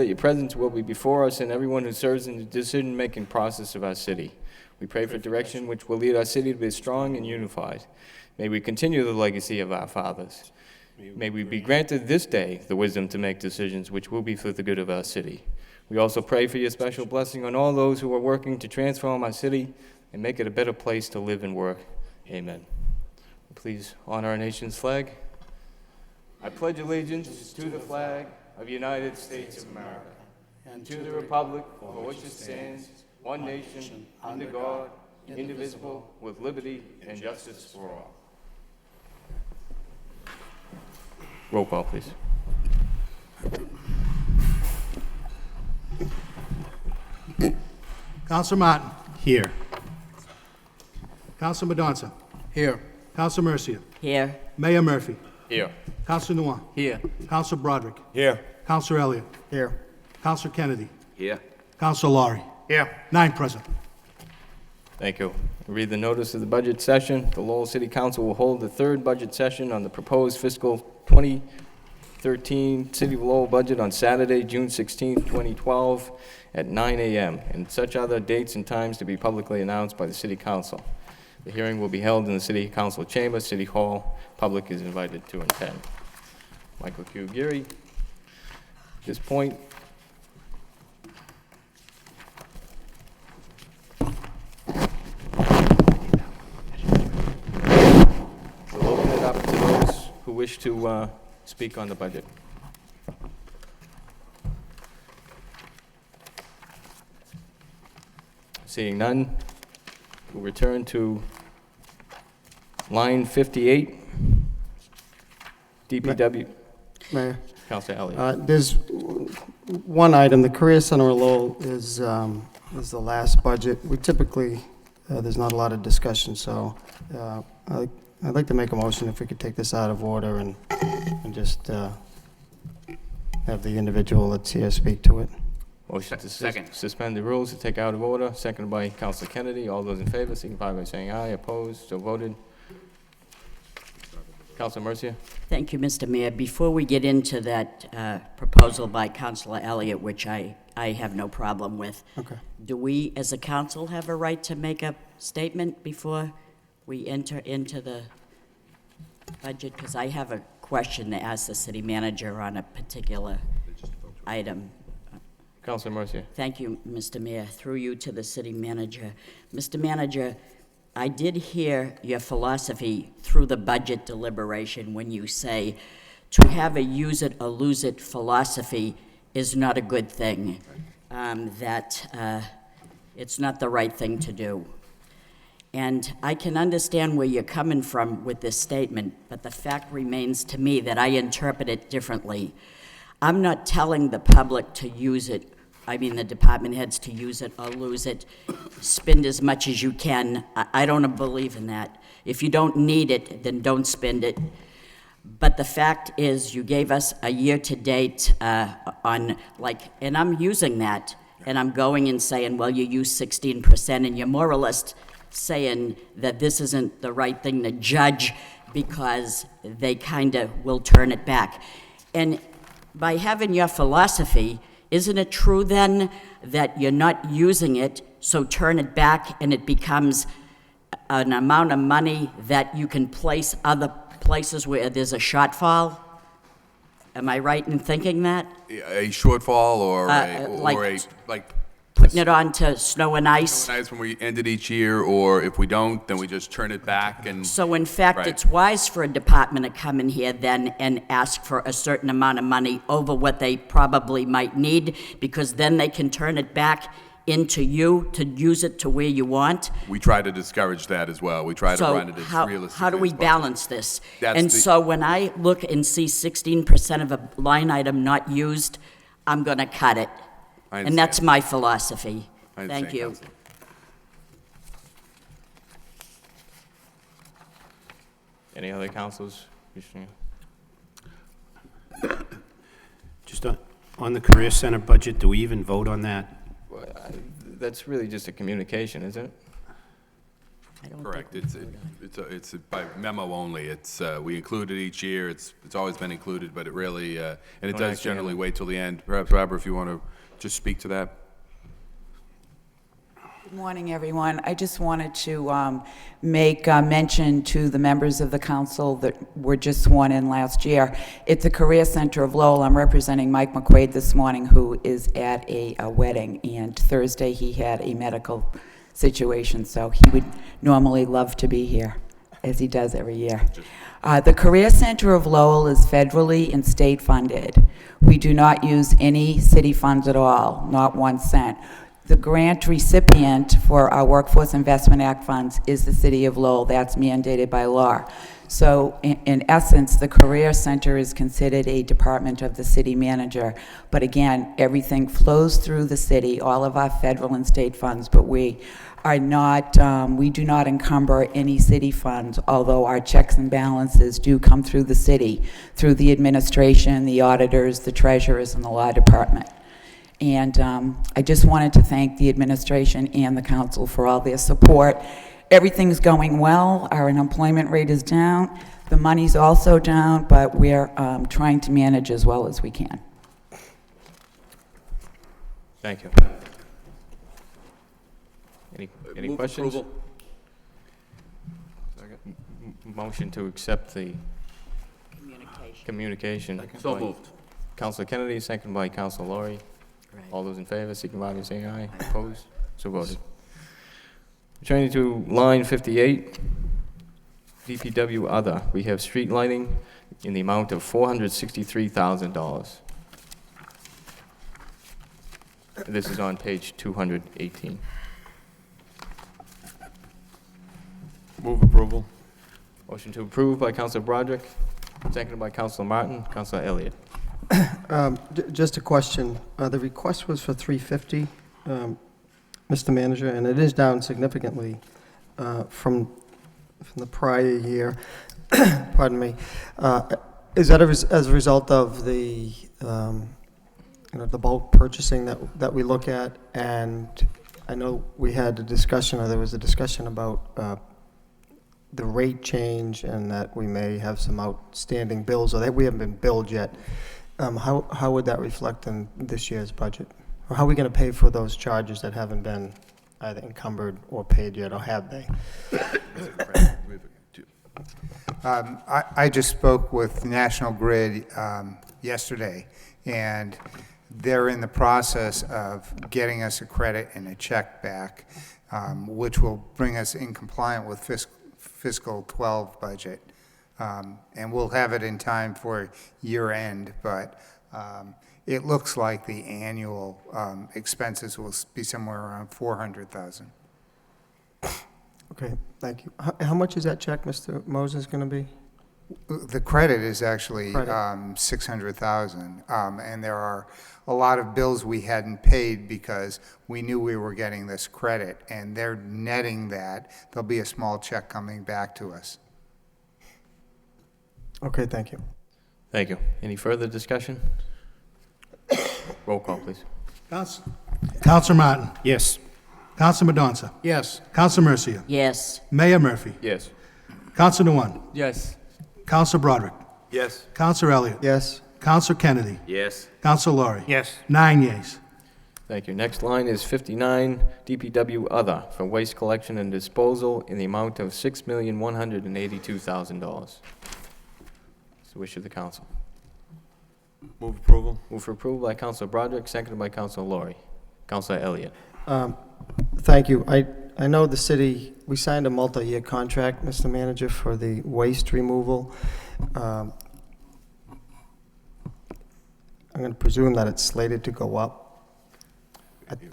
that your presence will be before us and everyone who serves in the decision-making process of our city. We pray for direction which will lead our city to be strong and unified. May we continue the legacy of our fathers. May we be granted this day the wisdom to make decisions which will be for the good of our city. We also pray for your special blessing on all those who are working to transform our city and make it a better place to live and work. Amen. Please honor our nation's flag. I pledge allegiance to the flag of the United States of America and to the republic for which it stands, one nation, under God, indivisible, with liberty and justice for all. Roll call, please. Councilor Martin. Here. Councilor Madonza. Here. Councilor Mercia. Here. Mayor Murphy. Here. Councilor Nguyen. Here. Councilor Broderick. Here. Councilor Elliott. Here. Councilor Kennedy. Here. Councilor Laurie. Here. 9 present. Thank you. I read the notice of the budget session. The Lowell City Council will hold the third budget session on the proposed fiscal 2013 City of Lowell budget on Saturday, June 16, 2012, at 9 a.m., and such other dates and times to be publicly announced by the City Council. The hearing will be held in the City Council chamber, City Hall. Public is invited to attend. Michael Q. Geary. At this point, we'll open it up to those who wish to speak on the budget. Seeing none, we'll return to line 58, DPW. Mayor, Councilor Elliott. there's one item. The Career Center of Lowell is the last budget. We typically, there's not a lot of discussion, so I'd like to make a motion if we could take this out of order and just have the individual that's here speak to it. Motion to Second. suspend the rules to take out of order, seconded by Councilor Kennedy. All those in favor, signify by saying aye. Opposed, so voted. Councilor Mercia. Thank you, Mr. Mayor. Before we get into that proposal by Councilor Elliott, which I have no problem with, Okay. do we, as a council, have a right to make a statement before we enter into the budget? Because I have a question to ask the city manager on a particular item. Councilor Mercia. Thank you, Mr. Mayor. Through you to the city manager. Mr. Manager, I did hear your philosophy through the budget deliberation when you say to have a use it or lose it philosophy is not a good thing, that it's not the right thing to do. And I can understand where you're coming from with this statement, but the fact remains to me that I interpret it differently. I'm not telling the public to use it, I mean the department heads to use it or lose it. Spend as much as you can. I don't believe in that. If you don't need it, then don't spend it. But the fact is, you gave us a year-to-date on, and I'm using that, and I'm going and saying, well, you use 16%, and you're more or less saying that this isn't the right thing to judge because they kind of will turn it back. And by having your philosophy, isn't it true then that you're not using it, so turn it back and it becomes an amount of money that you can place other places where there's a shortfall? Am I right in thinking that? A shortfall or Putting it on to snow and ice? nice when we end it each year, or if we don't, then we just turn it back and. So in fact, Right. it's wise for a department to come in here then and ask for a certain amount of money over what they probably might need, because then they can turn it back into you to use it to where you want. We try to discourage that as well. We try to run it as realistic. How do we balance this? That's And the- so when I look and see 16% of a line item not used, I'm gonna cut it. I And that's understand. my philosophy. I Thank understand, you. Counselor. Any other councilors? Just on the Career Center budget, do we even vote on that? That's really just a communication, isn't it? I don't think Correct. we vote on it. It's by memo only. We include it each year. It's always been included, but it really, and it does actually generally have wait till the end. Perhaps, Barbara, if you want to just speak to that. Good morning, everyone. I just wanted to make mention to the members of the council that were just sworn in last year. It's the Career Center of Lowell. I'm representing Mike McQuaid this morning, who is at a wedding, and Thursday he had a medical situation, so he would normally love to be here, as he does every year. The Career Center of Lowell is federally and state funded. We do not use any city funds at all, not 1 cent. The grant recipient for our Workforce Investment Act funds is the City of Lowell. That's mandated by law. So in essence, the Career Center is considered a department of the city manager. But again, everything flows through the city, all of our federal and state funds, but we are not, we do not encumber any city funds, although our checks and balances do come through the city, through the administration, the auditors, the treasurers, and the law department. And I just wanted to thank the administration and the council for all their support. Everything's going well. Our unemployment rate is down. The money's also down, but we're trying to manage as well as we can. Thank you. Any Move questions? approval. Motion to accept the communication. So by moved. Councilor Kennedy, second by Councilor Laurie. Right. All those in favor, signify by saying aye. Opposed? So voted. Returning to line 58, DPW Other. We have street lighting in the amount of $463,000. This is on page 218. Move approval. Motion to approve by Councilor Broderick, seconded by Councilor Martin. Councilor Elliott. Just a question. The request was for 350, Mr. Manager, and it is down significantly from the prior year. Pardon me. Is that as a result of the the bulk purchasing that we look at? And I know we had a discussion, or there was a discussion about the rate change, and that we may have some outstanding bills, or that we haven't been billed yet. How would that reflect in this year's budget? Or how are we going to pay for those charges that haven't been either encumbered or paid yet, or have they? I just spoke with National Grid yesterday, and they're in the process of getting us a credit and a check back, which will bring us in compliant with fiscal 12 budget. And we'll have it in time for year end, but it looks like the annual expenses will be somewhere around $400,000. Okay, thank you. How much is that check, Mr. Moses, going to be? The credit is actually Credit. $600,000, and there are a lot of bills we hadn't paid because we knew we were getting this credit, and they're netting that. There'll be a small check coming back to us. Okay, thank you. Thank you. Any further discussion? Roll call, please. Councilor Martin. Yes. Councilor Madonza. Yes. Councilor Mercia. Yes, Mayor Murphy. Yes. Councilor Nguyen. Yes. Councilor Broderick. Yes. Councilor Elliott. Yes. Councilor Kennedy. Yes. Councilor Laurie. Yes. 9 yeas. Thank you. Next line is 59, DPW Other, for waste collection and disposal in the amount of $6,182,000. It's the wish of the council. Move approval. Move for approval by Councilor Broderick, seconded by Councilor Laurie. Councilor Elliott. Thank you. I know the city, we signed a multi-year contract, Mr. Manager, for the waste removal. I'm going to presume that it's slated to go up.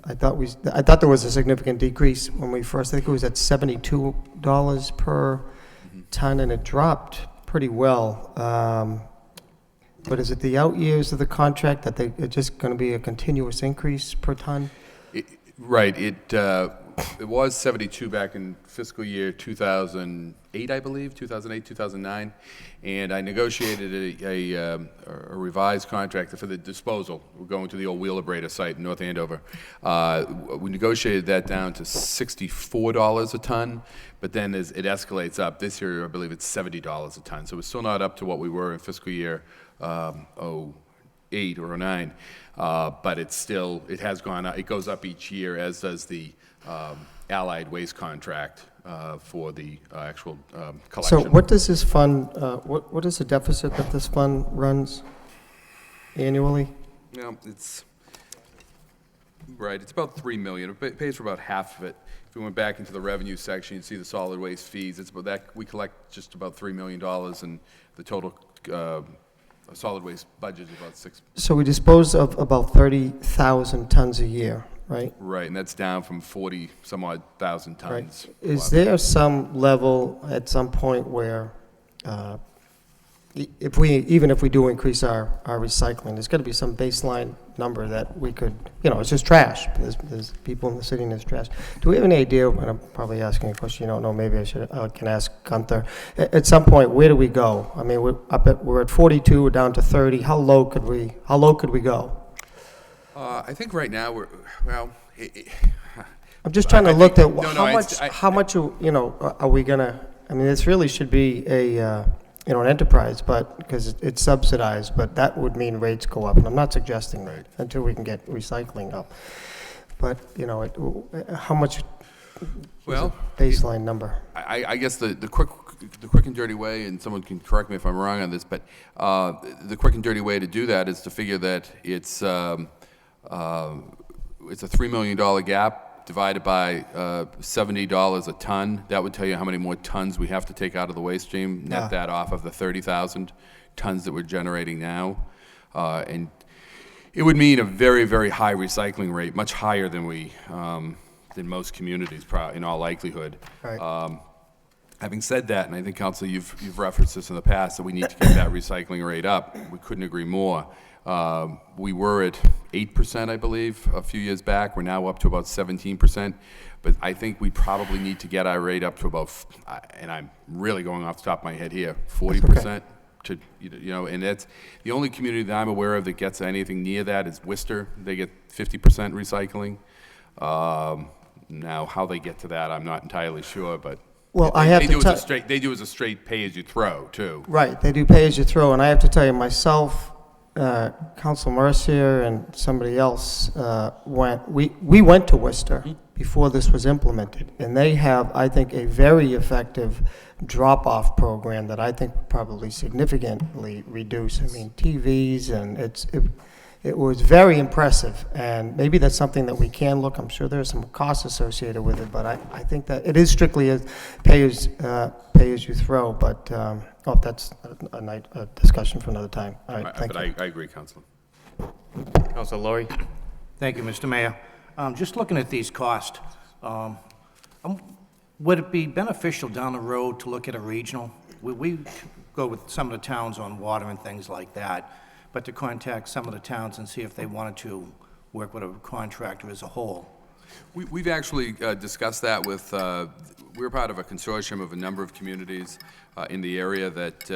I thought there was a significant decrease when we first, I think it was at $72 per ton, and it dropped pretty well. But is it the out years of the contract that it's just going to be a continuous increase per ton? Right. It was 72 back in fiscal year 2008, I believe, 2008, 2009, and I negotiated a revised contract for the disposal. We're going to the old Wheelabrator site in North Andover. We negotiated that down to $64 a ton, but then as it escalates up, this year I believe it's $70 a ton. So we're still not up to what we were in fiscal year 08 or 09, but it's still, it has gone up. It goes up each year, as does the Allied Waste contract for the actual collection. So what does this fund, what is the deficit that this fund runs annually? It's right. It's about $3 million. It pays for about half of it. If we went back into the revenue section, you'd see the solid waste fees. It's about that. We collect just about $3 million, and the total solid waste budget is about $6. So we dispose of about 30,000 tons a year, right? Right, and that's down from 40 some odd thousand tons. Right. Is there some level at some point where, even if we do increase our recycling, there's got to be some baseline number that we could, it's just trash. There's people in the city and there's trash. Do we have any idea, and I'm probably asking a question you don't know, maybe I can ask Gunther. At some point, where do we go? I mean, we're at 42, we're down to 30. How low could we go? I think right now I'm just trying to look at how much are we gonna? I mean, this really should be an enterprise, but because it's subsidized, but that would mean rates go up, and I'm not suggesting that until we can get recycling up. But how much? Well, baseline number. I guess the quick and dirty way, and someone can correct me if I'm wrong on this, but the quick and dirty way to do that is to figure that it's a $3 million gap divided by $70 a ton. That would tell you how many more tons we have to take out of the waste stream. Net that off of the 30,000 tons that we're generating now, and it would mean a very, very high recycling rate, much higher than than most communities, in all likelihood. Right. Having said that, and I think, Council, you've referenced this in the past, that we need to get that recycling rate up. We couldn't agree more. We were at 8%, I believe, a few years back. We're now up to about 17%. But I think we probably need to get our rate up to about, and I'm really going off the top of my head here, 40%. To, and that's the only community that I'm aware of that gets anything near that is Worcester. They get 50% recycling. Now, how they get to that, I'm not entirely sure, but well, they do as a straight pay-as-you-throw, too. Right, they do pay-as-you-throw, and I have to tell you, myself, Council Mercier and somebody else we went to Worcester before this was implemented, and they have, I think, a very effective drop-off program that I think would probably significantly reduce. I mean, TVs, and it was very impressive, and maybe that's something that we can look. I'm sure there's some costs associated with it, but I think that it is strictly a pay-as-you-throw, but that's a discussion for another time. All right, thank you. I agree, Councilor. Councilor Laurie. Thank you, Mr. Mayor. Just looking at these costs, would it be beneficial down the road to look at a regional? We go with some of the towns on water and things like that, but to contact some of the towns and see if they wanted to work with a contractor as a whole. We've actually discussed that with, we're part of a consortium of a number of communities in the area that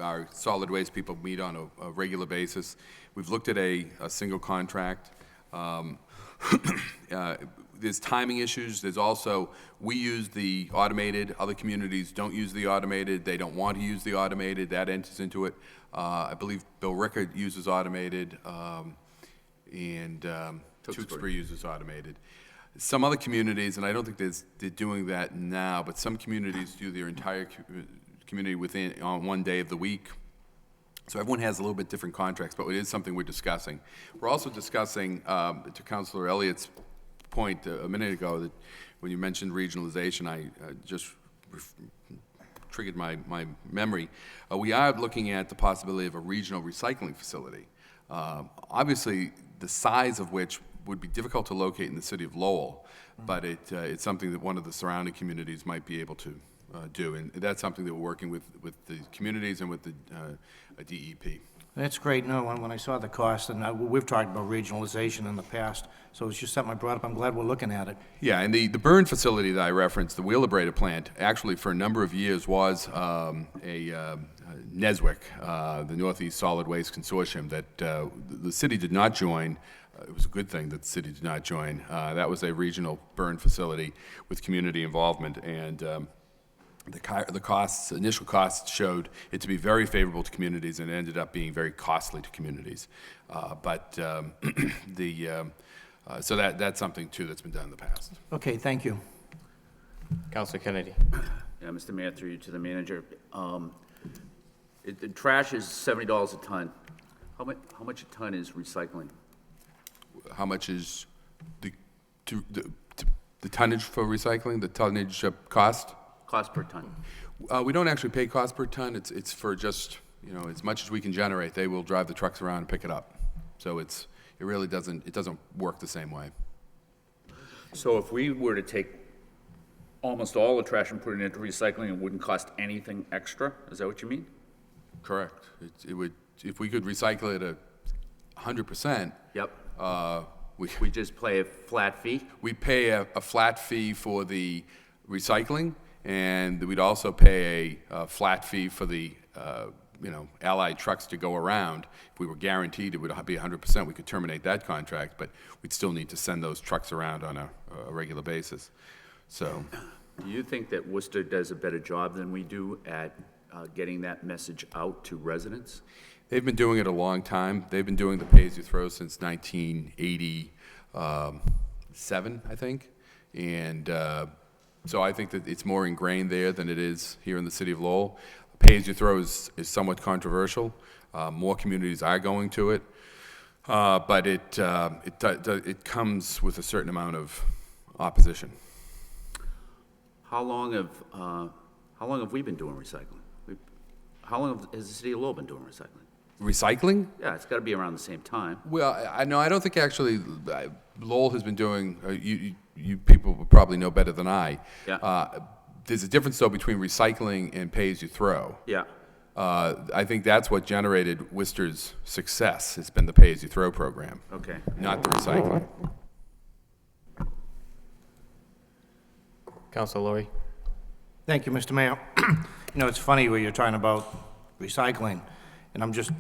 our solid waste people meet on a regular basis. We've looked at a single contract. There's timing issues. There's also, we use the automated. Other communities don't use the automated. They don't want to use the automated. That enters into it. I believe Bill Rickard uses automated, and Tewksbury uses automated. Some other communities, and I don't think they're doing that now, but some communities do their entire community on one day of the week. So everyone has a little bit different contracts, but it is something we're discussing. We're also discussing, to Councilor Elliott's point a minute ago, that when you mentioned regionalization, I just triggered my memory. We are looking at the possibility of a regional recycling facility. Obviously, the size of which would be difficult to locate in the city of Lowell, but it's something that one of the surrounding communities might be able to do, and that's something that we're working with the communities and with the DEP. That's great. No, when I saw the cost, and we've talked about regionalization in the past, so it's just something I brought up. I'm glad we're looking at it. Yeah, and the burn facility that I referenced, the Wheelabrator plant, actually for a number of years was NESWIC, the Northeast Solid Waste Consortium, that the city did not join. It was a good thing that the city did not join. That was a regional burn facility with community involvement, and the costs, initial costs showed it to be very favorable to communities, and it ended up being very costly to communities. So that's something too that's been done in the past. Okay, thank you. Councilor Kennedy. Yeah, Mr. Mayor, through you to the manager. The trash is $70 a ton. How much a ton is recycling? How much is the tonnage for recycling? The tonnage cost? Cost per ton? We don't actually pay cost per ton. It's for just, as much as we can generate. They will drive the trucks around and pick it up. So it really doesn't work the same way. So if we were to take almost all the trash and put it into recycling, it wouldn't cost anything extra? Is that what you mean? Correct. It would, if we could recycle it at 100%. Yep. We just pay a flat fee? We pay a flat fee for the recycling, and we'd also pay a flat fee for the allied trucks to go around. If we were guaranteed it would be 100%, we could terminate that contract, but we'd still need to send those trucks around on a regular basis. So, Do you think that Worcester does a better job than we do at getting that message out to residents? they've been doing it a long time. They've been doing the pay-as-you-throw since 1987, I think. And so I think that it's more ingrained there than it is here in the city of Lowell. Pay-as-you-throw is somewhat controversial. More communities are going to it. But it comes with a certain amount of opposition. How long have we been doing recycling? How long has the city of Lowell been doing recycling? Recycling? Yeah, it's got to be around the same time. Well, I don't think actually Lowell has been doing, you people would probably know better than I. Yeah. There's a difference, though, between recycling and pay-as-you-throw. Yeah. I think that's what generated Worcester's success. It's been the pay-as-you-throw program, Okay. not the recycling. Councilor Laurie. Thank you, Mr. Mayor. It's funny where you're talking about recycling, and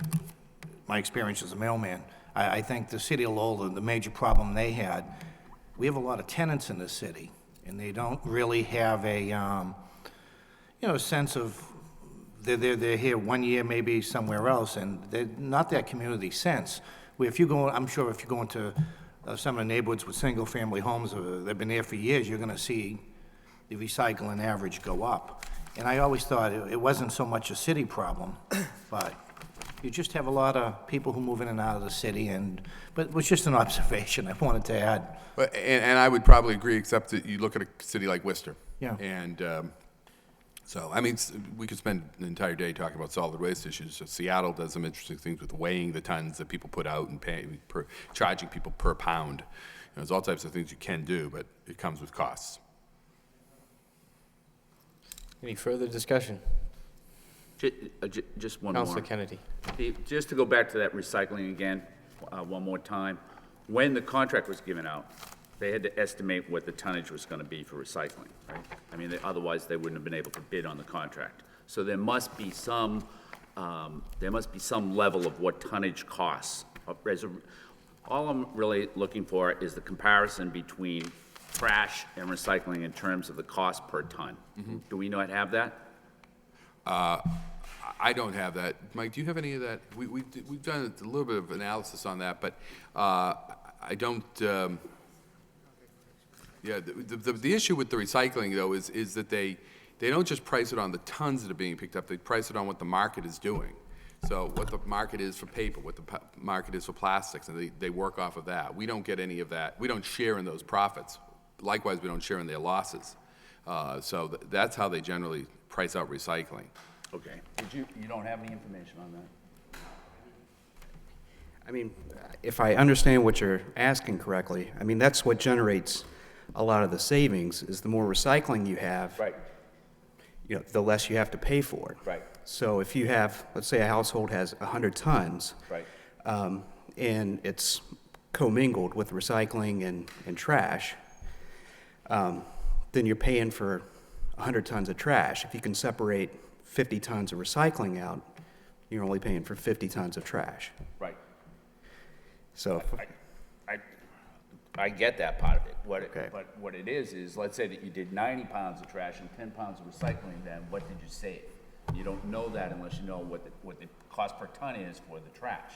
my experience as a mailman, I think the city of Lowell, the major problem they had, we have a lot of tenants in this city, and they don't really have a sense of, they're here 1 year, maybe somewhere else, and they're not that community sense. Where if you go, I'm sure if you go into some of the neighborhoods with single-family homes, they've been there for years, you're gonna see the recycling average go up. And I always thought it wasn't so much a city problem, but you just have a lot of people who move in and out of the city, but it was just an observation I wanted to add. But, and I would probably agree, except that you look at a city like Worcester. Yeah. And so, I mean, we could spend an entire day talking about solid waste issues. So Seattle does some interesting things with weighing the tons that people put out and charging people per pound. There's all types of things you can do, but it comes with costs. Any further discussion? Just one more. Councilor Kennedy. Just to go back to that recycling again, one more time. When the contract was given out, they had to estimate what the tonnage was going to be for recycling, right? I mean, otherwise they wouldn't have been able to bid on the contract. So there must be some level of what tonnage costs. All I'm really looking for is the comparison between trash and recycling in terms of the cost per ton. Mm-hmm. Do we not have that? I don't have that. Mike, do you have any of that? We've done a little bit of analysis on that, but I don't. The issue with the recycling, though, is that they don't just price it on the tons that are being picked up. They price it on what the market is doing. So what the market is for paper, what the market is for plastics, and they work off of that. We don't get any of that. We don't share in those profits. Likewise, we don't share in their losses. So that's how they generally price out recycling. Okay. You don't have any information on that? I mean, if I understand what you're asking correctly, I mean, that's what generates a lot of the savings, is the more recycling you have, Right. the less you have to pay for it. Right. So if you have, let's say a household has 100 tons. Right. And it's commingled with recycling and trash, then you're paying for 100 tons of trash. If you can separate 50 tons of recycling out, you're only paying for 50 tons of trash. Right. So, I get that part of it. Okay. But what it is let's say that you did 90 pounds of trash and 10 pounds of recycling, then what did you save? You don't know that unless you know what the cost per ton is for the trash.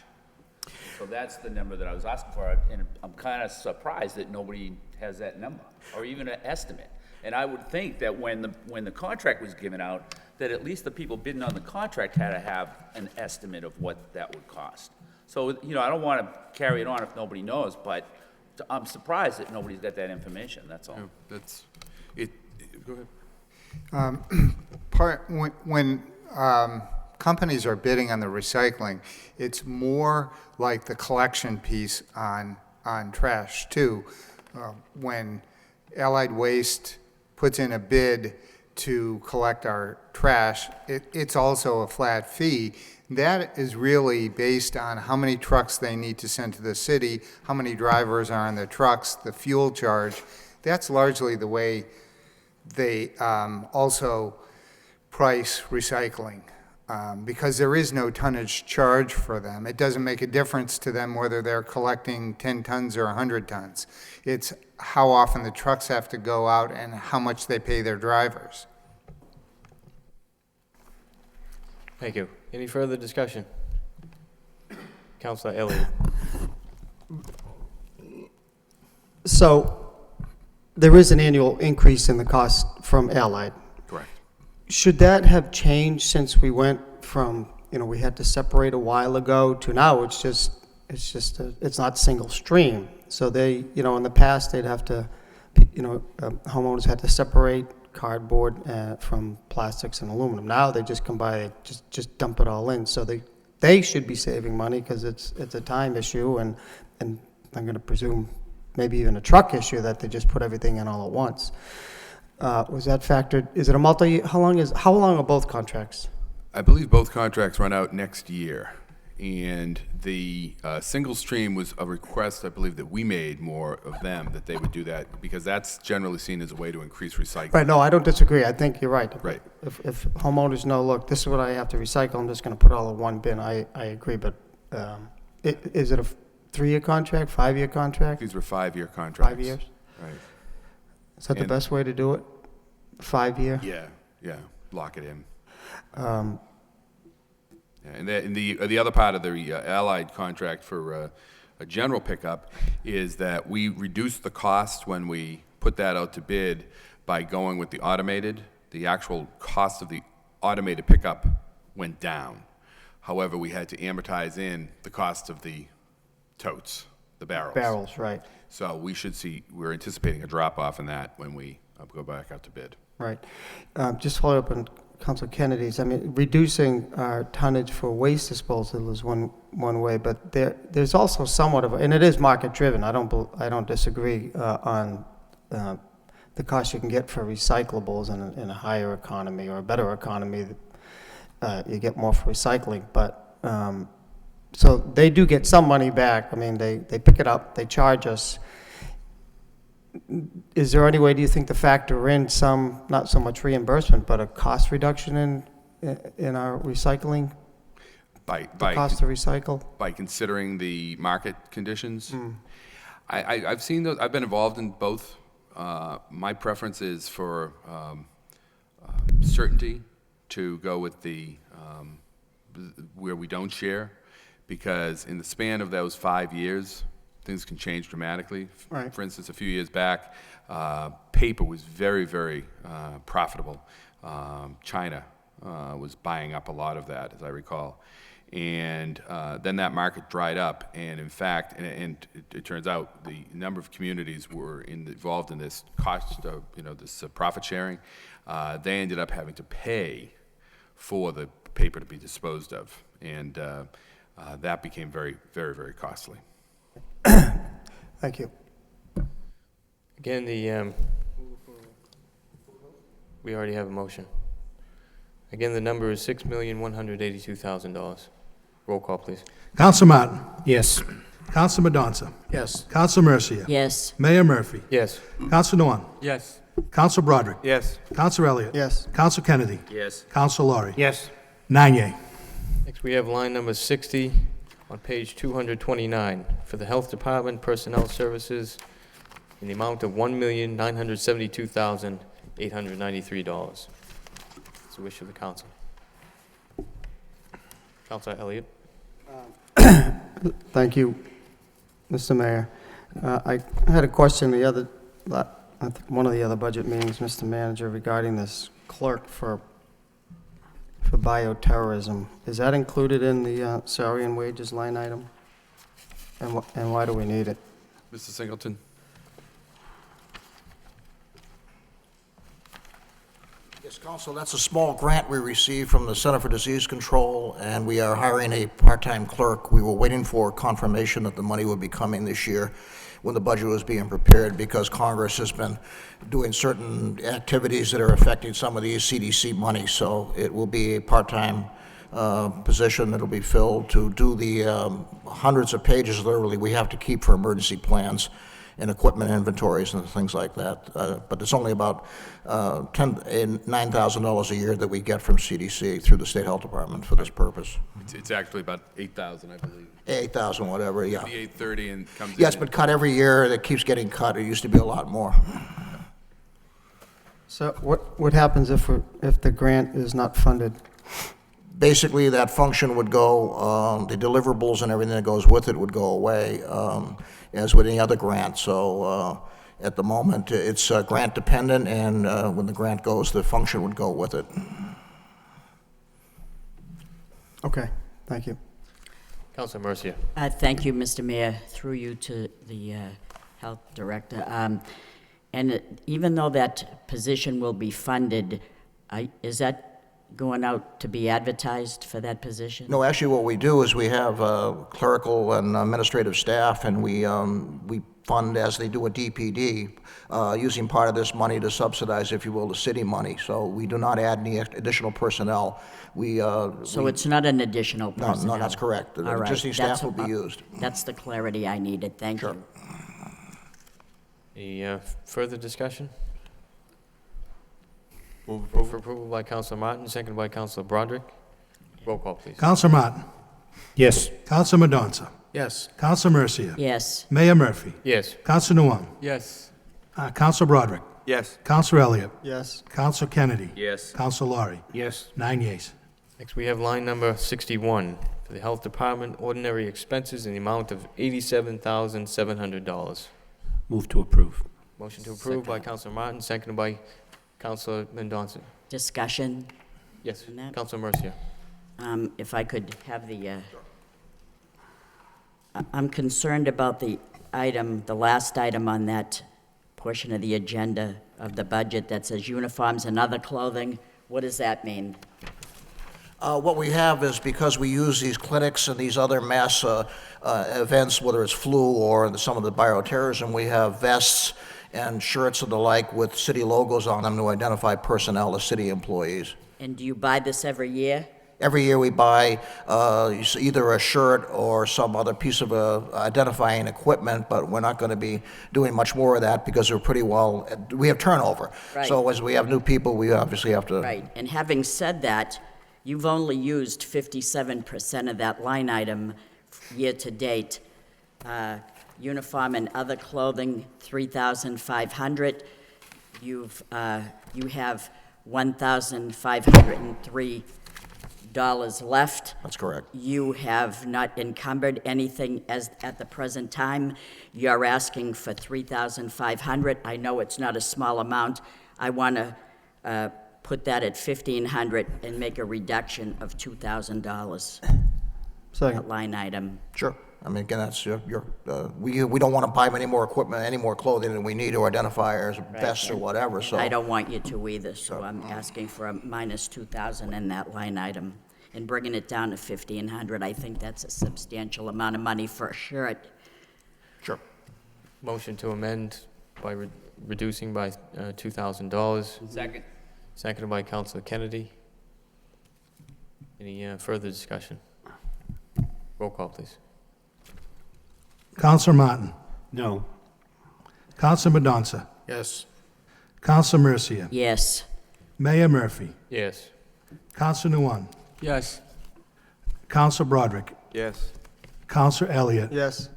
So that's the number that I was asking for, and I'm kind of surprised that nobody has that number, or even an estimate. And I would think that when the contract was given out, that at least the people bidding on the contract had to have an estimate of what that would cost. So, I don't want to carry it on if nobody knows, but I'm surprised that nobody's got that information, that's all. No, that's, go ahead. When companies are bidding on the recycling, it's more like the collection piece on trash too. When Allied Waste puts in a bid to collect our trash, it's also a flat fee. That is really based on how many trucks they need to send to the city, how many drivers are on the trucks, the fuel charge. That's largely the way they also price recycling, because there is no tonnage charge for them. It doesn't make a difference to them whether they're collecting 10 tons or 100 tons. It's how often the trucks have to go out and how much they pay their drivers. Thank you. Any further discussion? Councilor Elliott. So there is an annual increase in the cost from Allied. Correct. Should that have changed since we went from, we had to separate a while ago to now it's not single stream. So they, in the past, they'd have to, homeowners had to separate cardboard from plastics and aluminum. Now they just come by, just dump it all in. So they should be saving money because it's a time issue, and I'm going to presume maybe even a truck issue that they just put everything in all at once. Was that factored? Is it a how long are both contracts? I believe both contracts run out next year. And the single stream was a request, I believe, that we made more of them, that they would do that, because that's generally seen as a way to increase recycling. Right, no, I don't disagree. I think you're right. Right. If homeowners know, look, this is what I have to recycle, I'm just going to put all in one bin, I agree. But is it a 3-year contract, 5-year contract? These were 5-year contracts. 5 years? Right. Is that the And- best way to do it? 5-year? Yeah, lock it in. Um, Yeah, and the other part of the Allied contract for a general pickup is that we reduced the cost when we put that out to bid by going with the automated. The actual cost of the automated pickup went down. However, we had to amortize in the cost of the totes, the barrels. Barrels, right, So we're anticipating a drop-off in that when we go back out to bid. right. Just follow up on Councilor Kennedy's. I mean, reducing our tonnage for waste disposal is one way, but there's also somewhat of, and it is market-driven. I don't disagree on the cost you can get for recyclables in a higher economy or a better economy. You get more for recycling, but so they do get some money back. I mean, they pick it up, they charge us. Is there any way, do you think, to factor in some, not so much reimbursement, but a cost reduction in our recycling? Cost to recycle? By considering the market conditions? I've seen those, I've been involved in both. My preference is for certainty, to go with where we don't share, because in the span of those 5 years, things can change dramatically. Right. For instance, a few years back, paper was very, very profitable. China was buying up a lot of that, as I recall. And then that market dried up, and in fact, and it turns out the number of communities were involved in this cost, this profit sharing. They ended up having to pay for the paper to be disposed of, and that became very, very, very costly. Thank you. Again, we already have a motion. Again, the number is $6,182,000. Roll call, please. Counsel Martin. Yes. Counsel Madonza. Yes. Counsel Mercia. Yes. Mayor Murphy. Yes. Counsel Nolan. Yes. Counsel Broderick. Yes. Counsel Elliott. Yes. Counsel Kennedy. Yes. Counsel Laurie. Yes. 9 yea. Next, we have line number 60 on page 229 for the Health Department Personnel Services in the amount of $1,972,893. It's the wish of the council. Councilor Elliott? Thank you, Mr. Mayor. I had a question one of the other budget meetings, Mr. Manager, regarding this clerk for bioterrorism. Is that included in the salary and wages line item? And why do we need it? Mr. Singleton? Yes, Counsel, that's a small grant we received from the Center for Disease Control, and we are hiring a part-time clerk. We were waiting for confirmation that the money would be coming this year when the budget was being prepared, because Congress has been doing certain activities that are affecting some of these CDC money. So it will be a part-time position that will be filled to do the hundreds of pages, literally, we have to keep for emergency plans and equipment inventories and things like that. But it's only about $9,000 a year that we get from CDC through the State Health Department for this purpose. It's actually about 8,000, I believe. 8,000, whatever, yeah. 830 and comes in. Yes, but cut every year, that keeps getting cut. It used to be a lot more. So what happens if the grant is not funded? Basically, that function would go, the deliverables and everything that goes with it would go away, as with any other grant. So at the moment, it's grant dependent, and when the grant goes, the function would go with it. Okay, thank you. Councilor Mercia? Thank you, Mr. Mayor, through you to the Health Director. And even though that position will be funded, is that going out to be advertised for that position? No, actually, what we do is we have clerical and administrative staff, and we fund as they do a DPD, using part of this money to subsidize, if you will, the city money. So we do not add any additional personnel. So it's not an additional personnel? No, that's correct. The All right. existing staff will be used. That's the clarity I needed. Thank you. Any further discussion? Move for approval by Councilor Martin, seconded by Councilor Broderick. Roll call, please. Counsel Martin. Yes. Counsel Madonza. Yes. Counsel Mercia. Yes. Mayor Murphy. Yes. Counsel Nolan. Yes. Counsel Broderick. Yes. Counsel Elliott. Yes. Counsel Kennedy. Yes. Counsel Laurie. Yes. 9 yeas. Next, we have line number 61 for the Health Department, ordinary expenses in the amount of $87,700. Move to approve. Motion to approve by Councilor Martin, seconded by Councilor Mendoza. Discussion? Yes, On that? Councilor Mercia. If I could have the, I'm concerned about the item, the last item on that portion of the agenda of the budget that says uniforms and other clothing. What does that mean? What we have is, because we use these clinics and these other mass events, whether it's flu or some of the bioterrorism, we have vests and shirts and the like with city logos on them to identify personnel as city employees. And do you buy this every year? Every year we buy either a shirt or some other piece of identifying equipment, but we're not going to be doing much more of that because we have turnover. Right. So as we have new people, we obviously have to. Right, and having said that, you've only used 57% of that line item year-to-date. Uniform and other clothing, $3,500. You have $1,503 left. That's correct. You have not encumbered anything at the present time. You're asking for $3,500. I know it's not a small amount. I want to put that at $1,500 and make a reduction of $2,000. Second. That line item. Sure. I mean, again, that's we don't want to buy any more equipment, any more clothing than we need to identify as vests or whatever, so. I don't want you to either, so I'm asking for a minus $2,000 in that line item and bringing it down to $1,500. I think that's a substantial amount of money for a shirt. Sure. Motion to amend by reducing by $2,000. Second. Seconded by Councilor Kennedy. Any further discussion? Roll call, please. Counselor Martin. No. Counselor Mendonça. Yes. Counselor Mercia. Yes. Mayor Murphy. Yes. Counselor Nguyen. Yes. Counselor Broderick. Yes. Counselor Elliott. Yes.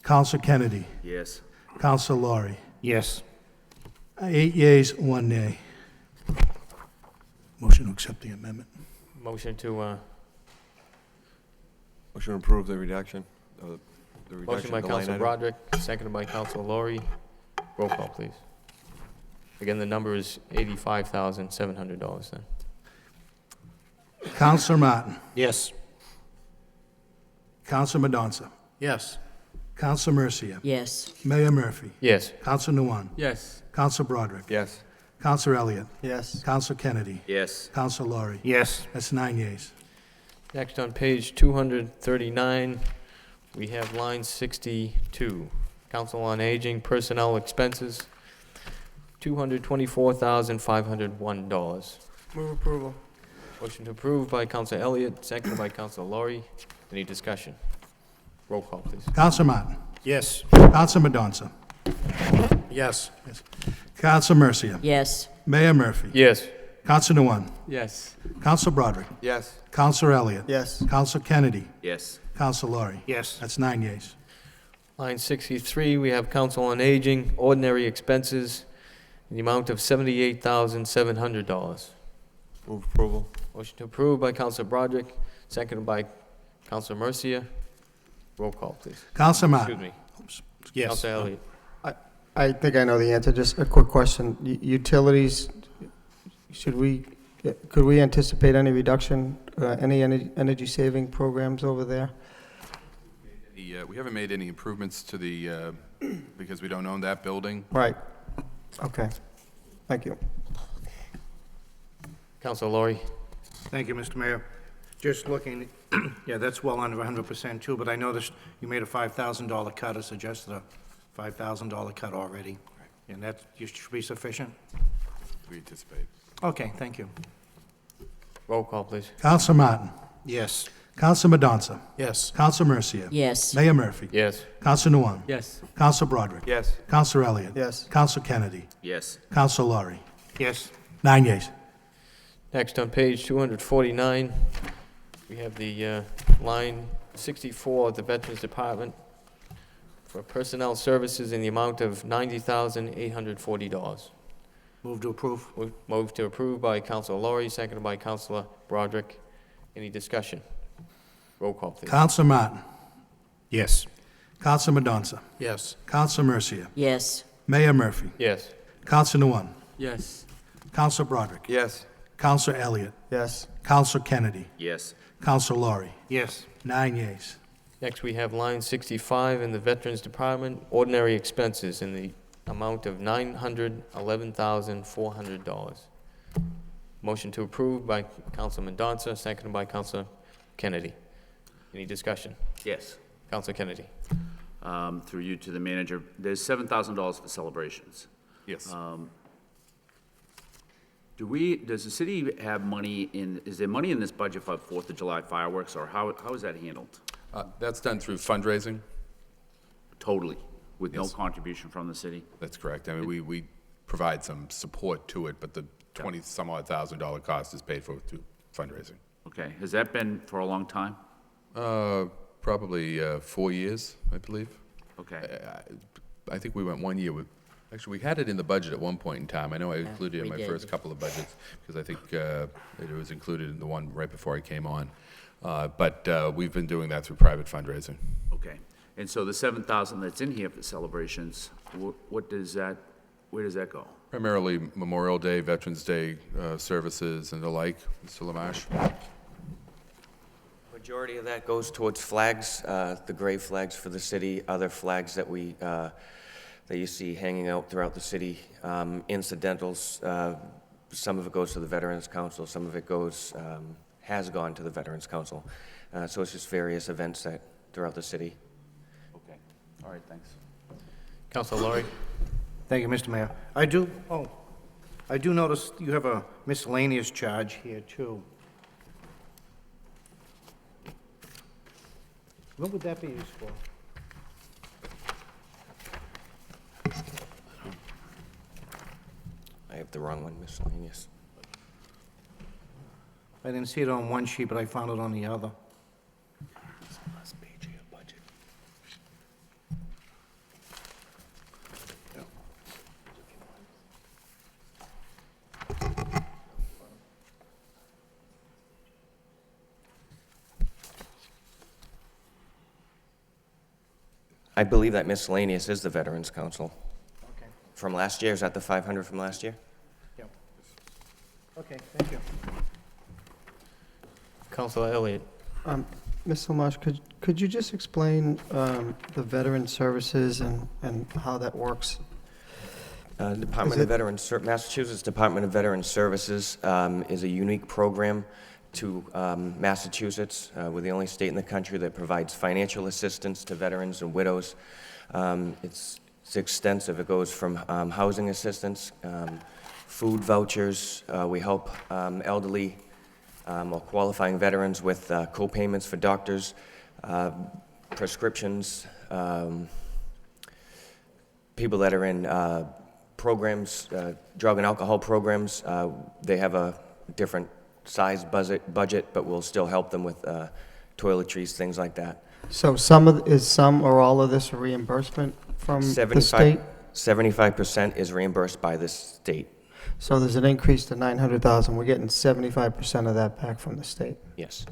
Counselor Kennedy. Yes. Counselor Laurie. Yes. 8 yeas, 1 nay. Motion to accept the amendment. Motion to, Motion to approve the reduction, the motion by of the line Council item. Broderick, seconded by Council Laurie. Roll call, please. Again, the number is $85,700 then. Counselor Martin. Yes. Counselor Mendonça. Yes. Counselor Mercia. Yes. Mayor Murphy. Yes. Counselor Nguyen. Yes. Counselor Broderick. Yes. Counselor Elliott. Yes. Counselor Kennedy. Yes. Counselor Laurie. Yes. That's 9 yeas. Next on page 239, we have line 62, Council on Aging, personnel expenses, $224,501. Move approval. Motion to approve by Council Elliott, seconded by Council Laurie. Any discussion? Roll call, please. Counselor Martin. Yes. Counselor Mendonça. Yes. Counselor Mercia. Yes. Mayor Murphy. Yes. Counselor Nguyen. Yes. Counselor Broderick. Yes. Counselor Elliott. Yes. Counselor Kennedy. Yes. Counselor Laurie. Yes. That's 9 yeas. Line 63, we have Council on Aging, ordinary expenses, in the amount of $78,700. Move approval. Motion to approve by Council Broderick, seconded by Council Mercia. Roll call, please. Counselor Excuse Martin. me. Yes. Council Elliott. I think I know the answer. Just a quick question. Utilities, could we anticipate any reduction, any energy saving programs over there? We haven't made any improvements to the, because we don't own that building. Right. Okay. Thank you. Council Laurie. Thank you, Mr. Mayor. Just looking, yeah, that's well under 100% too, but I noticed you made a $5,000 cut, or suggested a $5,000 cut already. And that should be sufficient? We anticipate. Okay, thank you. Roll call, please. Counselor Martin. Yes. Counselor Mendonça. Yes. Counselor Mercia. Yes. Mayor Murphy. Yes. Counselor Nguyen. Yes. Counselor Broderick. Yes. Counselor Elliott. Yes. Counselor Kennedy. Yes. Counselor Laurie. Yes. 9 yeas. Next on page 249, we have the line 64 of the Veterans Department for personnel services in the amount of $90,840. Move to approve? Move to approve by Councilor Laurie, seconded by Councilor Broderick. Any discussion? Roll call, please. Counselor Martin. Yes. Counselor Mendonça. Yes. Counselor Mercia. Yes. Mayor Murphy. Yes. Counselor Nguyen. Yes. Counselor Broderick. Yes. Counselor Elliott. Yes. Counselor Kennedy. Yes. Counselor Laurie. Yes. 9 yeas. Next, we have line 65 in the Veterans Department, ordinary expenses in the amount of $911,400. Motion to approve by Councilor Mendonça, seconded by Councilor Kennedy. Any discussion? Yes. Councilor Kennedy. Through you to the manager, there's $7,000 for celebrations. Yes. Does the city have money is there money in this budget for 4th of July fireworks, or how is that handled? That's done through fundraising. Totally, with no Yes. contribution from the city? That's correct. I mean, we provide some support to it, but the $20-some-odd thousand cost is paid for through fundraising. Okay, has that been for a long time? Probably 4 years, I believe. Okay, I think we went 1 year with, actually, we had it in the budget at one point in time. I know I Yeah, included it in we my did. first couple of budgets, because I think it was included in the one right before I came on. But we've been doing that through private fundraising. okay. And so the 7,000 that's in here for celebrations, where does that go? Primarily Memorial Day, Veterans Day services and the like. Mr. Lamache? Majority of that goes towards flags, the gray flags for the city, other flags that that you see hanging out throughout the city, incidentals. Some of it goes to the Veterans Council, some of it has gone to the Veterans Council. So it's just various events throughout the city. Okay, all right, thanks. Councilor Laurie. Thank you, Mr. Mayor. I do notice you have a miscellaneous charge here, too. What would that be used for? I have the wrong one, miscellaneous. I didn't see it on one sheet, but I found it on the other. Last page of your budget. I believe that miscellaneous is the Veterans Council. Okay, From last year, is that the 500 from last year? yep. Okay, thank you. Counselor Elliott. Ms. Lamache, could you just explain the veteran services and how that works? Department of Veterans, Massachusetts Department of Veterans Services is a unique program to Massachusetts. We're the only state in the country that provides financial assistance to veterans and widows. It's extensive. It goes from housing assistance, food vouchers. We help elderly or qualifying veterans with co-payments for doctors, prescriptions, people that are in programs, drug and alcohol programs. They have a different size budget, but we'll still help them with toiletries, things like that. So some or all of this a reimbursement from the state? 75% is reimbursed by the state, So there's an increase to 900,000. We're getting 75% of that back from the state. yes.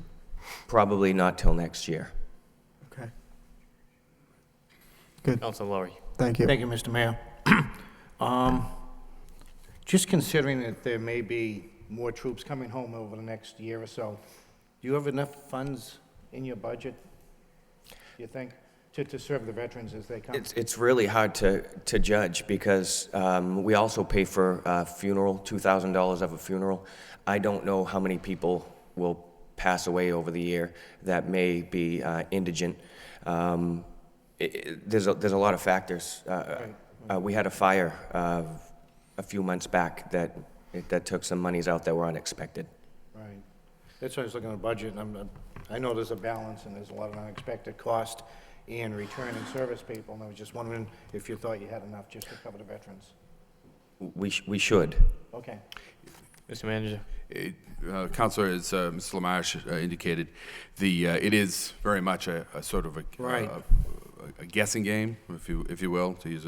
Probably not till next year. Okay. Good. Counselor Laurie. Thank you, Mr. Mayor. Just considering that there may be more troops coming home over the next year or so, do you have enough funds in your budget, do you think, to serve the veterans as they come? It's really hard to judge because we also pay for a funeral, $2,000 of a funeral. I don't know how many people will pass away over the year that may be indigent. There's a lot of factors. We had a fire a few months back that took some monies out that were unexpected. Right. That's why I was looking at the budget, and I know there's a balance, and there's a lot of unexpected cost in returning service people, and I was just wondering if you thought you had enough just to cover the veterans. We should. Okay. Mr. Manager. Counselor, as Mr. Lamache indicated, it is very much a sort of Right. a guessing game, if you will, to use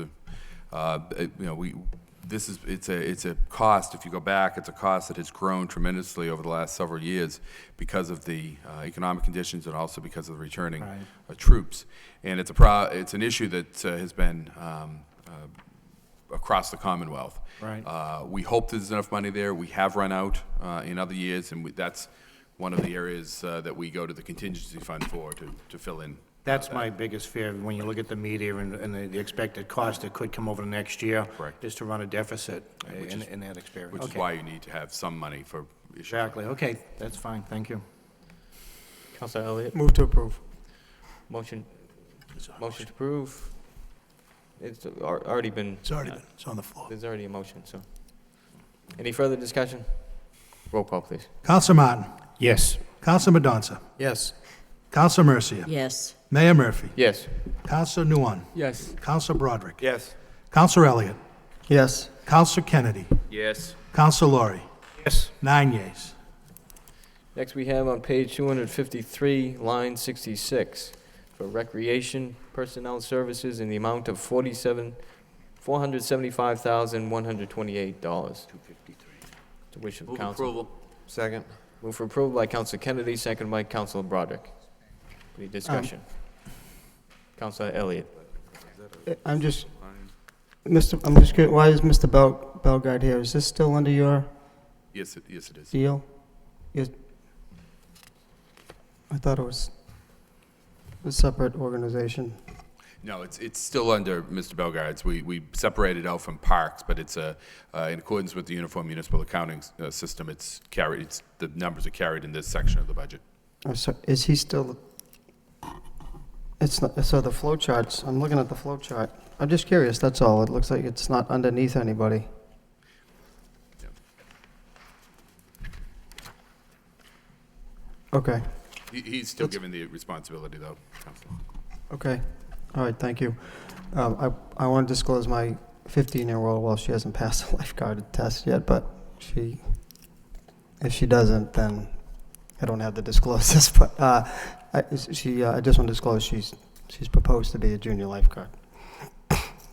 it's a cost. If you go back, it's a cost that has grown tremendously over the last several years because of the economic conditions and also because of the returning troops. And it's an issue that has been across the Commonwealth. Right. We hope there's enough money there. We have run out in other years, and that's one of the areas that we go to the contingency fund for to fill in. That's my biggest fear, when you look at the media and the expected cost that could come over the next year. Correct. Is to run a deficit in that experience. Which is Okay. why you need to have some money for issues. Exactly, okay, that's fine, thank you. Counselor Elliott. Move to approve. Motion to approve. It's already been. It's on the floor. There's already a motion, so. Any further discussion? Roll call, please. Counselor Martin. Yes. Counselor Madonza. Yes. Counselor Mercia. Yes. Mayor Murphy. Yes. Counselor Nguyen. Yes. Counselor Broderick. Yes. Counselor Elliott. Yes. Counselor Kennedy. Yes. Counselor Laurie. Yes. 9 yeas. Next, we have on page 253, line 66, for recreation personnel services in the amount of $475,128. To wish of Move council. approval. Second. Move for approval by Councilor Kennedy, second by Councilor Broderick. Any discussion? Councilor Elliott. I'm just curious, why is Mr. Bellegarde here? Is this still under your Yes, it is. deal? I thought it was a separate organization. No, it's still under Mr. Bellegarde's. We separated out from Parks, but it's in accordance with the Uniform Municipal Accounting System. The numbers are carried in this section of the budget. So is he still, it's not, so the flow charts, I'm looking at the flow chart. I'm just curious, that's all. It looks like it's not underneath anybody. Okay. He's still given the responsibility, though, Counselor. Okay, all right, thank you. I want to disclose my 15-year-old, well, she hasn't passed the lifeguard test yet, but if she doesn't, then I don't have to disclose this, but I just want to disclose she's proposed to be a junior lifeguard.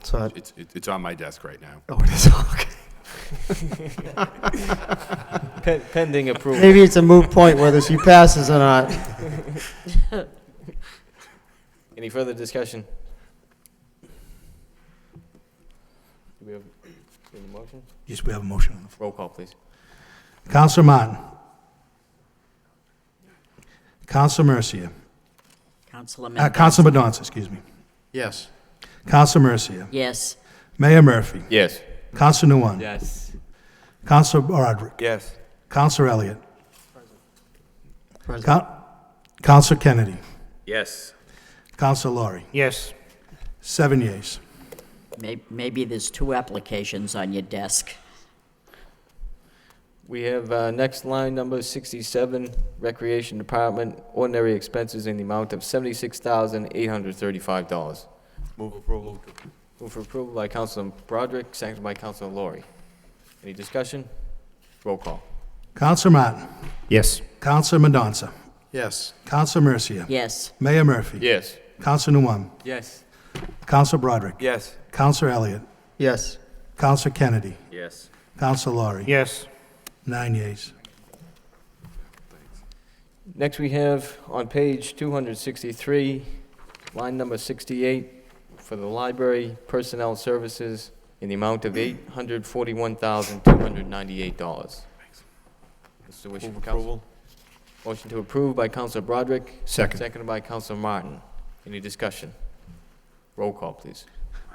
So It's on my desk right now. oh, it is, okay. Pending approval. Maybe it's a moot point whether she passes or not. Any further discussion? Do we have any motion? Yes, we have a motion on the floor. Roll call, please. Counselor Martin. Counselor Mercia. Counselor Madonza, excuse me. Yes. Counselor Mercia. Yes. Mayor Murphy. Yes. Counselor Nguyen. Yes. Counselor Broderick. Yes. Counselor Elliott. President. Counselor Kennedy. Yes. Counselor Laurie. Yes. 7 yeas. Maybe there's 2 applications on your desk. We have next line number 67, Recreation Department, ordinary expenses in the amount of $76,835. Move approval. Move for approval by Councilor Broderick, seconded by Councilor Laurie. Any discussion? Roll call. Counselor Martin. Yes. Counselor Madonza. Yes. Counselor Mercia. Yes. Mayor Murphy. Yes. Counselor Nguyen. Yes. Counselor Broderick. Yes. Counselor Elliott. Yes. Counselor Kennedy. Yes. Counselor Laurie. Yes. 9 yeas. Next, we have on page 263, line number 68, for the library personnel services in the amount of $841,298. What's the wish Move of council? approval. Motion to approve by Councilor Broderick. Second. Seconded by Councilor Martin. Any discussion? Roll call, please.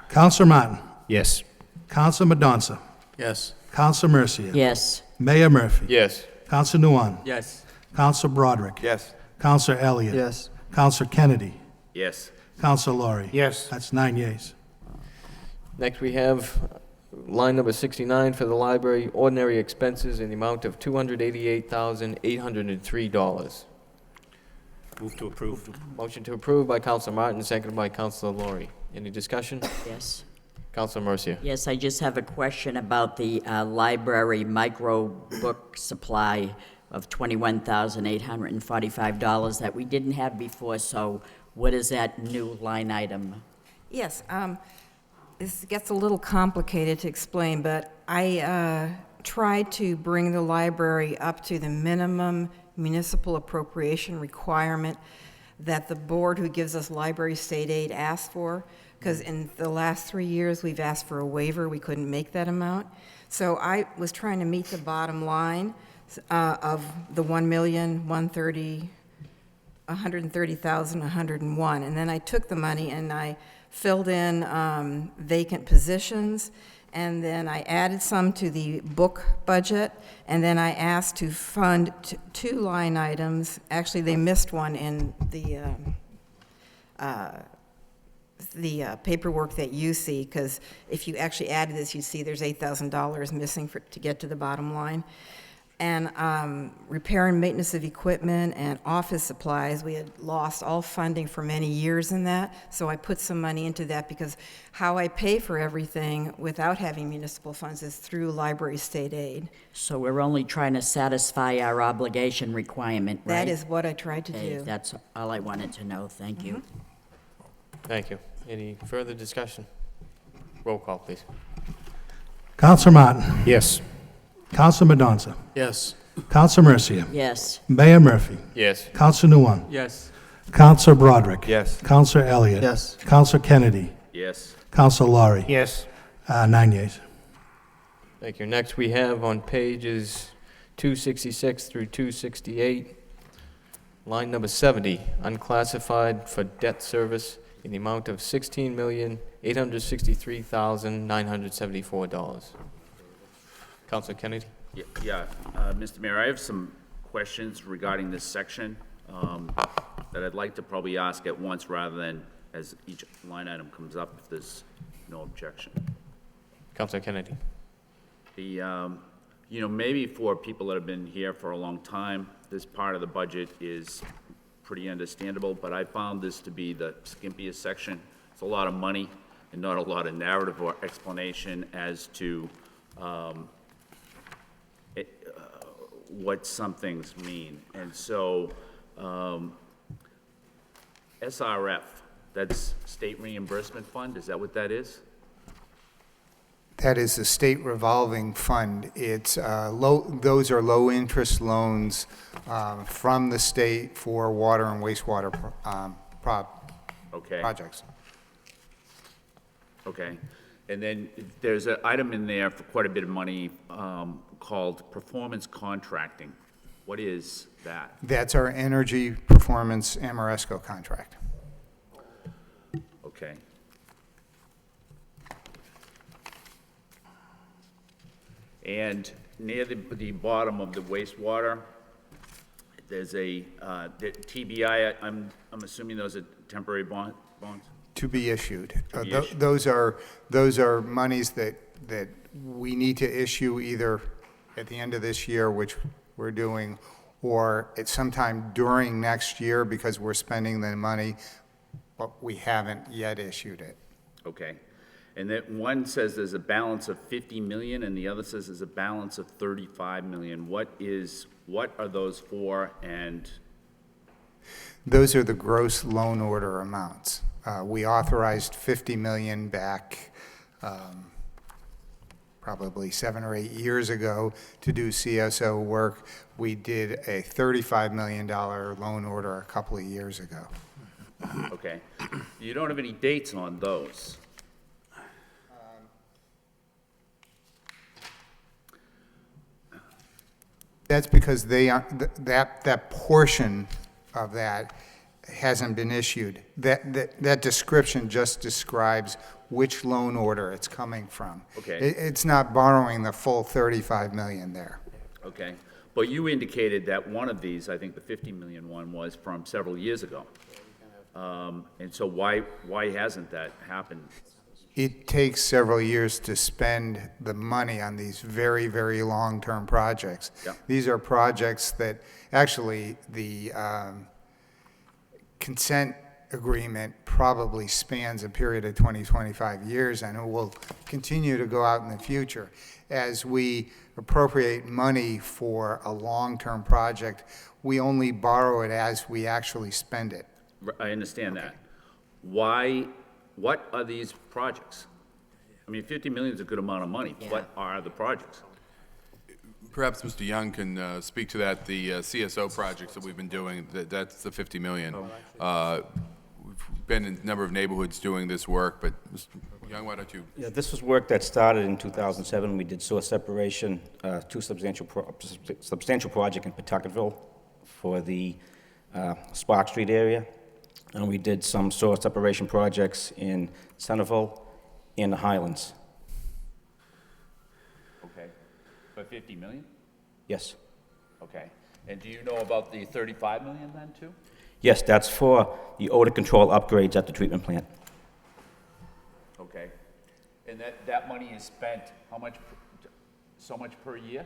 Counselor Martin. Yes. Counselor Madonza. Yes. Counselor Mercia. Yes. Mayor Murphy. Yes. Counselor Nguyen. Yes. Counselor Broderick. Yes. Counselor Elliott. Yes. Counselor Kennedy. Yes. Counselor Laurie. Yes. That's 9 yeas. Next, we have line number 69 for the library, ordinary expenses in the amount of $288,803. Move to approve. Motion to approve by Councilor Martin, seconded by Councilor Laurie. Any discussion? Yes. Councilor Mercia. Yes, I just have a question about the library micro book supply of $21,845 that we didn't have before, so what is that new line item? Yes, this gets a little complicated to explain, but I tried to bring the library up to the minimum municipal appropriation requirement that the board who gives us library state aid asked for, because in the last 3 years, we've asked for a waiver. We couldn't make that amount. So I was trying to meet the bottom line of the $130,101, and then I took the money and I filled in vacant positions, and then I added some to the book budget, and then I asked to fund 2 line items. Actually, they missed one in the paperwork that you see, because if you actually added this, you'd see there's $8,000 missing to get to the bottom line. And repair and maintenance of equipment and office supplies, we had lost all funding for many years in that, so I put some money into that, because how I pay for everything without having municipal funds is through library state aid. So we're only trying to satisfy our obligation requirement, right? That is what I tried to Okay, do. that's all I wanted to know. Thank you. Thank you. Any further discussion? Roll call, please. Counselor Martin. Yes. Counselor Madonza. Yes. Counselor Mercia. Yes. Mayor Murphy. Yes. Counselor Nguyen. Yes. Counselor Broderick. Yes. Counselor Elliott. Yes. Counselor Kennedy. Yes. Counselor Laurie. Yes. 9 yeas. Thank you. Next, we have on pages 266 through 268, line number 70, unclassified for debt service in the amount of $16,863,974. Councilor Kennedy? Yeah, Mr. Mayor, I have some questions regarding this section that I'd like to probably ask at once rather than as each line item comes up, if there's no objection. Councilor Kennedy? Maybe for people that have been here for a long time, this part of the budget is pretty understandable, but I found this to be the skimpiest section. It's a lot of money and not a lot of narrative or explanation as to what some things mean. And so, SRF, that's State Reimbursement Fund, is that what that is? That is the state revolving fund. It's those are low-interest loans from the state for water and wastewater Okay. projects. Okay. And then there's an item in there for quite a bit of money called performance contracting. What is that? That's our energy performance Amoresco contract. Okay. And near the bottom of the wastewater, there's a the TBI, I'm assuming those are temporary bonds? To be issued. To be issued. Those are monies that we need to issue either at the end of this year, which we're doing, or at sometime during next year because we're spending the money, but we haven't yet issued it. Okay. And that one says there's a balance of 50 million and the other says there's a balance of 35 million. What are those for? And Those are the gross loan order amounts. We authorized 50 million back probably 7 or 8 years ago to do CSO work. We did a $35 million loan order a couple of years ago. okay. You don't have any dates on those. That's because they are, that portion of that hasn't been issued. That description just describes which loan order it's coming from. Okay. It's not borrowing the full 35 million there. Okay. But you indicated that one of these, I think the 50 million one, was from several years ago. And so why hasn't that happened? It takes several years to spend the money on these very, very long-term projects. Yeah. These are projects that, actually, the consent agreement probably spans a period of 20, 25 years, and it will continue to go out in the future. As we appropriate money for a long-term project, we only borrow it as we actually spend it. I understand that. What are these projects? I mean, 50 million is a good amount of money. Yeah. What are the projects? Perhaps Mr. Young can speak to that, the CSO projects that we've been doing, that's the 50 million. We've been in a number of neighborhoods doing this work, but Mr. Young, why don't you? Yeah, this was work that started in 2007. We did source separation, two substantial project in Pawtucketville for the Spark Street area. And we did some source separation projects in Centerville and the Highlands. Okay. For 50 million? Yes. Okay. And do you know about the 35 million then, too? Yes, that's for the odor control upgrades at the treatment plant. Okay. And that money is spent, how much, so much per year?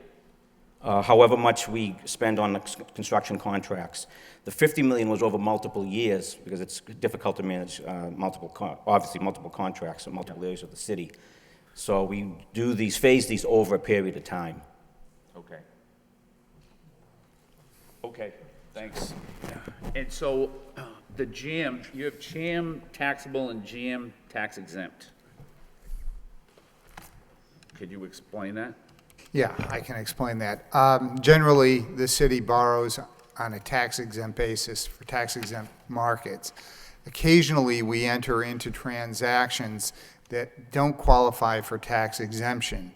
However much we spend on the construction contracts. The 50 million was over multiple years because it's difficult to manage obviously multiple contracts in multiple areas of the city. So we do phase these over a period of time. Okay. Okay, thanks. And so the GM, you have GM taxable and GM tax exempt. Could you explain that? Yeah, I can explain that. Generally, the city borrows on a tax-exempt basis for tax-exempt markets. Occasionally, we enter into transactions that don't qualify for tax exemption.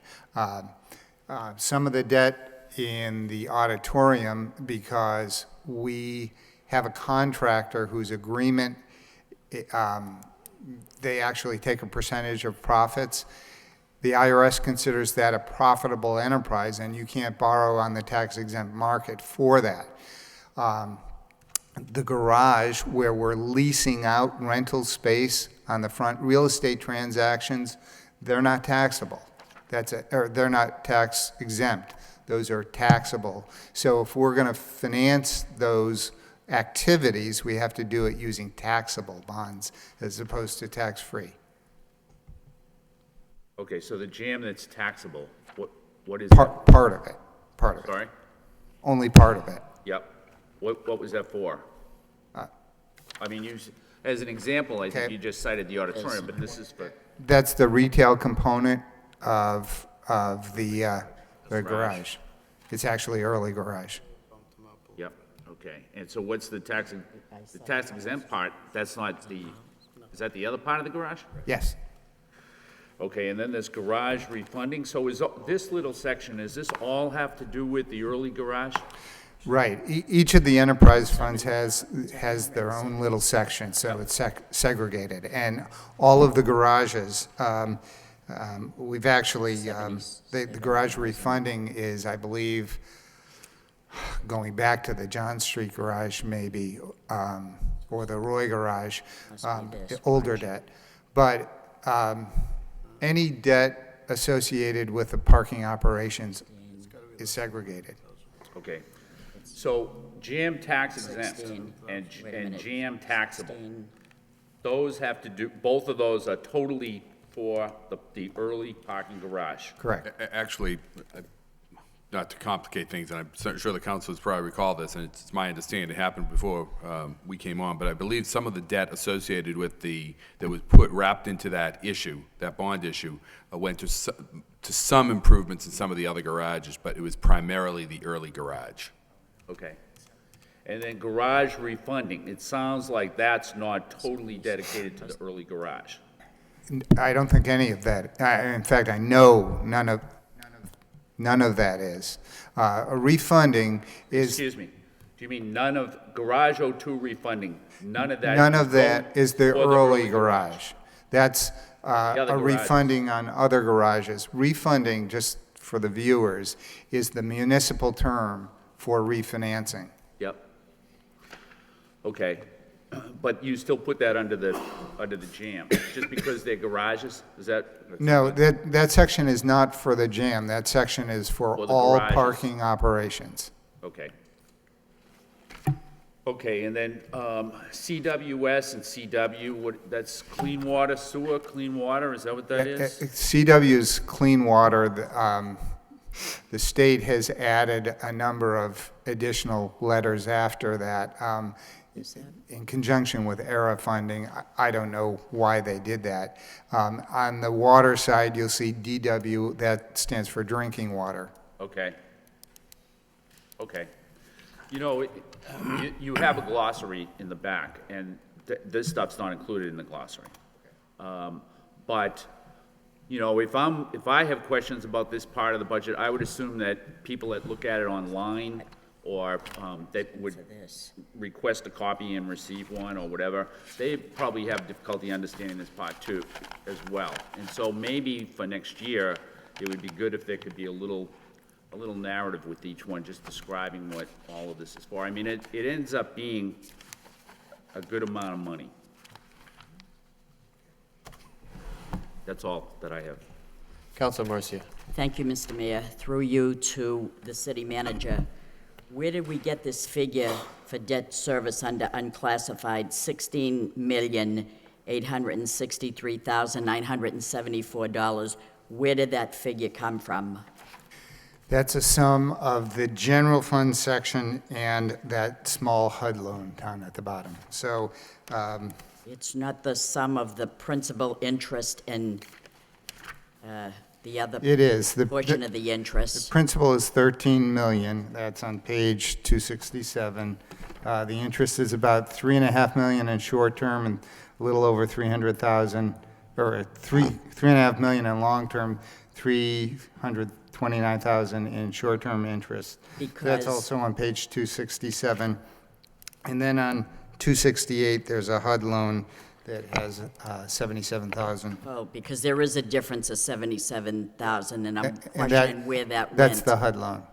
Some of the debt in the auditorium, because we have a contractor whose agreement, they actually take a percentage of profits. The IRS considers that a profitable enterprise, and you can't borrow on the tax-exempt market for that. The garage, where we're leasing out rental space on the front, real estate transactions, they're not taxable. They're not tax exempt. Those are taxable. So if we're going to finance those activities, we have to do it using taxable bonds as opposed to tax-free. Okay, so the jam that's taxable, what is Part of it, part of it. Sorry? Only part of it. Yep. What was that for? I mean, as an example, I think Okay. you just cited the auditorium, but this is for, That's the retail component of the garage. It's actually early garage. yep, okay. And so what's the tax exempt part, that's not is that the other part of the garage? Yes. Okay, and then there's garage refunding, so is this little section, does this all have to do with the early garage? Right. Each of the enterprise funds has their own little section, so it's segregated. And all of the garages, we've actually, the garage refunding is, I believe, going back to the John Street garage maybe, or the Roy garage, the older debt. But any debt associated with the parking operations is segregated. Okay, so jam tax exempt 16. and Wait a minute. jam taxable, 16. those have to do, both of those are totally for the early parking garage. Correct. Actually, not to complicate things, and I'm sure the councilors probably recall this, and it's my understanding it happened before we came on, but I believe some of the debt associated with that was wrapped into that issue, that bond issue, went to some improvements in some of the other garages, but it was primarily the early garage. Okay. And then garage refunding, it sounds like that's not totally dedicated to the early garage. I don't think any of that, in fact, I know none of that is. A refunding is, Excuse me, do you mean none of, garage 02 refunding, none of that? none of that going is the for early garage. That's other a garages. refunding on other garages. Refunding, just for the viewers, is the municipal term for refinancing. Yep. Okay, but you still put that under the jam, just because they're garages, is that? No, that section is not for the jam. That section is for For the all garages. parking operations. Okay. Okay, and then CWS and CW, that's clean water sewer, clean water, is that what that is? CW's clean water, the state has added a number of additional letters after that. In conjunction with ERA funding, I don't know why they did that. On the water side, you'll see DW, that stands for drinking water. Okay. Okay. You know, you have a glossary in the back, and this stuff's not included in the glossary. But, you know, if I have questions about this part of the budget, I would assume that people that look at it online or that would request a copy and receive one or whatever, they probably have difficulty understanding this part too, as well. And so maybe for next year, it would be good if there could be a little narrative with each one, just describing what all of this is for. I mean, it ends up being a good amount of money. That's all that I have. Councilor Mercia. Thank you, Mr. Mayor. Through you to the city manager. Where did we get this figure for debt service under unclassified, $16,863,974? Where did that figure come from? That's a sum of the general fund section and that small HUD loan down at the bottom. So, It's not the sum of the principal, interest, and the other it is. portion of the The interest. principal is 13 million. That's on page 267. The interest is about 3.5 million in short term and a little over 300,000, or 3.5 million in long term, 329,000 in short term interest. That's Because- also on page 267. And then on 268, there's a HUD loan that has 77,000. Oh, because there is a difference of 77,000, and I'm And questioning where that went. That's the HUD loan.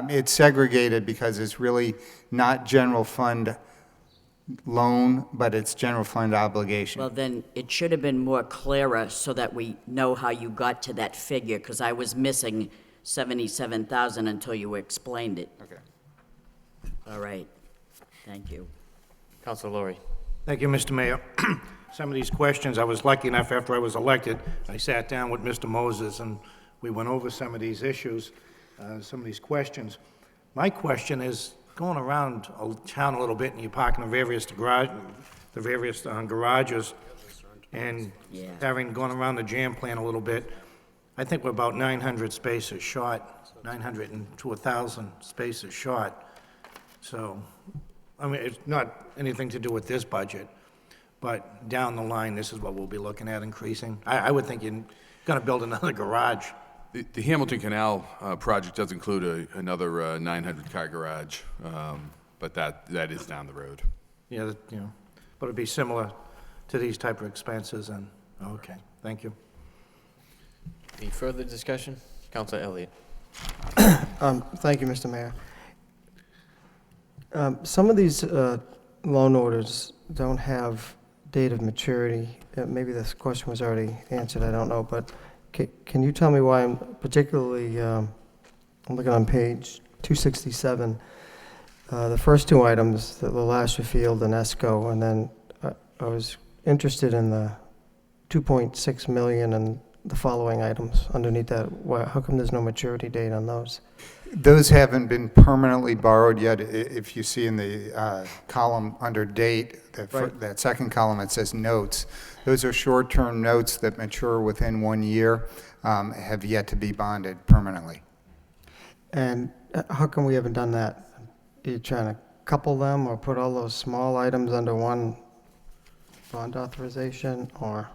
It's segregated because it's really not general fund loan, but it's general fund obligation. Well, then, it should have been more clearer so that we know how you got to that figure, because I was missing 77,000 until you explained it. Okay. All right. Thank you. Councilor Lowry. Thank you, Mr. Mayor. Some of these questions, I was lucky enough after I was elected, I sat down with Mr. Moses and we went over some of these issues, some of these questions. My question is, going around town a little bit and you're parking the various garages and going around the jam plan a little bit, I think we're about 900 spaces short, 900 to 1,000 spaces short. So, I mean, it's not anything to do with this budget, but down the line, this is what we'll be looking at increasing. I would think you're gonna build another garage. The Hamilton Canal project does include another 900-car garage, but that is down the road. Yeah, but it'd be similar to these type of expenses and, okay, thank you. Any further discussion? Councilor Elliott. Thank you, Mr. Mayor. Some of these loan orders don't have date of maturity. Maybe this question was already answered, I don't know, but can you tell me why I'm particularly, I'm looking on page 267, the first two items, the Lasher Field and ESCO, and then I was interested in the 2.6 million and the following items underneath that. How come there's no maturity date on those? Those haven't been permanently borrowed yet. If you see in the column under date, that second column, it says notes. Those are short-term notes that mature within 1 year, have yet to be bonded permanently. And how come we haven't done that? Are you trying to couple them or put all those small items under one bond authorization, or?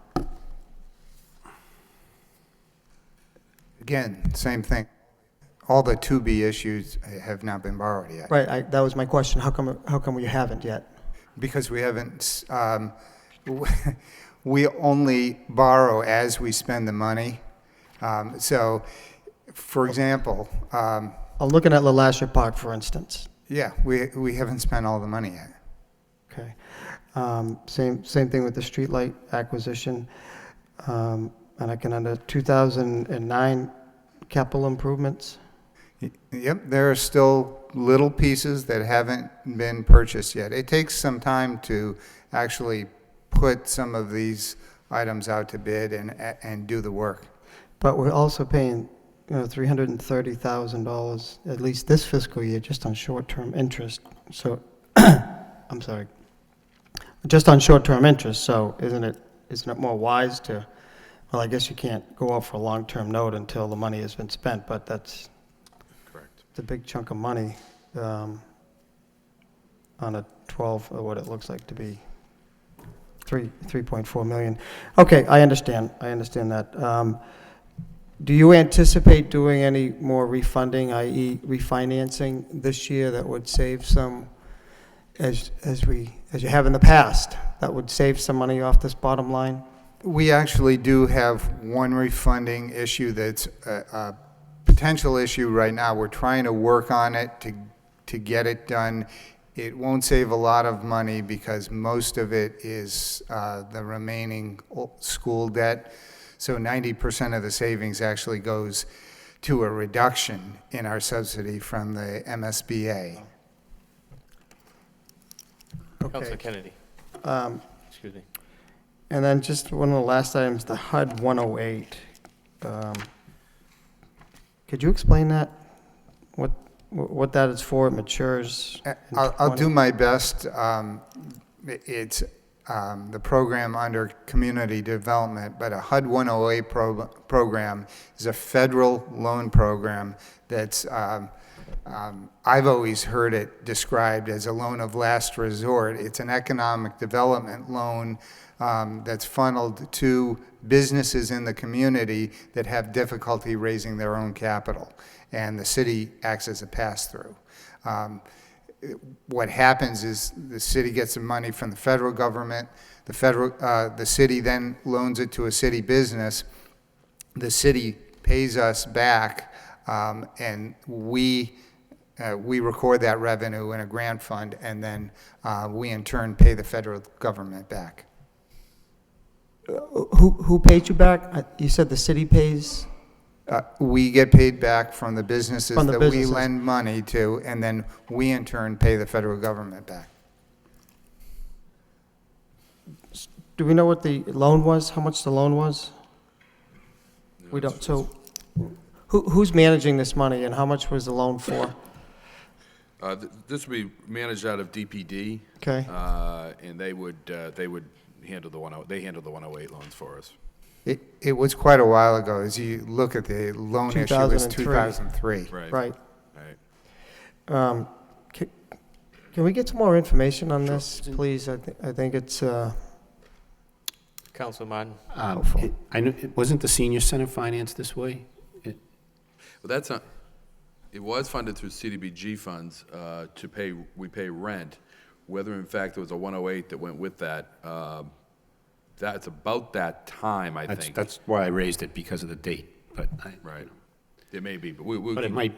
Again, same thing. All the to-be issues have not been borrowed yet. Right, that was my question. How come we haven't yet? Because we haven't, we only borrow as we spend the money. So, for example, I'm looking at LeLasher Park, for instance. yeah, we haven't spent all the money yet. Okay. Same thing with the streetlight acquisition. And I can under 2009 capital improvements. Yep, there are still little pieces that haven't been purchased yet. It takes some time to actually put some of these items out to bid and do the work. But we're also paying, $330,000 at least this fiscal year just on short-term interest. So, I'm sorry, just on short-term interest. So, isn't it more wise to? Well, I guess you can't go out for a long-term note until the money has been spent, but that's correct. It's a big chunk of money on a 12, or what it looks like to be 3.4 million. Okay, I understand that. Do you anticipate doing any more refunding, i.e. refinancing this year that would save some, as you have in the past, that would save some money off this bottom line? We actually do have one refunding issue that's a potential issue right now. We're trying to work on it to get it done. It won't save a lot of money because most of it is the remaining school debt. So 90% of the savings actually goes to a reduction in our subsidy from the MSBA. Okay. Councilor Kennedy. Excuse me. And then just one of the last items, the HUD 108. Could you explain that? What that is for? It matures in I'll do my best. It's the program under community development, but a HUD 108 program is a federal loan program that's, I've always heard it described as a loan of last resort. It's an economic development loan that's funneled to businesses in the community that have difficulty raising their own capital, and the city acts as a pass-through. What happens is the city gets the money from the federal government. The city then loans it to a city business. The city pays us back, and we record that revenue in a grant fund, and then we in turn pay the federal government back. Who paid you back? You said the city pays? We get paid back from the businesses From the that businesses. we lend money to, and then we in turn pay the federal government back. Do we know what the loan was, how much the loan was? We don't, so who's managing this money and how much was the loan for? This would be managed out of DPD. Okay. And they would handle they handle the 108 loans for us. It was quite a while ago. As you look at the loan issue, it was 2003. Right. Right. Right. Can we get some more information on this, please? I think it's, Councilor Martin? I know, wasn't the senior center financed this way? Well, that's not, it was funded through CDBG funds we pay rent. Whether in fact there was a 108 that went with that, that's about that time, I think. That's why I raised it, because of the date, but Right. It may be, but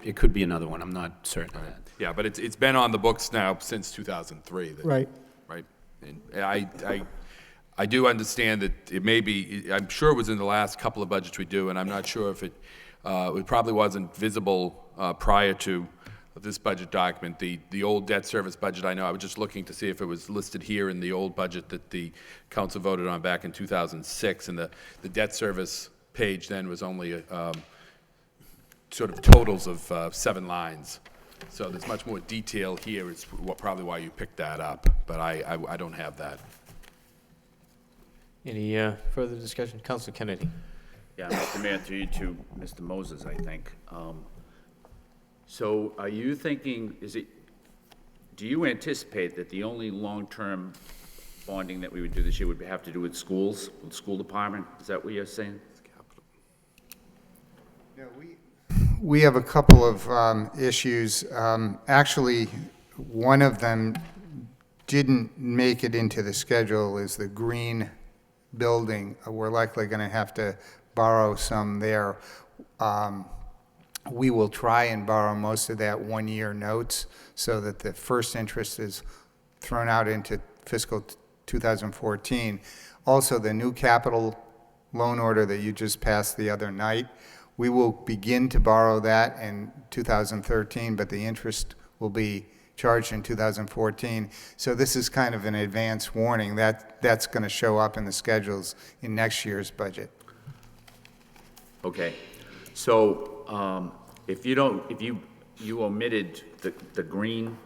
it could be another one, I'm not certain of that. Yeah, but it's been on the books now since 2003. right. Right. And I do understand that it may be, I'm sure it was in the last couple of budgets we do, and I'm not sure if it probably wasn't visible prior to this budget document. The old debt service budget, I know, I was just looking to see if it was listed here in the old budget that the council voted on back in 2006, and the debt service page then was only sort of totals of 7 lines. So there's much more detail here, it's probably why you picked that up, but I don't have that. Any further discussion? Councilor Kennedy? Yeah, Mr. Mayor, through you to Mr. Moses, I think. So are you thinking, do you anticipate that the only long-term bonding that we would do this year would have to do with schools, with school department? Is that what you're saying? Yeah, we have a couple of issues. Actually, one of them didn't make it into the schedule, is the green building. We're likely going to have to borrow some there. We will try and borrow most of that one-year notes so that the first interest is thrown out into fiscal 2014. Also, the new capital loan order that you just passed the other night, we will begin to borrow that in 2013, but the interest will be charged in 2014. So this is kind of an advance warning that's going to show up in the schedules in next year's budget. Okay. So if you omitted the green,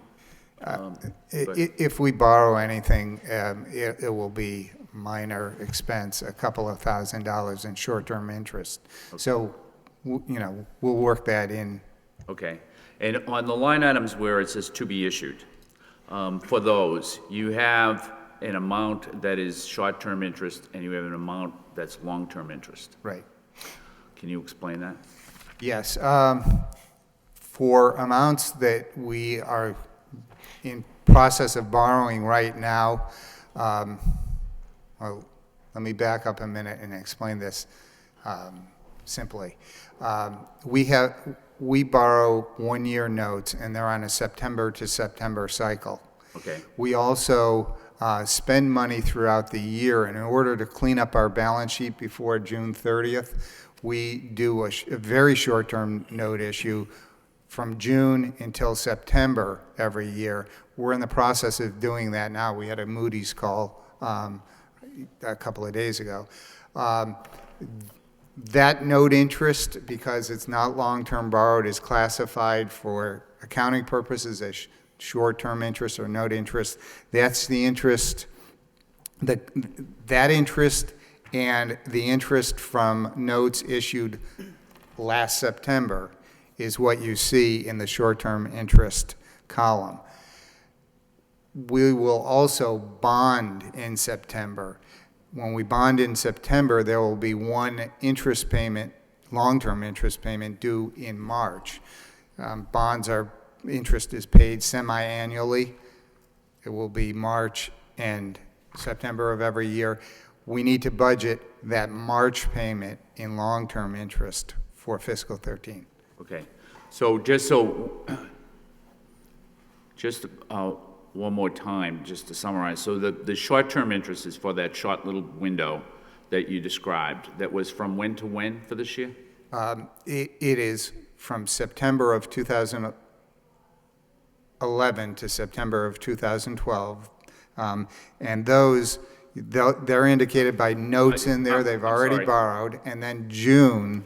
If we borrow anything, it will be minor expense, a couple of $1,000s in short-term interest. Okay. So, we'll work that in. okay. And on the line items where it says to be issued, for those, you have an amount that is short-term interest and you have an amount that's long-term interest. Right. Can you explain that? Yes. For amounts that we are in process of borrowing right now, well, let me back up a minute and explain this simply. We borrow one-year notes, and they're on a September to September cycle. Okay. We also spend money throughout the year, and in order to clean up our balance sheet before June 30th, we do a very short-term note issue from June until September every year. We're in the process of doing that now. We had a Moody's call a couple of days ago. That note interest, because it's not long-term borrowed, is classified for accounting purposes as short-term interest or note interest. That's the interest, that interest and the interest from notes issued last September is what you see in the short-term interest column. We will also bond in September. When we bond in September, there will be one interest payment, long-term interest payment, due in March. Interest is paid semi-annually. It will be March and September of every year. We need to budget that March payment in long-term interest for fiscal 13. Okay. So just one more time, just to summarize. So the short-term interest is for that short little window that you described. That was from when to when for this year? It is from September of 2011 to September of 2012. And those, They're indicated by notes in there, they've I'm already sorry. borrowed, and then June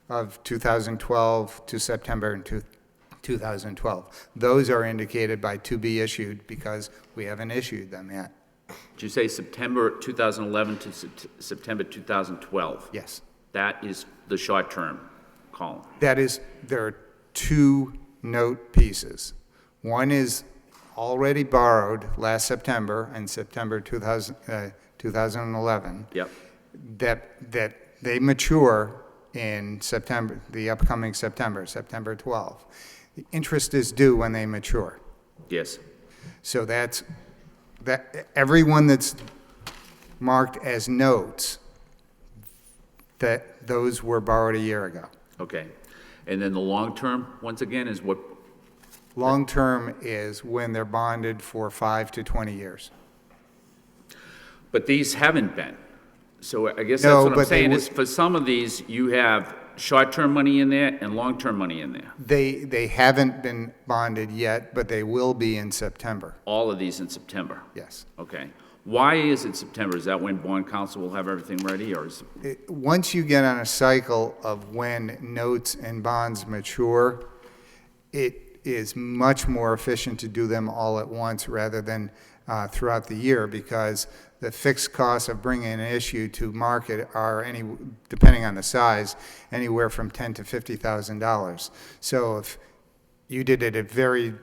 of 2012 to September in 2012. Those are indicated by to be issued because we haven't issued them yet. Did you say September 2011 to September 2012? Yes. That is the short-term column. That is, there are two note pieces. One is already borrowed last September and September 2011. Yep. That they mature in September, the upcoming September 12. The interest is due when they mature. Yes. So that everyone that's marked as notes, that those were borrowed a year ago. Okay. And then the long-term, once again, is what? Long-term is when they're bonded for 5 to 20 years. But these haven't been. So I guess No, that's what I'm but they saying would- is for some of these, you have short-term money in there and long-term money in there. They haven't been bonded yet, but they will be in September. All of these in September. Yes. Okay. Why is it September? Is that when bond council will have everything ready, or is? Once you get on a cycle of when notes and bonds mature, it is much more efficient to do them all at once rather than throughout the year, because the fixed costs of bringing an issue to market are, depending on the size, anywhere from $10,000 to $50,000. So if you did it at very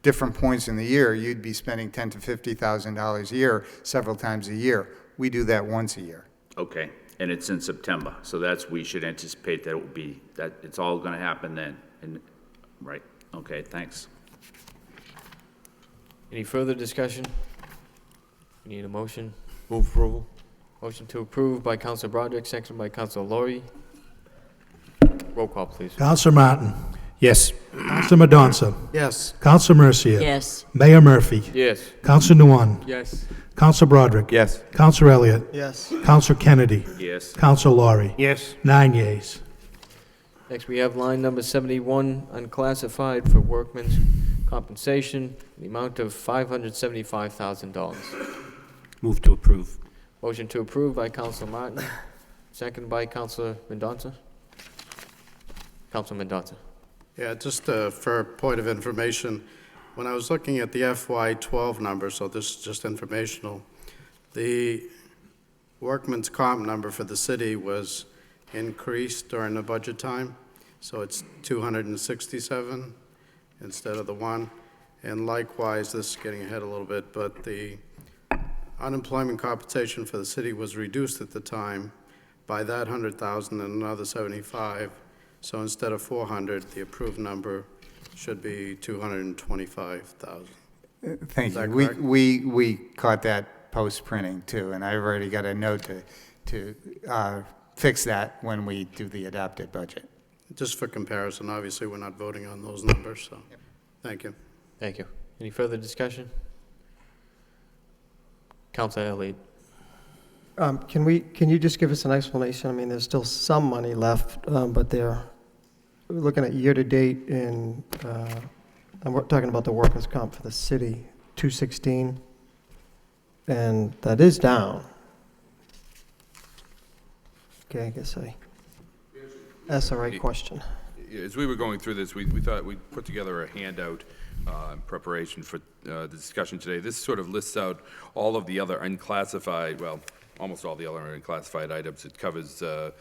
different points in the year, you'd be spending $10,000 to $50,000 a year, several times a year. We do that once a year. Okay, and it's in September, so we should anticipate that it will be, that it's all gonna happen then, right, okay, thanks. Any further discussion? We need a motion. Move approval. Motion to approve by Councilor Broderick, seconded by Councilor Laurie. Roll call, please. Counselor Martin. Yes. Counselor Madonza. Yes. Counselor Mercia. Yes. Mayor Murphy. Yes. Counselor Nguyen. Yes. Counselor Broderick. Yes. Counselor Elliott. Yes. Counselor Kennedy. Yes. Counselor Laurie. Yes. 9 yeas. Next, we have line number 71, unclassified for workmen's compensation, the amount of $575,000. Move to approve. Motion to approve by Councilor Martin, seconded by Councilor Mendoza. Councilor Mendoza. Yeah, just for a point of information, when I was looking at the FY12 number, so this is just informational, the workman's comp number for the city was increased during the budget time, so it's 267 instead of the 1. And likewise, this is getting ahead a little bit, but the unemployment compensation for the city was reduced at the time by that 100,000 and another 75. So instead of 400, the approved number should be 225,000. Thank Is that you. correct? We caught that post-printing too, and I've already got a note to fix that when we do the adopted budget. Just for comparison, obviously, we're not voting on those numbers, so, thank you. Thank you. Any further discussion? Councilor Elliott. Can you just give us an explanation? I mean, there's still some money left, but we're looking at year-to-date in, I'm talking about the workers' comp for the city, 216, and that is down. Okay, I guess that's the right question. As we were going through this, we thought we'd put together a handout in preparation for the discussion today. This sort of lists out all of the other unclassified, well, almost all the other unclassified items. It covers the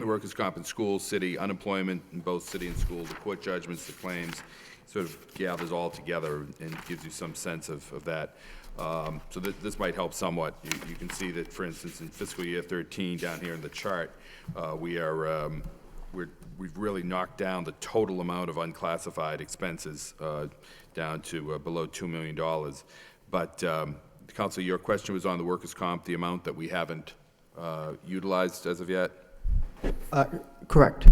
workers' comp in schools, city, unemployment in both city and school, the court judgments, the claims, sort of gathers all together and gives you some sense of that. So this might help somewhat. You can see that, for instance, in fiscal year 13, down here in the chart, we've really knocked down the total amount of unclassified expenses down to below $2 million. But, Council, your question was on the workers' comp, the amount that we haven't utilized as of yet? Correct.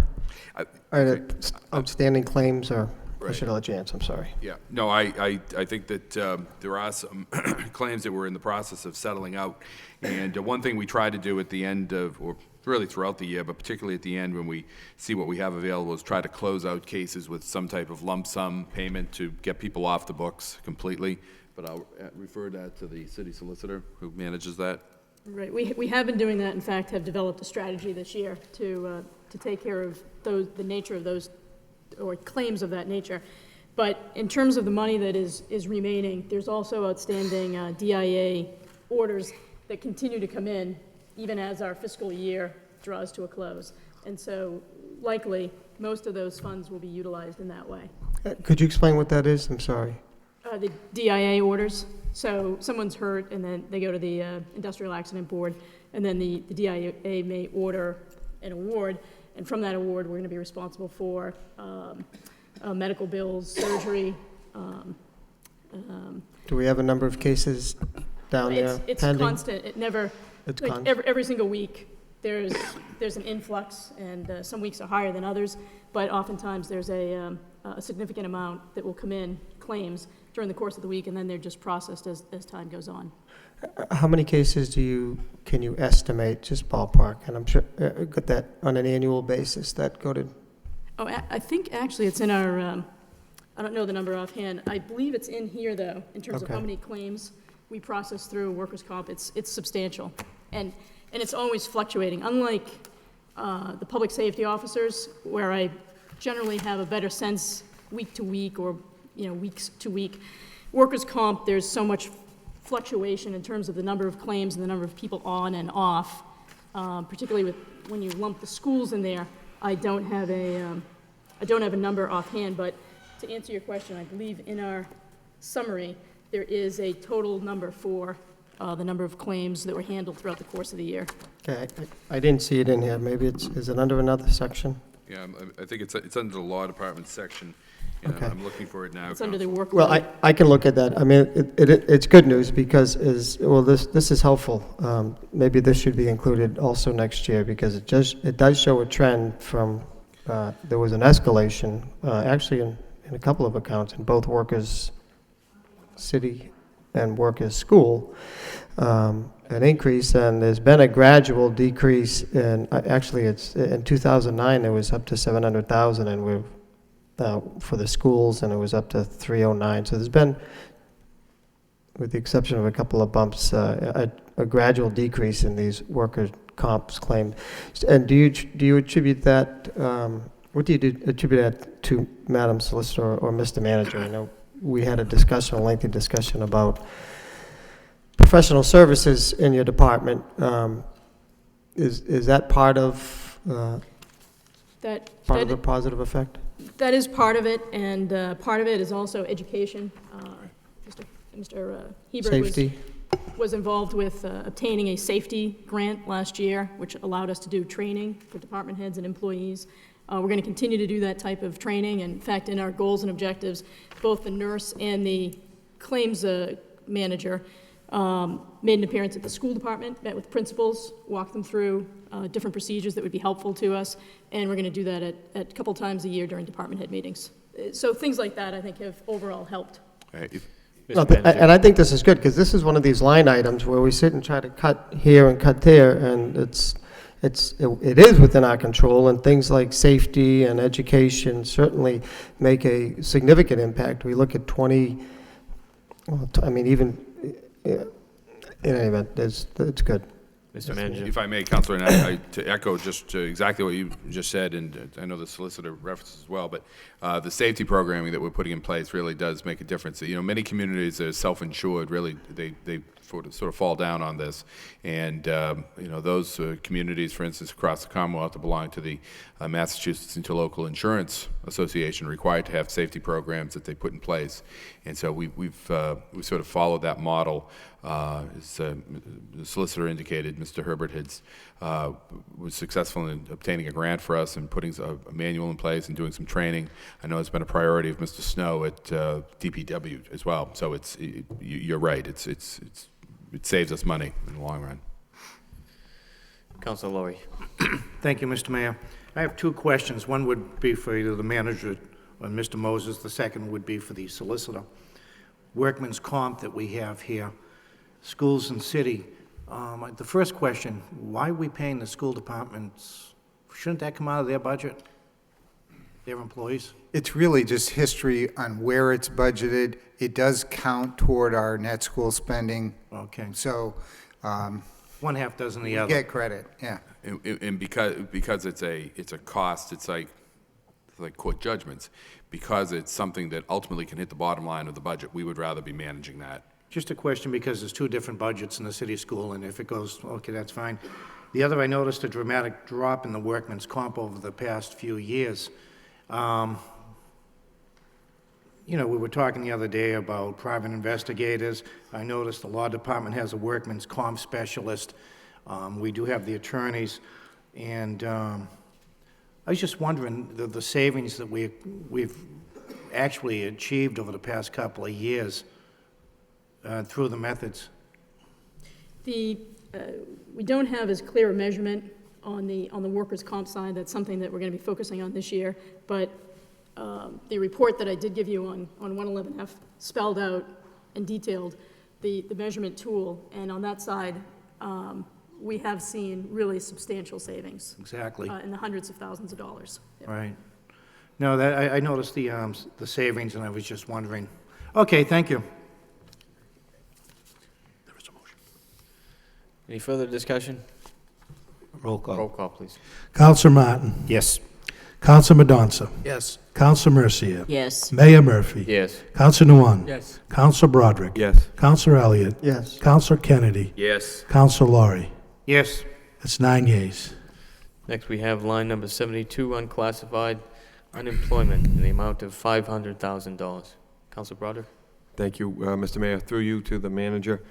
Outstanding claims, or I Right. should have let you answer, I'm sorry. Yeah, no, I think that there are some claims that we're in the process of settling out. And one thing we try to do at the end of, or really throughout the year, but particularly at the end when we see what we have available, is try to close out cases with some type of lump sum payment to get people off the books completely. but I'll refer that to the city solicitor who manages that. Right, we have been doing that, in fact, have developed a strategy this year to take care of those, the nature of those, or claims of that nature. But in terms of the money that is remaining, there's also outstanding DIA orders that continue to come in, even as our fiscal year draws to a close. And so likely, most of those funds will be utilized in that way. Could you explain what that is? I'm sorry. The DIA orders, so someone's hurt and then they go to the Industrial Accident Board, and then the DIA may order an award, and from that award, we're gonna be responsible for medical bills, surgery. Do we have a number of cases down there It's pending? constant, it never, It's like constant? every single week, there's an influx, and some weeks are higher than others, but oftentimes there's a significant amount that will come in, claims, during the course of the week, and then they're just processed as time goes on. How many cases can you estimate, just ballpark? And I'm sure, got that on an annual basis, that go to? Oh, I think actually it's in our, I don't know the number offhand. I believe it's in here, though, in terms of how Okay. many claims we process through workers' comp. It's substantial. And it's always fluctuating. Unlike the public safety officers, where I generally have a better sense week to week or, weeks to week, workers' comp, there's so much fluctuation in terms of the number of claims and the number of people on and off, particularly when you lump the schools in there. I don't have a number offhand, but to answer your question, I believe in our summary, there is a total number for the number of claims that were handled throughout the course of the year. Okay, I didn't see it in here. Maybe is it under another section? Yeah, I think it's under the law department section. And Okay. I'm looking for it now. It's under the Counsel. workload. Well, I can look at that. I mean, it's good news because this is helpful. Maybe this should be included also next year because it does show a trend from, there was an escalation, actually in a couple of accounts, in both workers' city and workers' school, an increase, and there's been a gradual decrease in, actually it's, in 2009, it was up to 700,000, and we've, for the schools, and it was up to 309. So there's been, with the exception of a couple of bumps, a gradual decrease in these workers' comps claims. And do you attribute that, what do you attribute that to, Madam Solicitor or Mr. Manager? I know we had a lengthy discussion about professional services in your department. Is that part of the positive effect? That is part of it, and part of it is also education. Mr. Hebert was involved with obtaining a safety grant last year, which allowed us to do training for department heads and employees. We're going to continue to do that type of training. In fact, in our goals and objectives, both the nurse and the claims manager made an appearance at the school department, met with principals, walked them through different procedures that would be helpful to us, and we're going to do that at a couple times a year during department head meetings. So things like that, I think, have overall helped. No, and I think this is good, because this is one of these line items where we sit and try to cut here and cut there, and it is within our control, and things like safety and education certainly make a significant impact. We look at even, in any event, it's good. Mr. Manager. If I may, Counselor, and to echo just exactly what you just said, and I know the solicitor references as well, but the safety programming that we're putting in place really does make a difference. Many communities that are self-insured, really, they sort of fall down on this. And, those communities, for instance, across the Commonwealth that belong to the Massachusetts Interlocal Insurance Association, required to have safety programs that they put in place. And so we've sort of followed that model. As the solicitor indicated, Mr. Herbert was successful in obtaining a grant for us and putting a manual in place and doing some training. I know it's been a priority of Mr. Snow at DPW as well. So you're right. It saves us money in the long run. Councilor Lowell. Thank you, Mr. Mayor. I have two questions. One would be for either the manager or Mr. Moses. The second would be for the solicitor. Workman's comp that we have here, schools and city. The first question, why are we paying the school departments? Shouldn't that come out of their budget? Their employees? It's really just history on where it's budgeted. It does count toward our net school spending. Okay. So, One half dozen the we other. get credit, yeah. And because it's a cost, it's like court judgments, because it's something that ultimately can hit the bottom line of the budget, we would rather be managing that. Just a question, because there's two different budgets in the city school, and if it goes, okay, that's fine. The other, I noticed a dramatic drop in the workman's comp over the past few years. You know, we were talking the other day about private investigators. I noticed the law department has a workman's comp specialist. We do have the attorneys, and I was just wondering, the savings that we've actually achieved over the past couple of years through the methods. We don't have as clear a measurement on the workers' comp side. That's something that we're going to be focusing on this year. But the report that I did give you on 111F spelled out and detailed the measurement tool. And on that side, we have seen really substantial savings. Exactly. In the hundreds of thousands of dollars. Yep. Right. No, I noticed the savings, and I was just wondering. Okay, thank you. Any further discussion? Roll call. Roll call, please. Counselor Martin. Yes. Counselor Madonza. Yes. Counselor Mercia. Yes. Mayor Murphy. Yes. Counselor Nguyen. Yes. Counselor Broderick. Yes. Counselor Elliott. Yes. Counselor Kennedy. Yes. Counselor Laurie. Yes. That's 9 yeas. Next, we have line number 72, unclassified unemployment, in the amount of $500,000. Council Broderick? Thank you, Mr. Mayor. Through you to the manager.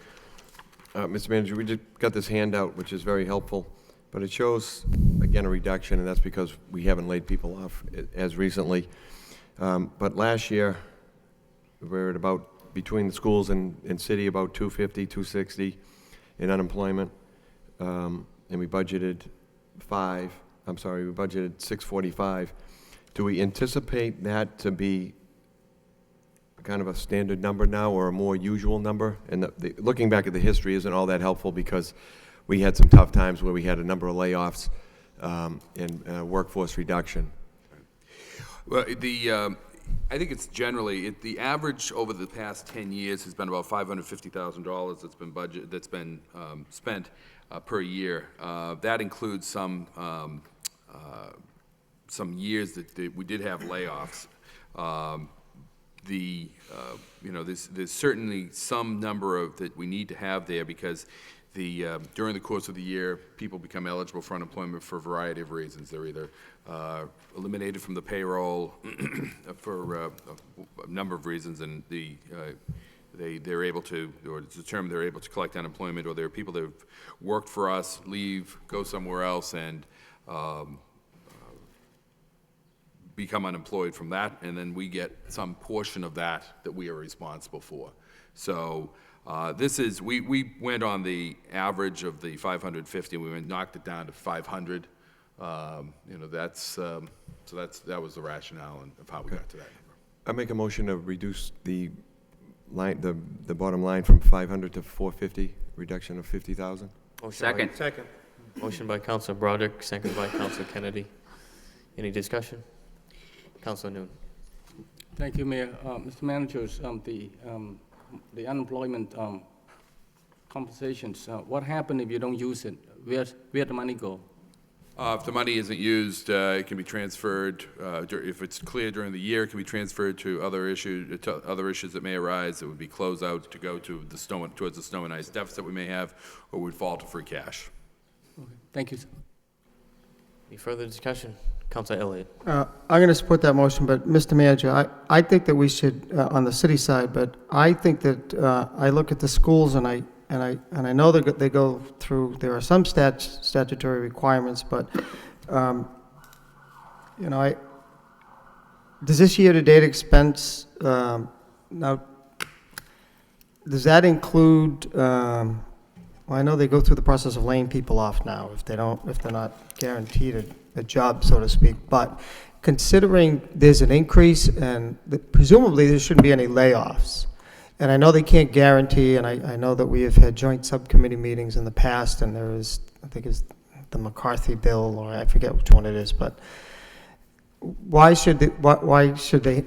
Mr. Manager, we just got this handout, which is very helpful, but it shows, again, a reduction, and that's because we haven't laid people off as recently. But last year, we were at about, between the schools and city, about 250, 260 in unemployment. And we budgeted we budgeted 645. Do we anticipate that to be kind of a standard number now, or a more usual number? And looking back at the history isn't all that helpful, because we had some tough times where we had a number of layoffs and workforce reduction. Well, I think it's generally, the average over the past 10 years has been about $550,000 that's been spent per year. That includes some years that we did have layoffs. There's certainly some number that we need to have there, because during the course of the year, people become eligible for unemployment for a variety of reasons. They're either eliminated from the payroll for a number of reasons, and they're able to, or it's determined they're able to collect unemployment, or there are people that have worked for us, leave, go somewhere else, and become unemployed from that, and then we get some portion of that we are responsible for. So we went on the average of the 550, and we knocked it down to 500. That was the rationale of how we got to that number. I make a motion to reduce the bottom line from 500 to 450, reduction of 50,000. Second. Motion by Councilor Broderick, seconded by Councilor Kennedy. Any discussion? Councilor Nguyen. Thank you, Mayor. Mr. Manager, the unemployment compensations, what happens if you don't use it? Where the money go? If the money isn't used, it can be transferred. If it's clear during the year, it can be transferred to other issues that may arise. It would be closed out to go to towards the snow and ice deficit we may have, or would fall to free cash. Okay. Thank you, sir. Any further discussion? Councilor Elliott. I'm going to support that motion, but Mr. Manager, I think that we should, on the city side, but I think that I look at the schools and I know that they go through, there are some statutory requirements, but, does this year-to-date expense, now, does that include, well, I know they go through the process of laying people off now if they're not guaranteed a job, so to speak, but considering there's an increase and presumably there shouldn't be any layoffs. And I know they can't guarantee, and I know that we have had joint subcommittee meetings in the past, and there is, I think it's the McCarthy bill, or I forget which one it is, but why should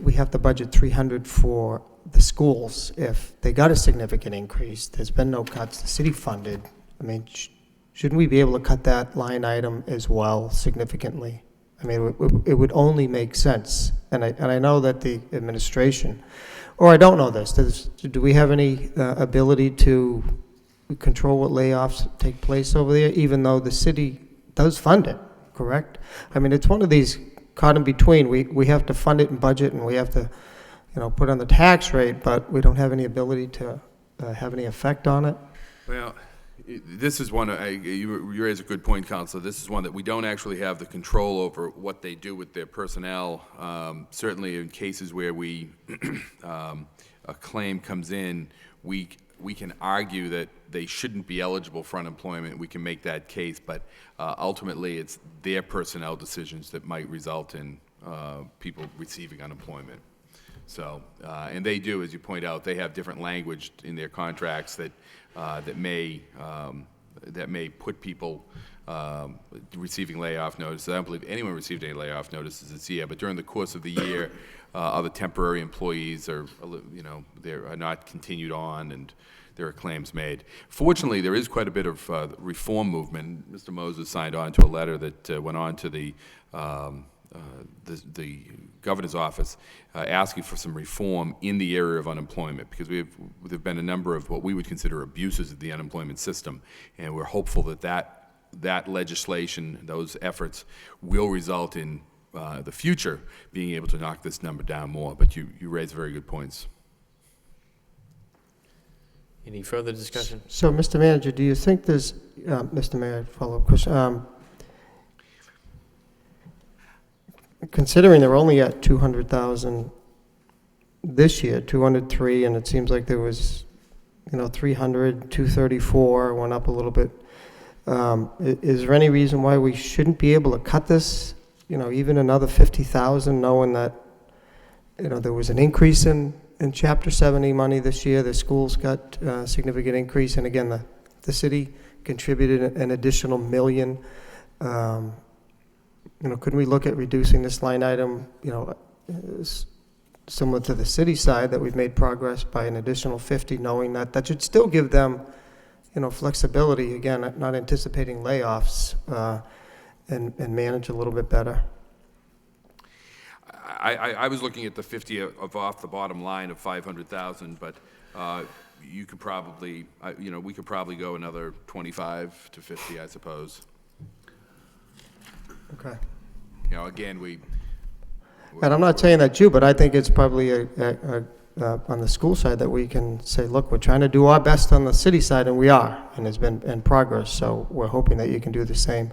we have to budget 300 for the schools if they got a significant increase? There's been no cuts, the city funded. I mean, shouldn't we be able to cut that line item as well significantly? I mean, it would only make sense. And I know that the administration, or I don't know this, do we have any ability to control what layoffs take place over there, even though the city does fund it, correct? I mean, it's one of these caught in between. We have to fund it in budget, and we have to, put on the tax rate, but we don't have any ability to have any effect on it. Well, this is one, you raise a good point, Counselor. This is one that we don't actually have the control over what they do with their personnel. Certainly in cases where a claim comes in, we can argue that they shouldn't be eligible for unemployment. We can make that case, but ultimately it's their personnel decisions that might result in people receiving unemployment. So, and they do, as you point out, they have different language in their contracts that may put people receiving layoff notices. I don't believe anyone received any layoff notices this year, but during the course of the year, other temporary employees are not continued on, and there are claims made. Fortunately, there is quite a bit of reform movement. Mr. Moses signed on to a letter that went on to the governor's office asking for some reform in the area of unemployment, because there have been a number of what we would consider abuses of the unemployment system, and we're hopeful that legislation, those efforts, will result in the future being able to knock this number down more. But you raise very good points. Any further discussion? So, Mr. Manager, do you think there's, Mr. Mayor, follow-up question. Considering they're only at 200,000 this year, 203, and it seems like there was, 300, 234, went up a little bit. Is there any reason why we shouldn't be able to cut this, even another 50,000, knowing that, there was an increase in Chapter 70 money this year, the schools got a significant increase, and again, the city contributed an additional $1 million. Couldn't we look at reducing this line item, similar to the city side, that we've made progress by an additional 50, knowing that should still give them, flexibility, again, not anticipating layoffs, and manage a little bit better? I was looking at the 50 of off the bottom line of 500,000, but you could probably, we could probably go another 25 to 50, I suppose. Okay. Again, and I'm not saying that's you, but I think it's probably on the school side that we can say, look, we're trying to do our best on the city side, and we are, and there's been in progress, so we're hoping that you can do the same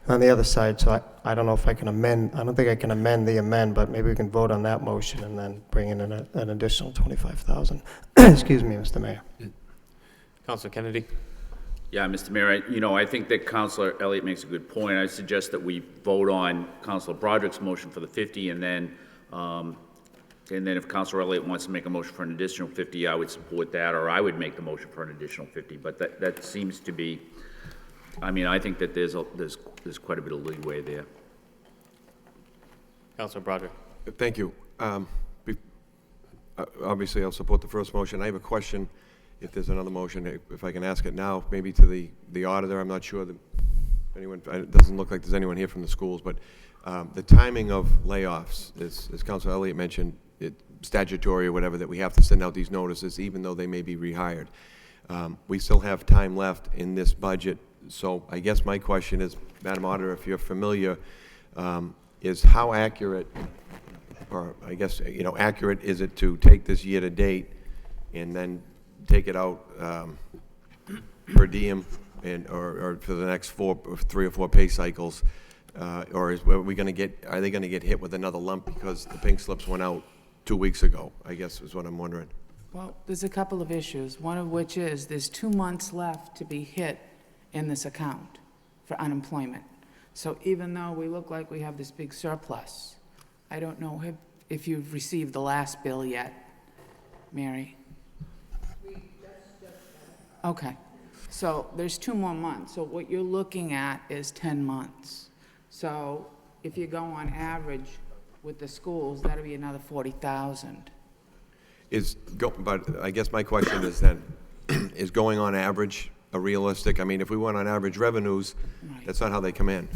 on the other side. So I don't know if I can amend, I don't think I can amend the amend, but maybe we can vote on that motion and then bring in an additional 25,000. Excuse me, Mr. Mayor. Councilor Kennedy. Yeah, Mr. Mayor, I think that Councilor Elliott makes a good point. I suggest that we vote on Councilor Broderick's motion for the 50, and then if Councilor Elliott wants to make a motion for an additional 50, I would support that, or I would make the motion for an additional 50. But that seems to be, I think that there's quite a bit of leeway there. Councilor Broderick. Thank you. Obviously, I'll support the first motion. I have a question. If there's another motion, if I can ask it now, maybe to the auditor. I'm not sure that anyone, it doesn't look like there's anyone here from the schools, but the timing of layoffs, as Councilor Elliott mentioned, statutory or whatever, that we have to send out these notices even though they may be rehired. We still have time left in this budget, so I guess my question is, Madam Auditor, if you're familiar, is how accurate, or I guess, accurate is it to take this year to date and then take it out per diem or for the next 3 or 4 pay cycles, or are they going to get hit with another lump because the pink slips went out 2 weeks ago, I guess is what I'm wondering. Well, there's a couple of issues, one of which is there's 2 months left to be hit in this account for unemployment. So even though we look like we have this big surplus, I don't know if you've received the last bill yet, Mary. Okay, so there's 2 more months. So what you're looking at is 10 months. So if you go on average with the schools, that'll be another 40,000. But I guess my question is then, is going on average a realistic, I mean, if we went on average revenues, that's not how they come in.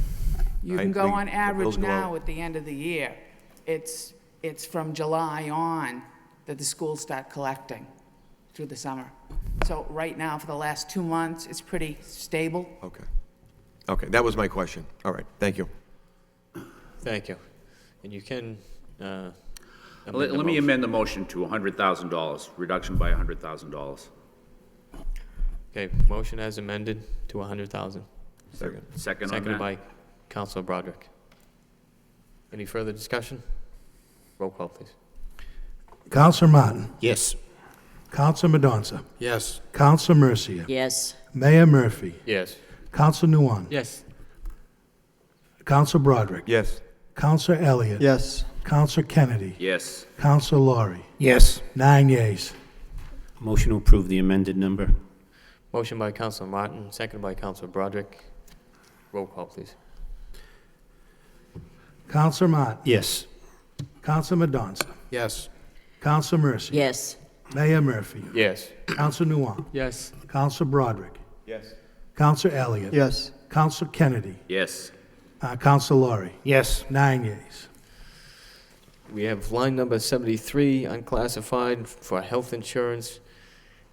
You right? can go on The average bills go now out. at the end of the year. It's from July on that the schools start collecting through the summer. So right now, for the last 2 months, it's pretty stable. Okay. Okay, that was my question. All right, thank you. Thank you. And you can, amend the Let me motion. amend the motion to $100,000, reduction by $100,000. Okay, motion as amended to 100,000. Second. Second on Seconded that? by Councilor Broderick. Any further discussion? Roll call, please. Counselor Martin. Yes. Counselor Madonza. Yes. Counselor Mercia. Yes. Mayor Murphy. Yes. Counselor Nguyen. Yes. Counselor Broderick. Yes. Counselor Elliott. Yes. Counselor Kennedy. Yes. Counselor Laurie. Yes. 9 yeas. Motion to approve the amended number. Motion by Councilor Martin, seconded by Councilor Broderick. Roll call, please. Counselor Martin. Yes. Counselor Madonza. Yes. Counselor Mercia. Yes. Mayor Murphy. Yes. Counselor Nguyen. Yes. Counselor Broderick. Yes. Counselor Elliott. Yes. Counselor Kennedy. Yes. Counselor Laurie. Yes. 9 yeas. We have line number 73, unclassified, for health insurance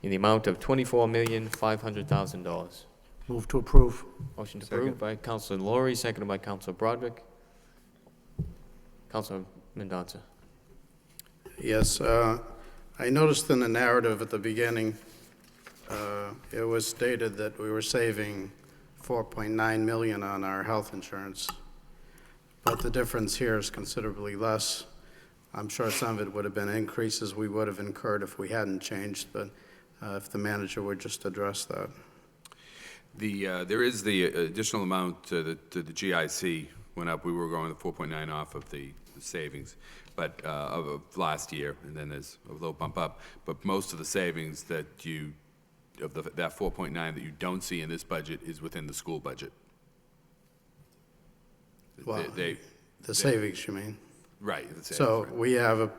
in the amount of $24,500,000. Move to approve. Motion approved by Councilor Laurie, seconded by Councilor Broderick. Councilor Mendoza. Yes, I noticed in the narrative at the beginning, it was stated that we were saving $4.9 million on our health insurance, but the difference here is considerably less. I'm sure some of it would have been increases we would have incurred if we hadn't changed, but if the manager would just address that. There is the additional amount that the GIC went up. We were going to 4.9 off of the savings, but of last year, and then there's a little bump up. But most of the savings that that 4.9 that you don't see in this budget is within the school budget. Well, the savings, you mean? Right. The savings, So right. we have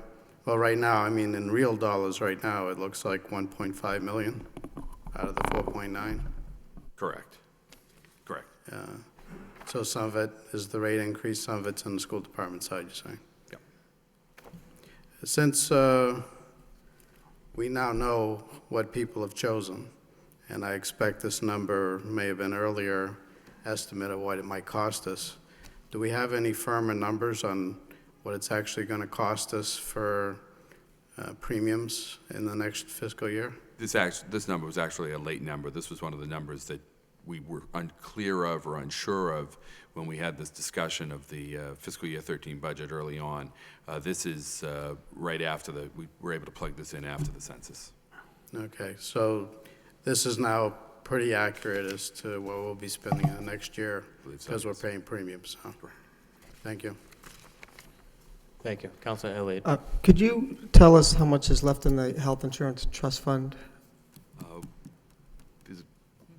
well, right now, I mean, in real dollars right now, it looks like 1.5 million out of the 4.9. Correct. Correct. So some of it is the rate increase, some of it's in the school department side, you're saying? Yep. Since we now know what people have chosen, and I expect this number may have been earlier estimate of what it might cost us, do we have any firmer numbers on what it's actually going to cost us for premiums in the next fiscal year? This number was actually a late number. This was one of the numbers that we were unclear of or unsure of when we had this discussion of the fiscal year 13 budget early on. This is right after we were able to plug this in after the census. Okay, so this is now pretty accurate as to what we'll be spending in the next year because we're paying premiums, huh? Thank you. Thank you. Councilor Elliott. Could you tell us how much is left in the health insurance trust fund?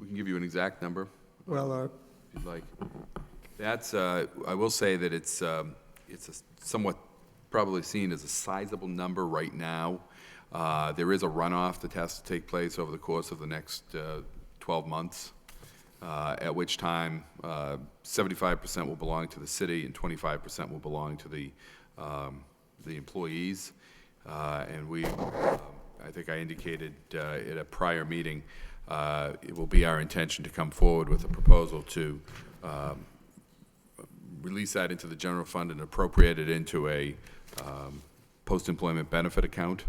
We can give you an exact number. Well, if you'd like. That's, I will say that it's somewhat probably seen as a sizable number right now. There is a runoff that has to take place over the course of the next 12 months, at which time 75% will belong to the city and 25% will belong to the employees. And we, I think I indicated at a prior meeting, it will be our intention to come forward with a proposal to release that into the general fund and appropriate it into a post-employment benefit account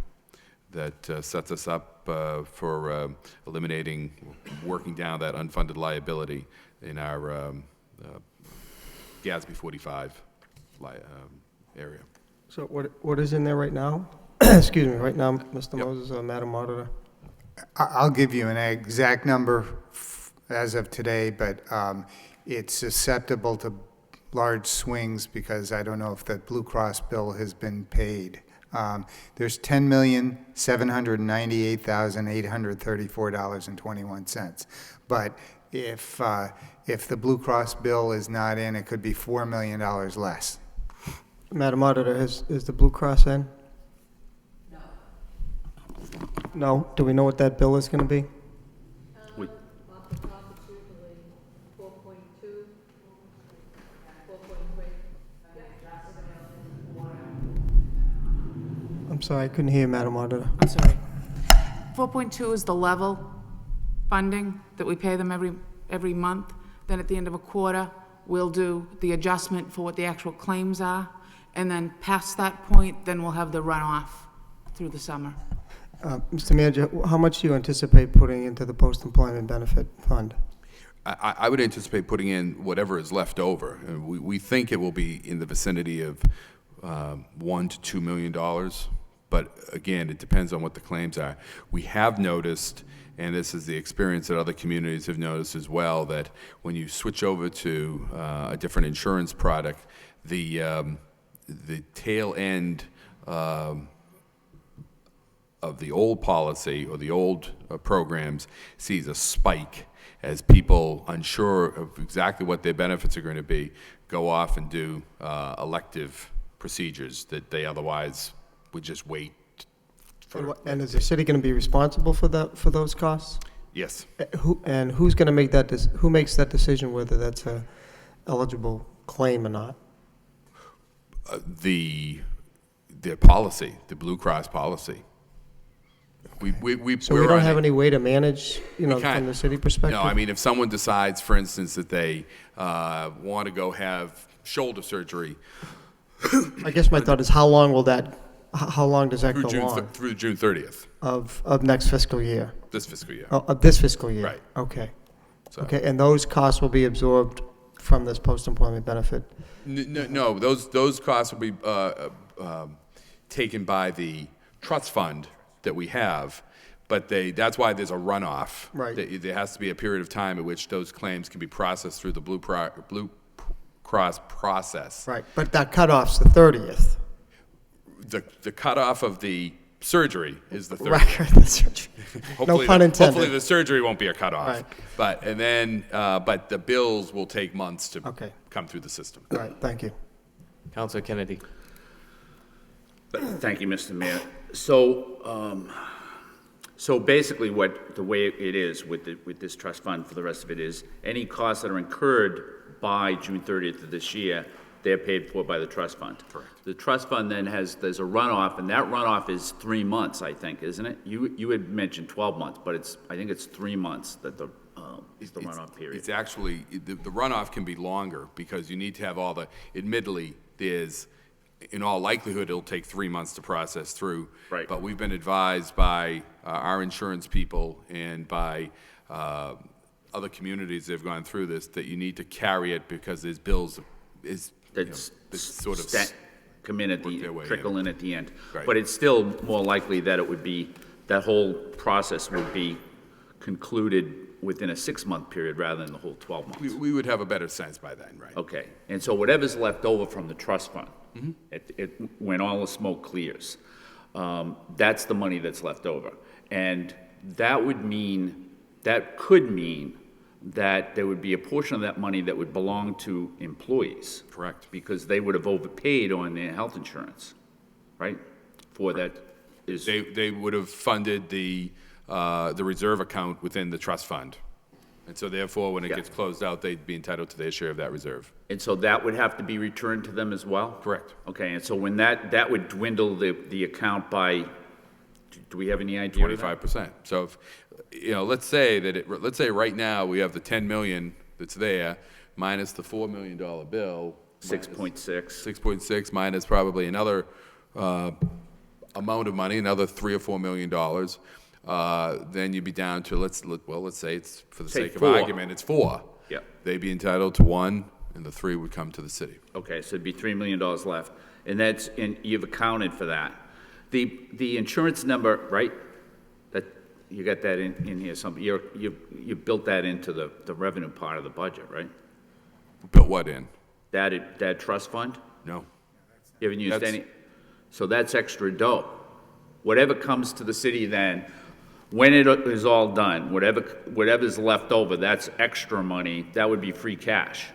that sets us up for eliminating, working down that unfunded liability in our GASB 45 area. so what is in there right now? Excuse me, right now, Mr. Moses, Madam Auditor? I'll give you an exact number as of today, but it's susceptible to large swings because I don't know if the Blue Cross bill has been paid. There's $10,798,834.21. But if the Blue Cross bill is not in, it could be $4 million less. Madam Auditor, is the Blue Cross in? No. No? Do we know what that bill is going to be? We- I'm sorry, I couldn't hear you, Madam Auditor. I'm sorry. 4.2 is the level funding that we pay them every month. Then at the end of a quarter, we'll do the adjustment for what the actual claims are. And then past that point, then we'll have the runoff through the summer. Mr. Manager, how much do you anticipate putting into the post-employment benefit fund? I would anticipate putting in whatever is left over. We think it will be in the vicinity of $1 to $2 million, but again, it depends on what the claims are. We have noticed, and this is the experience that other communities have noticed as well, that when you switch over to a different insurance product, the tail end of the old policy or the old programs sees a spike as people, unsure of exactly what their benefits are going to be, go off and do elective procedures that they otherwise would just wait for. And is the city going to be responsible for those costs? Yes. Who's going to make that? Who makes that decision whether that's a eligible claim or not? The policy, the Blue Cross policy. So we don't have any way to manage, from the city perspective? No, I mean, if someone decides, for instance, that they want to go have shoulder surgery. I guess my thought is how long does that go on? Through June 30th. Of next fiscal year? This fiscal year. Oh, of this fiscal year? Right. Okay. So. Okay, and those costs will be absorbed from this post-employment benefit? No, those costs will be taken by the trust fund that we have, but that's why there's a runoff. Right. There has to be a period of time at which those claims can be processed through the Blue Cross process. Right, but that cutoff's the 30th. The cutoff of the surgery is the 30th. Right, the surgery. No pun intended. Hopefully the surgery won't be a cutoff. Right. But the bills will take months to come through the system. All right, thank you. Councilor Kennedy. Thank you, Mr. Mayor. So basically the way it is with this trust fund for the rest of it is any costs that are incurred by June 30th of this year, they're paid for by the trust fund. Correct. The trust fund then there's a runoff, and that runoff is 3 months, I think, isn't it? You had mentioned 12 months, but I think it's 3 months that the runoff period. It's actually, the runoff can be longer because you need to have admittedly, in all likelihood, it'll take 3 months to process through. Right. But we've been advised by our insurance people and by other communities that have gone through this that you need to carry it because there's bills come in trickle in at the end. Right. But it's still more likely that that whole process would be concluded within a 6-month period rather than the whole 12 months. We would have a better sense by then, right? Okay, and so whatever's left over from the trust fund, when all the smoke clears, that's the money that's left over. And that could mean that there would be a portion of that money that would belong to employees. Correct. Because they would have overpaid on their health insurance, right? For that is. They would have funded the reserve account within the trust fund. And so therefore, when it gets closed out, they'd be entitled to their share of that reserve. And so that would have to be returned to them as well? Correct. Okay, and so when that would dwindle the account by, do we have any idea? 25%. So if, let's say right now we have the 10 million that's there minus the $4 million bill. 6.6. 6.6 minus probably another amount of money, another $3 or $4 million. Then you'd be down to let's say it's for the sake of argument, it's 4. Yeah. They'd be entitled to 1, and the 3 would come to the city. Okay, so it'd be $3 million left, and you've accounted for that. The insurance number, right? That you got that in here. You built that into the revenue part of the budget, right? Built what in? That trust fund? No. You haven't used any. So that's extra dough. Whatever comes to the city then, when it is all done, whatever's left over, that's extra money. That would be free cash.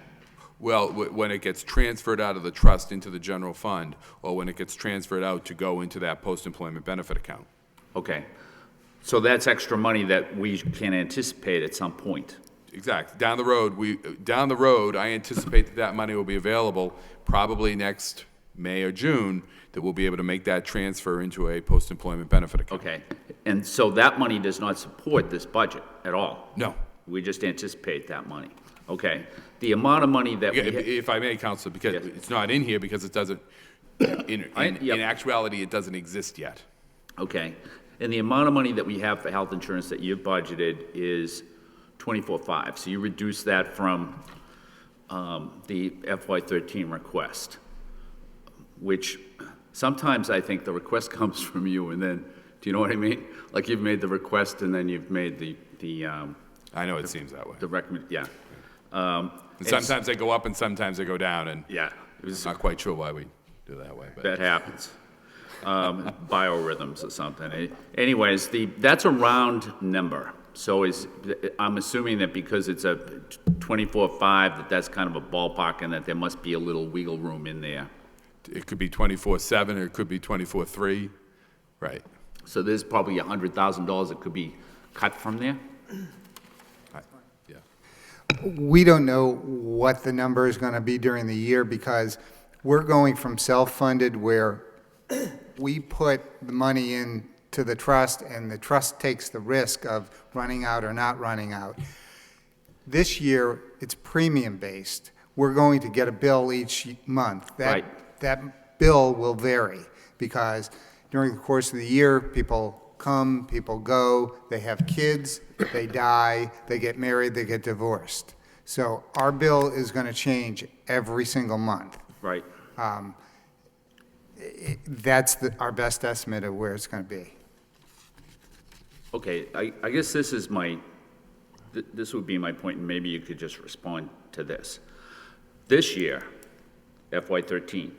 Well, when it gets transferred out of the trust into the general fund, or when it gets transferred out to go into that post-employment benefit account. Okay. So that's extra money that we can anticipate at some point. Exactly. Down the road, I anticipate that that money will be available probably next May or June, that we'll be able to make that transfer into a post-employment benefit account. Okay. And so that money does not support this budget at all? No. We just anticipate that money. Okay. The amount of money that If I may, Counselor, because it's not in here because it doesn't, in actuality, it doesn't exist yet. Okay. And the amount of money that we have for health insurance that you've budgeted is 24.5. So you reduce that from the FY13 request, which sometimes I think the request comes from you, and then, do you know what I mean? Like you've made the request and then you've made the I know it seems that way. The recommend, yeah. And sometimes they go up and sometimes they go down, and yeah, I'm not quite sure why we do that way. But that happens. Biorhythms or something. Anyways, that's a round number. So I'm assuming that because it's a 24.5, that's kind of a ballpark, and that there must be a little wiggle room in there. It could be 24.7, or it could be 24.3, right? So there's probably $100,000 that could be cut from there? Yeah. We don't know what the number is going to be during the year because we're going from self-funded where we put the money into the trust and the trust takes the risk of running out or not running out. This year, it's premium-based. We're going to get a bill each month. That bill will vary because during the course of the year, people come, people go, they have kids, they die, they get married, they get divorced. So our bill is going to change every single month. Right. That's our best estimate of where it's going to be. Okay, I guess this is this would be my point, and maybe you could just respond to this. This year, FY13,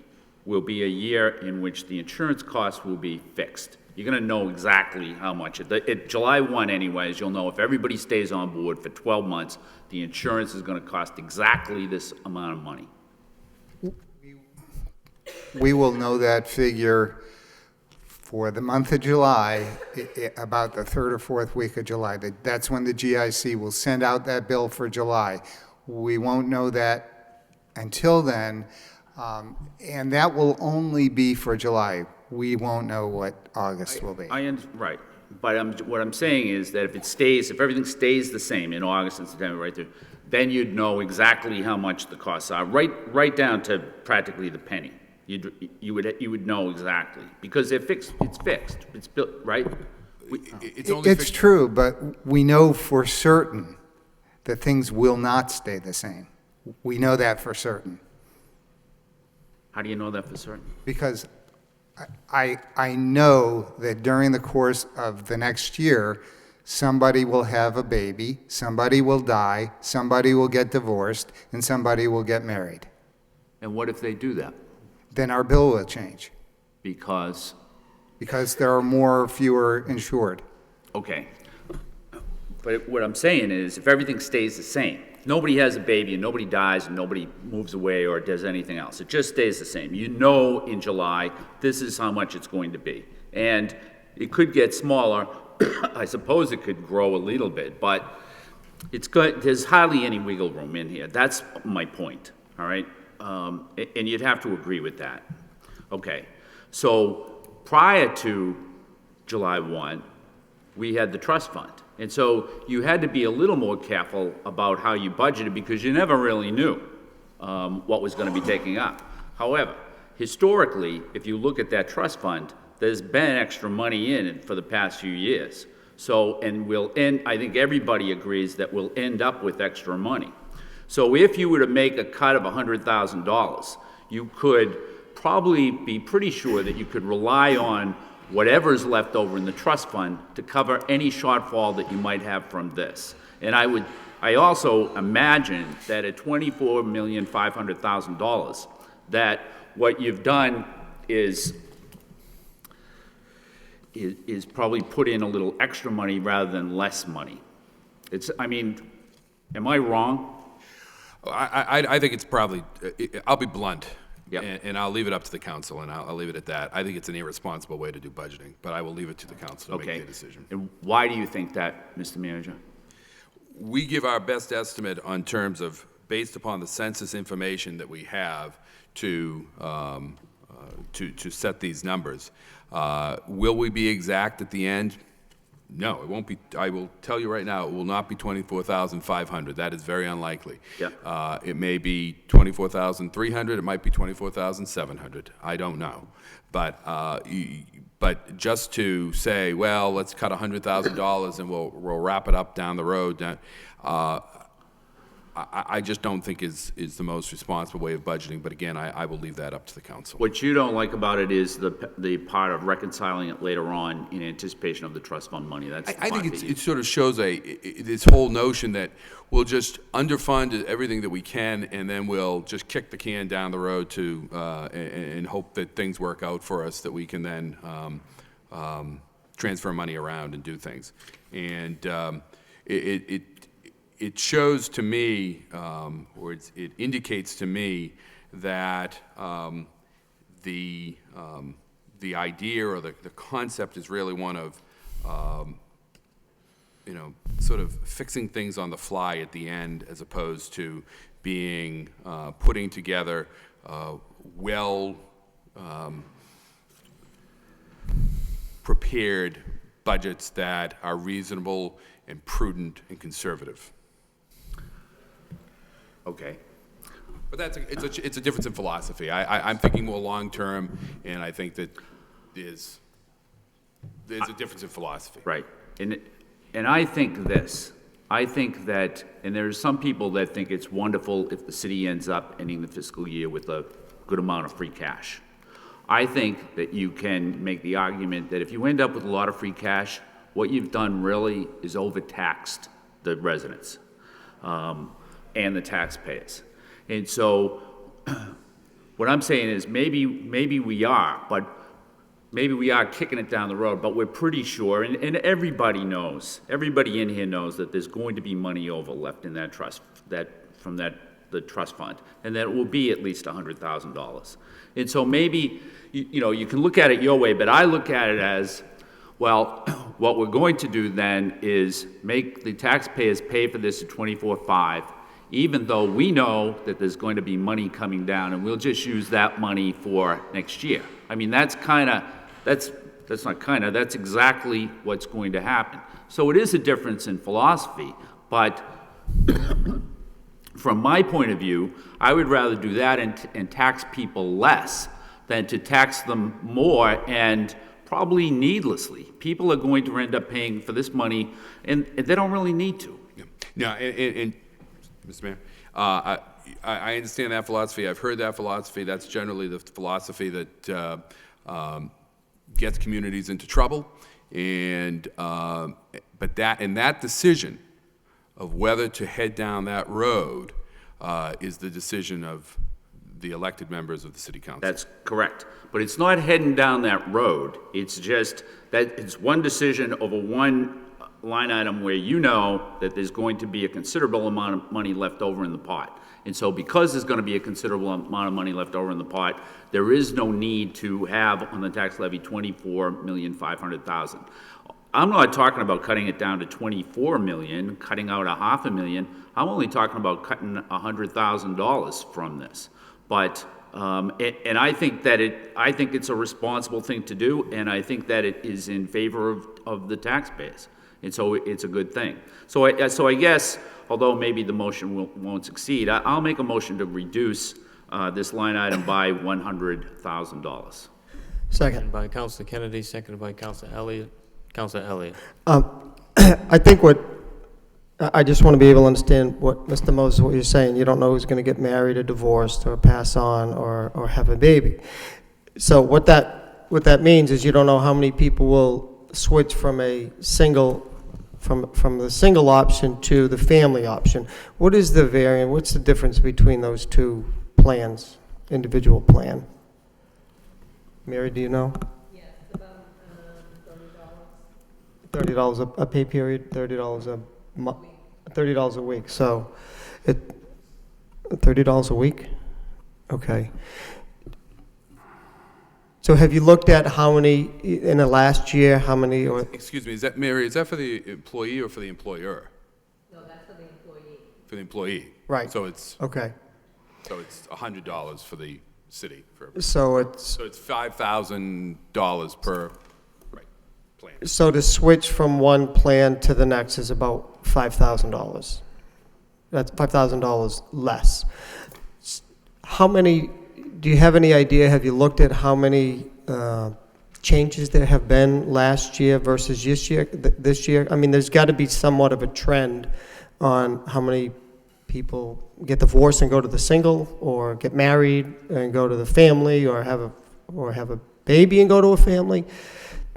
will be a year in which the insurance costs will be fixed. You're going to know exactly how much. At July 1 anyways, you'll know if everybody stays on board for 12 months, the insurance is going to cost exactly this amount of money. We will know that figure for the month of July, about the third or fourth week of July. That's when the GIC will send out that bill for July. We won't know that until then, and that will only be for July. We won't know what August will be. Right, but what I'm saying is that if everything stays the same in August and September, right there, then you'd know exactly how much the costs are, right down to practically the penny. You would know exactly because they're fixed. It's fixed. It's built, right? It's true, but we know for certain that things will not stay the same. We know that for certain. How do you know that for certain? Because I know that during the course of the next year, somebody will have a baby, somebody will die, somebody will get divorced, and somebody will get married. And what if they do that? Then our bill will change. Because? Because there are fewer insured. Okay. But what I'm saying is, if everything stays the same, nobody has a baby and nobody dies and nobody moves away or does anything else. It just stays the same. You know in July, this is how much it's going to be. And it could get smaller. I suppose it could grow a little bit, but it's good. There's hardly any wiggle room in here. That's my point, all right? And you'd have to agree with that. Okay. So prior to July 1, we had the trust fund. And so you had to be a little more careful about how you budgeted because you never really knew what was going to be taken up. However, historically, if you look at that trust fund, there's been extra money in it for the past few years. So, and I think everybody agrees that we'll end up with extra money. So if you were to make a cut of $100,000, you could probably be pretty sure that you could rely on whatever's left over in the trust fund to cover any shortfall that you might have from this. And I also imagine that at $24,500,000, that what you've done is probably put in a little extra money rather than less money. Am I wrong? I think it's probably, I'll be blunt. Yep. And I'll leave it up to the council, and I'll leave it at that. I think it's an irresponsible way to do budgeting, but I will leave it to the council to make Okay. their decision. And why do you think that, Mr. Manager? We give our best estimate on terms of, based upon the census information that we have to set these numbers. Will we be exact at the end? No, it won't be. I will tell you right now, it will not be 24,500. That is very unlikely. Yeah. It may be 24,300. It might be 24,700. I don't know. But just to say, well, let's cut $100,000 and we'll wrap it up down the road. I just don't think is the most responsible way of budgeting. But again, I will leave that up to the council. What you don't like about it is the part of reconciling it later on in anticipation of the trust fund money. That's the I part think that it sort of shows this whole notion that we'll just underfund everything that we can, and then we'll just kick the can down the road to and hope that things work out for us, that we can then transfer money around and do things. And it shows to me, or it indicates to me that the idea or the concept is really one of, sort of fixing things on the fly at the end, as opposed to being, putting together prepared budgets that are reasonable and prudent and conservative. Okay. But it's a difference in philosophy. I'm thinking more long-term, and I think that there's a difference in philosophy. Right. And I think this. I think that, and there's some people that think it's wonderful if the city ends up ending the fiscal year with a good amount of free cash. I think that you can make the argument that if you end up with a lot of free cash, what you've done really is overtaxed the residents and the taxpayers. And so what I'm saying is maybe we are, but maybe we are kicking it down the road, but we're pretty sure, and everybody knows, everybody in here knows that there's going to be money over left in that trust, the trust fund, and that it will be at least $100,000. And so maybe, you can look at it your way, but I look at it as, well, what we're going to do then is make the taxpayers pay for this at 24/5, even though we know that there's going to be money coming down, and we'll just use that money for next year. I mean, that's exactly what's going to happen. So it is a difference in philosophy, but from my point of view, I would rather do that and tax people less than to tax them more, and probably needlessly. People are going to end up paying for this money, and they don't really need to. Yeah. Now, and Mr. Mayor, I understand that philosophy. I've heard that philosophy. That's generally the philosophy that gets communities into trouble. And but that decision of whether to head down that road is the decision of the elected members of the city council. That's correct. But it's not heading down that road. It's just that it's one decision over one line item where you know that there's going to be a considerable amount of money left over in the pot. And so because there's going to be a considerable amount of money left over in the pot, there is no need to have on the tax levy $24,500,000. I'm not talking about cutting it down to $24 million, cutting out $500,000. I'm only talking about cutting $100,000 from this. But and I think that it's a responsible thing to do, and I think that it is in favor of the taxpayers. And so it's a good thing. So I guess, although maybe the motion won't succeed, I'll make a motion to reduce this line item by $100,000. Second. By Councilor Kennedy, seconded by Councilor Elliott. Councilor Elliott. I think I just want to be able to understand what, Mr. Moses, what you're saying. You don't know who's going to get married or divorced or pass on or have a baby. So what that means is you don't know how many people will switch from the single option to the family option. What is the variant? What's the difference between those two plans, individual plan? Mary, do you know? Yes, about $30 a pay period, $30 a week. So $30 a week? Okay. So have you looked at how many, in the last year, how many, or, Excuse me, is that, Mary, is that for the employee or for the employer? No, that's for the employee. For the employee? right? So it's Okay. $100 for the city. So it's, So it's $5,000 per, right, plan. so to switch from one plan to the next is about $5,000. That's $5,000 less. How many, do you have any idea, have you looked at how many changes there have been last year versus this year? I mean, there's got to be somewhat of a trend on how many people get divorced and go to the single, or get married and go to the family, or have a baby and go to a family.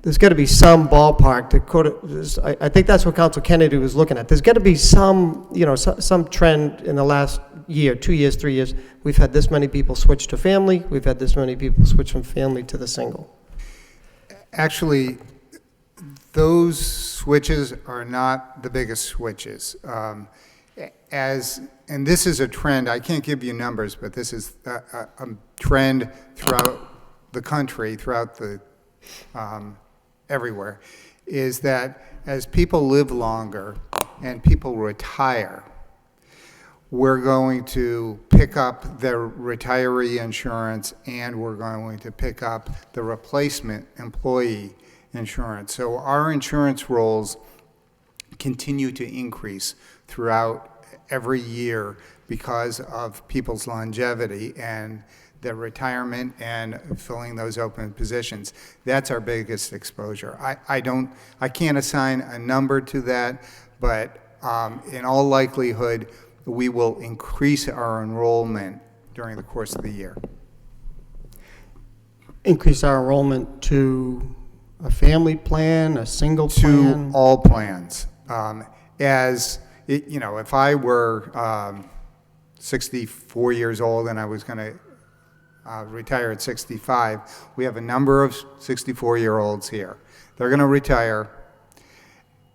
There's got to be some ballpark that I think that's what Council Kennedy was looking at. There's got to be some, some trend in the last year, 2 years, 3 years. We've had this many people switch to family. We've had this many people switch from family to the single. Actually, those switches are not the biggest switches. And this is a trend, I can't give you numbers, but this is a trend throughout the country, throughout the everywhere, is that as people live longer and people retire, we're going to pick up their retiree insurance, and we're going to pick up the replacement employee insurance. So our insurance rolls continue to increase throughout every year because of people's longevity and their retirement and filling those open positions. That's our biggest exposure. I can't assign a number to that, but in all likelihood, we will increase our enrollment during the course of the year. Increase our enrollment to a family plan, a single plan? To all plans. If I were 64 years old and I was going to retire at 65, we have a number of 64-year-olds here. They're going to retire.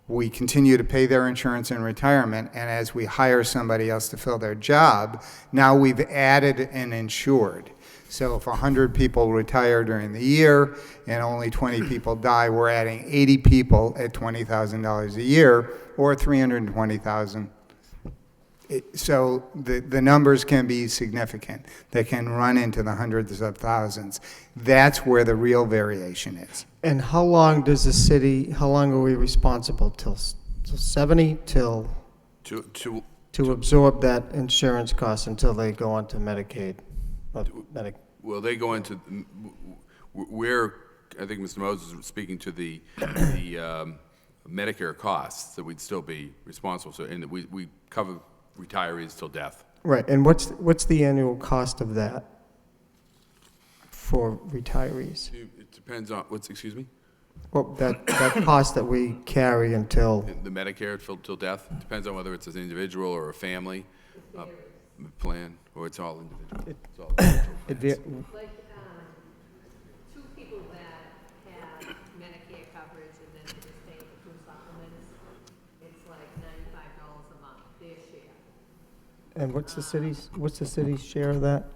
We continue to pay their insurance in retirement, and as we hire somebody else to fill their job, now we've added an insured. So if 100 people retire during the year and only 20 people die, we're adding 80 people at $20,000 a year, or $320,000. So the numbers can be significant. They can run into the hundreds of thousands. That's where the real variation is. And how long does the city, how long are we responsible? Till 70? Till to absorb that insurance cost until they go on to Medicaid? Well, they go into, I think Mr. Moses was speaking to the Medicare costs that we'd still be responsible, so, and that we cover retirees till death. Right, and what's the annual cost of that for retirees? It depends on, excuse me? Well, that cost that we carry until... The Medicare till death, depends on whether it's an individual or a family plan, or it's all individual. It's all individual plans. Like, two people that have Medicare coverage and then they just pay for two supplements, it's like $95 a month, their share. And what's the city's share of that?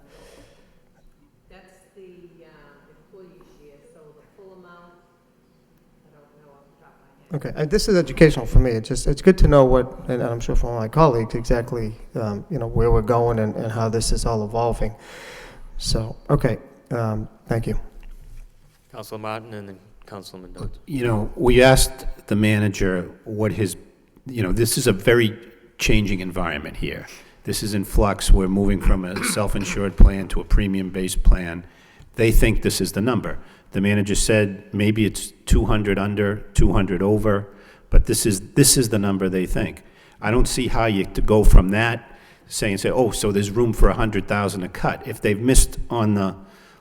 That's the employee share, so the full amount, I don't know off the top of my head. Okay, this is educational for me. It's good to know what, and I'm sure from my colleagues, exactly, where we're going and how this is all evolving. So, okay, thank you. Councilor Martin and then Councilor Mendoza. We asked the manager what his, this is a very changing environment here. This is in flux. We're moving from a self-insured plan to a premium-based plan. They think this is the number. The manager said maybe it's 200 under, 200 over, but this is the number they think. I don't see how you to go from that say, oh, so there's room for 100,000 to cut. If they've missed on the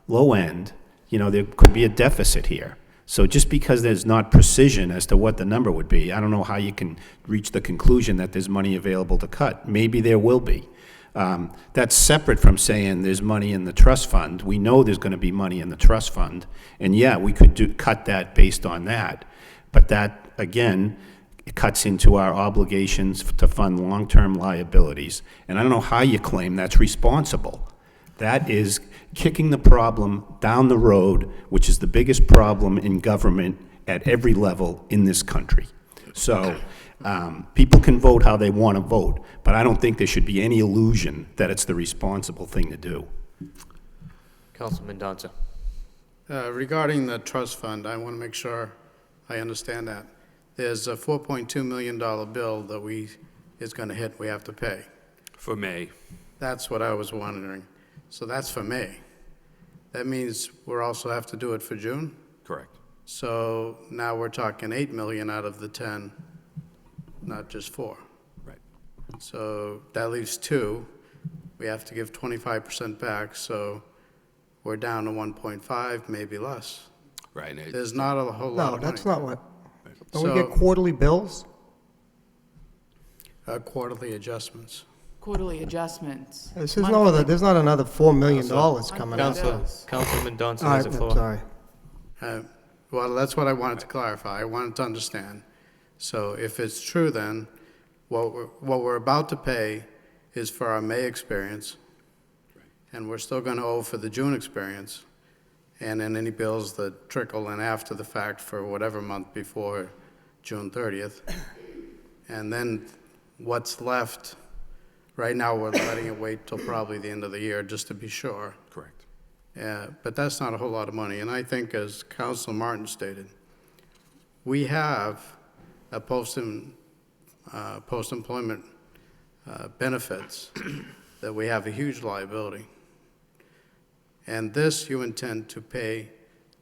low end, there could be a deficit here. So just because there's not precision as to what the number would be, I don't know how you can reach the conclusion that there's money available to cut. Maybe there will be. That's separate from saying there's money in the trust fund. We know there's going to be money in the trust fund, and yeah, we could cut that based on that. But that, again, It cuts into our obligations to fund long-term liabilities. And I don't know how you claim that's responsible. That is kicking the problem down the road, which is the biggest problem in government at every level in this country. So people can vote how they want to vote, but I don't think there should be any illusion that it's the responsible thing to do. Councilman Danza. Regarding the trust fund, I want to make sure I understand that. There's a $4.2 million bill that is going to hit, we have to pay. For May. That's what I was wondering. So that's for May. That means we'll also have to do it for June? Correct. So now we're talking 8 million out of the 10, not just 4. Right. So that leaves 2. We have to give 25% back, so we're down to 1.5, maybe less. Right. There's not a whole lot No, of that's money. not what, don't we get quarterly bills? Quarterly adjustments. Quarterly adjustments. There's not another $4 million coming out. Councilman Danza All has right, the I'm floor. sorry. Well, that's what I wanted to clarify. I wanted to understand. So if it's true, then what we're about to pay is for our May experience, and we're still going to owe for the June experience, and then any bills that trickle in after the fact for whatever month before June 30th. And then what's left, right now we're letting it wait till probably the end of the year just to be sure. Correct. Yeah, but that's not a whole lot of money. And I think, as Councilor Martin stated, we have a post-employment benefits that we have a huge liability. And this, you intend to pay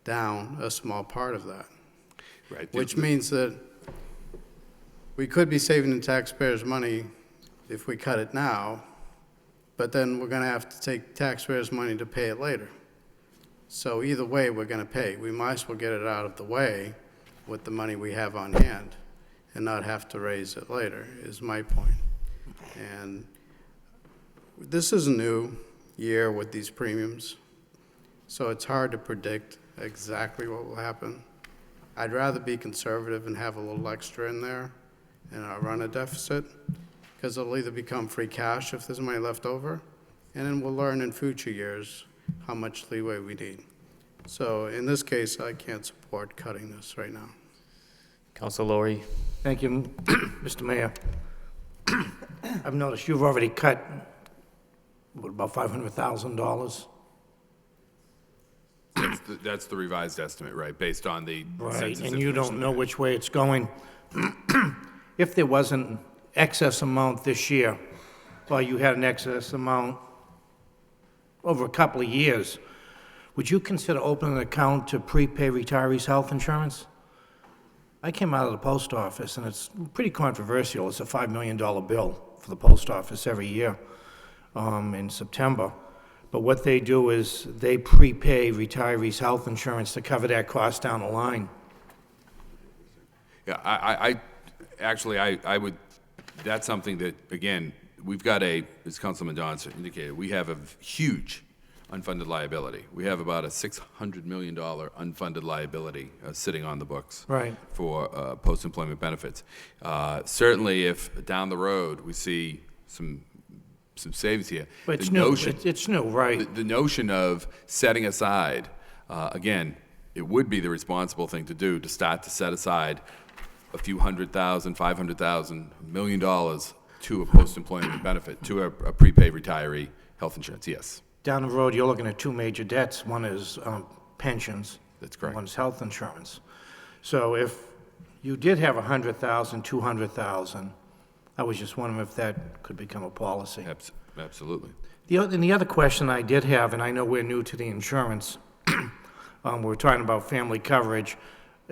down a small part of that. Right. Which means that we could be saving the taxpayers' money if we cut it now, but then we're going to have to take taxpayers' money to pay it later. So either way, we're going to pay. We might as well get it out of the way with the money we have on hand and not have to raise it later, is my point. And this is a new year with these premiums, so it's hard to predict exactly what will happen. I'd rather be conservative and have a little extra in there and run a deficit, because it'll either become free cash if there's money left over, and then we'll learn in future years how much leeway we need. So in this case, I can't support cutting this right now. Council Lowry. Thank you, Mr. Mayor. I've noticed you've already cut, what, about $500,000? That's the revised estimate, right, based on the Right, census and you information don't that know we which way it's going. If there was an excess amount this year, or you had an excess amount over a couple of years, would you consider opening an account to prepay retirees' health insurance? I came out of the post office, and it's pretty controversial. It's a $5 million bill for the post office every year in September. But what they do is they prepay retirees' health insurance to cover that cost down the line. Yeah, I would, that's something that, again, we've got as Councilman Johnson indicated, we have a huge unfunded liability. We have about a $600 million unfunded liability sitting on the books. Right. For post-employment benefits. Certainly, if down the road we see some savings here. But it's new, it's new, right? The notion of setting aside, again, it would be the responsible thing to do to start to set aside a few $100,000, $500,000, $1 million to a post-employment benefit, to a prepaid retiree health insurance, yes. Down the road, you're looking at two major debts. One is pensions. That's correct. One's health insurance. So if you did have 100,000, 200,000, I was just wondering if that could become a policy. Absolutely. And the other question I did have, and I know we're new to the insurance, we're talking about family coverage.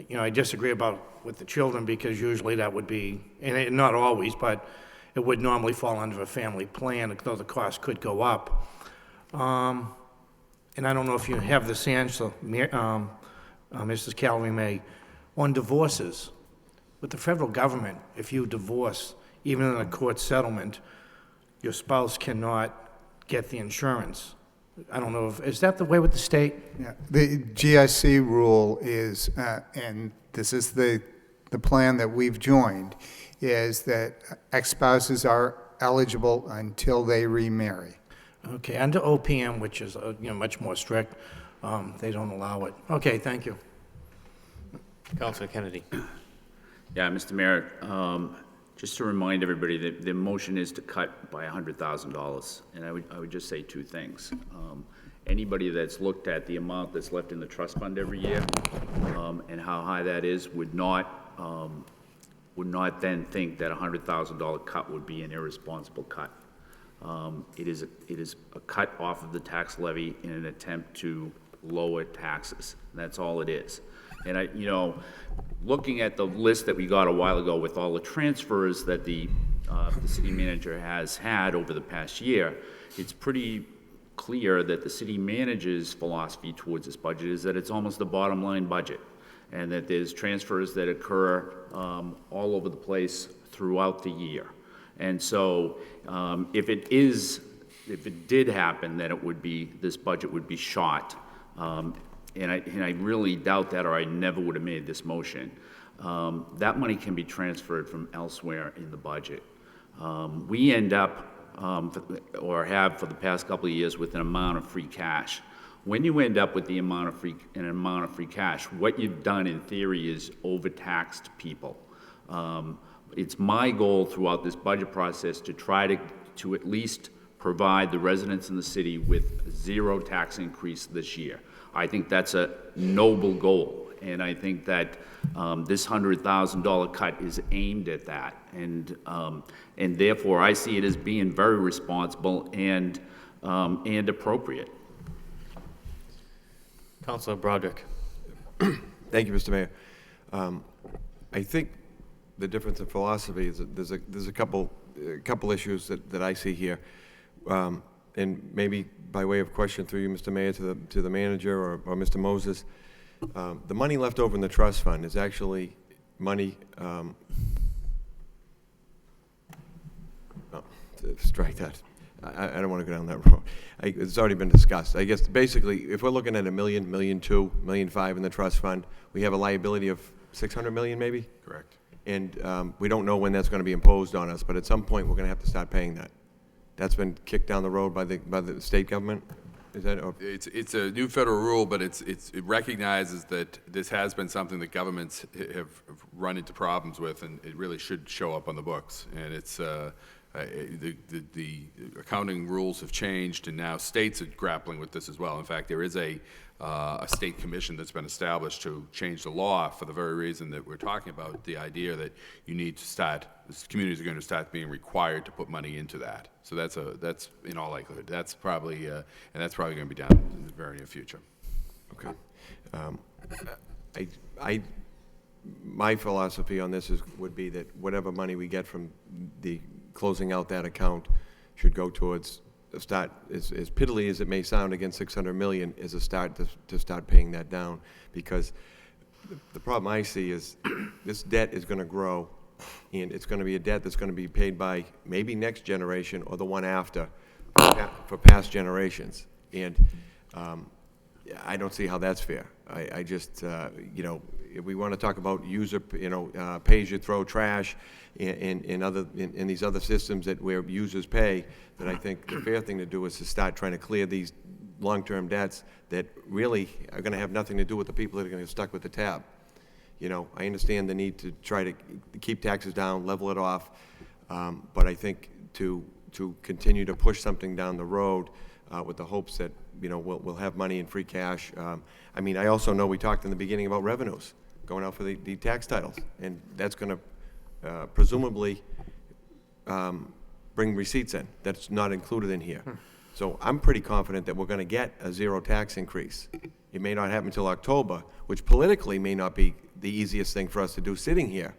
You know, I disagree with the children, because usually that would be, and not always, but it would normally fall under a family plan, though the cost could go up. And I don't know if you have this answer, Mrs. Callaway May, on divorces. With the federal government, if you divorce, even in a court settlement, your spouse cannot get the insurance. I don't know is that the way with the state? Yeah, the GIC rule is, and this is the the plan that we've joined is that ex-spouses are eligible until they remarry. Okay, under OPM, which is, much more strict, they don't allow it. Okay, thank you. Councilor Kennedy. Yeah, Mr. Mayor, just to remind everybody that the motion is to cut by $100,000. And I would just say two things. Anybody that's looked at the amount that's left in the trust fund every year and how high that is would not then think that a $100,000 cut would be an irresponsible cut. It is a cut off of the tax levy in an attempt to lower taxes. That's all it is. And looking at the list that we got a while ago with all the transfers that the city manager has had over the past year, it's pretty clear that the city manager's philosophy towards this budget is that it's almost a bottom line budget, and that there's transfers that occur all over the place throughout the year. And so if it did happen, then this budget would be shot. And I really doubt that, or I never would have made this motion. That money can be transferred from elsewhere in the budget. We end up, or have for the past couple of years, with an amount of free cash. When you end up with an amount of free cash, what you've done in theory is overtaxed people. It's my goal throughout this budget process to try to at least provide the residents in the city with zero tax increase this year. I think that's a noble goal, and I think that this $100,000 cut is aimed at that, and therefore I see it as being very responsible and appropriate. Councilor Broderick. Thank you, Mr. Mayor. I think the difference in philosophy is that there's a couple issues that I see here, and maybe by way of question through you, Mr. Mayor, to the manager or Mr. Moses. The money left over in the trust fund is actually money. Strike that. I don't want to go down that road. It's already been discussed. I guess basically, if we're looking at $1 million, $1.2 million, $1.5 million in the trust fund, we have a liability of $600 million, maybe. Correct. And we don't know when that's going to be imposed on us, but at some point we're going to have to start paying that. That's been kicked down the road by the state government. Is that? Or? It's a new federal rule, but it recognizes that this has been something that governments have run into problems with, and it really should show up on the books. And it's the accounting rules have changed, and now states are grappling with this as well. In fact, there is a state commission that's been established to change the law for the very reason that we're talking about, the idea that you need to start, communities are going to start being required to put money into that. So that's in all likelihood. That's probably, and that's probably going to be done in the very near future. Okay. My philosophy on this would be that whatever money we get from the closing out that account should go towards a start, as piddly as it may sound, again, $600 million is a start to start paying that down, because the problem I see is this debt is going to grow, and it's going to be a debt that's going to be paid by maybe next generation or the one after for past generations. And I don't see how that's fair. I just, if we want to talk about user, pay as you throw trash in these other systems where users pay, then I think the fair thing to do is to start trying to clear these long-term debts that really are going to have nothing to do with the people that are going to get stuck with the tab. I understand the need to try to keep taxes down, level it off, but I think to continue to push something down the road with the hopes that we'll have money in free cash. I also know we talked in the beginning about revenues going out for the tax titles, and that's going to presumably bring receipts in. That's not included in here. So I'm pretty confident that we're going to get a zero tax increase. It may not happen until October, which politically may not be the easiest thing for us to do sitting here,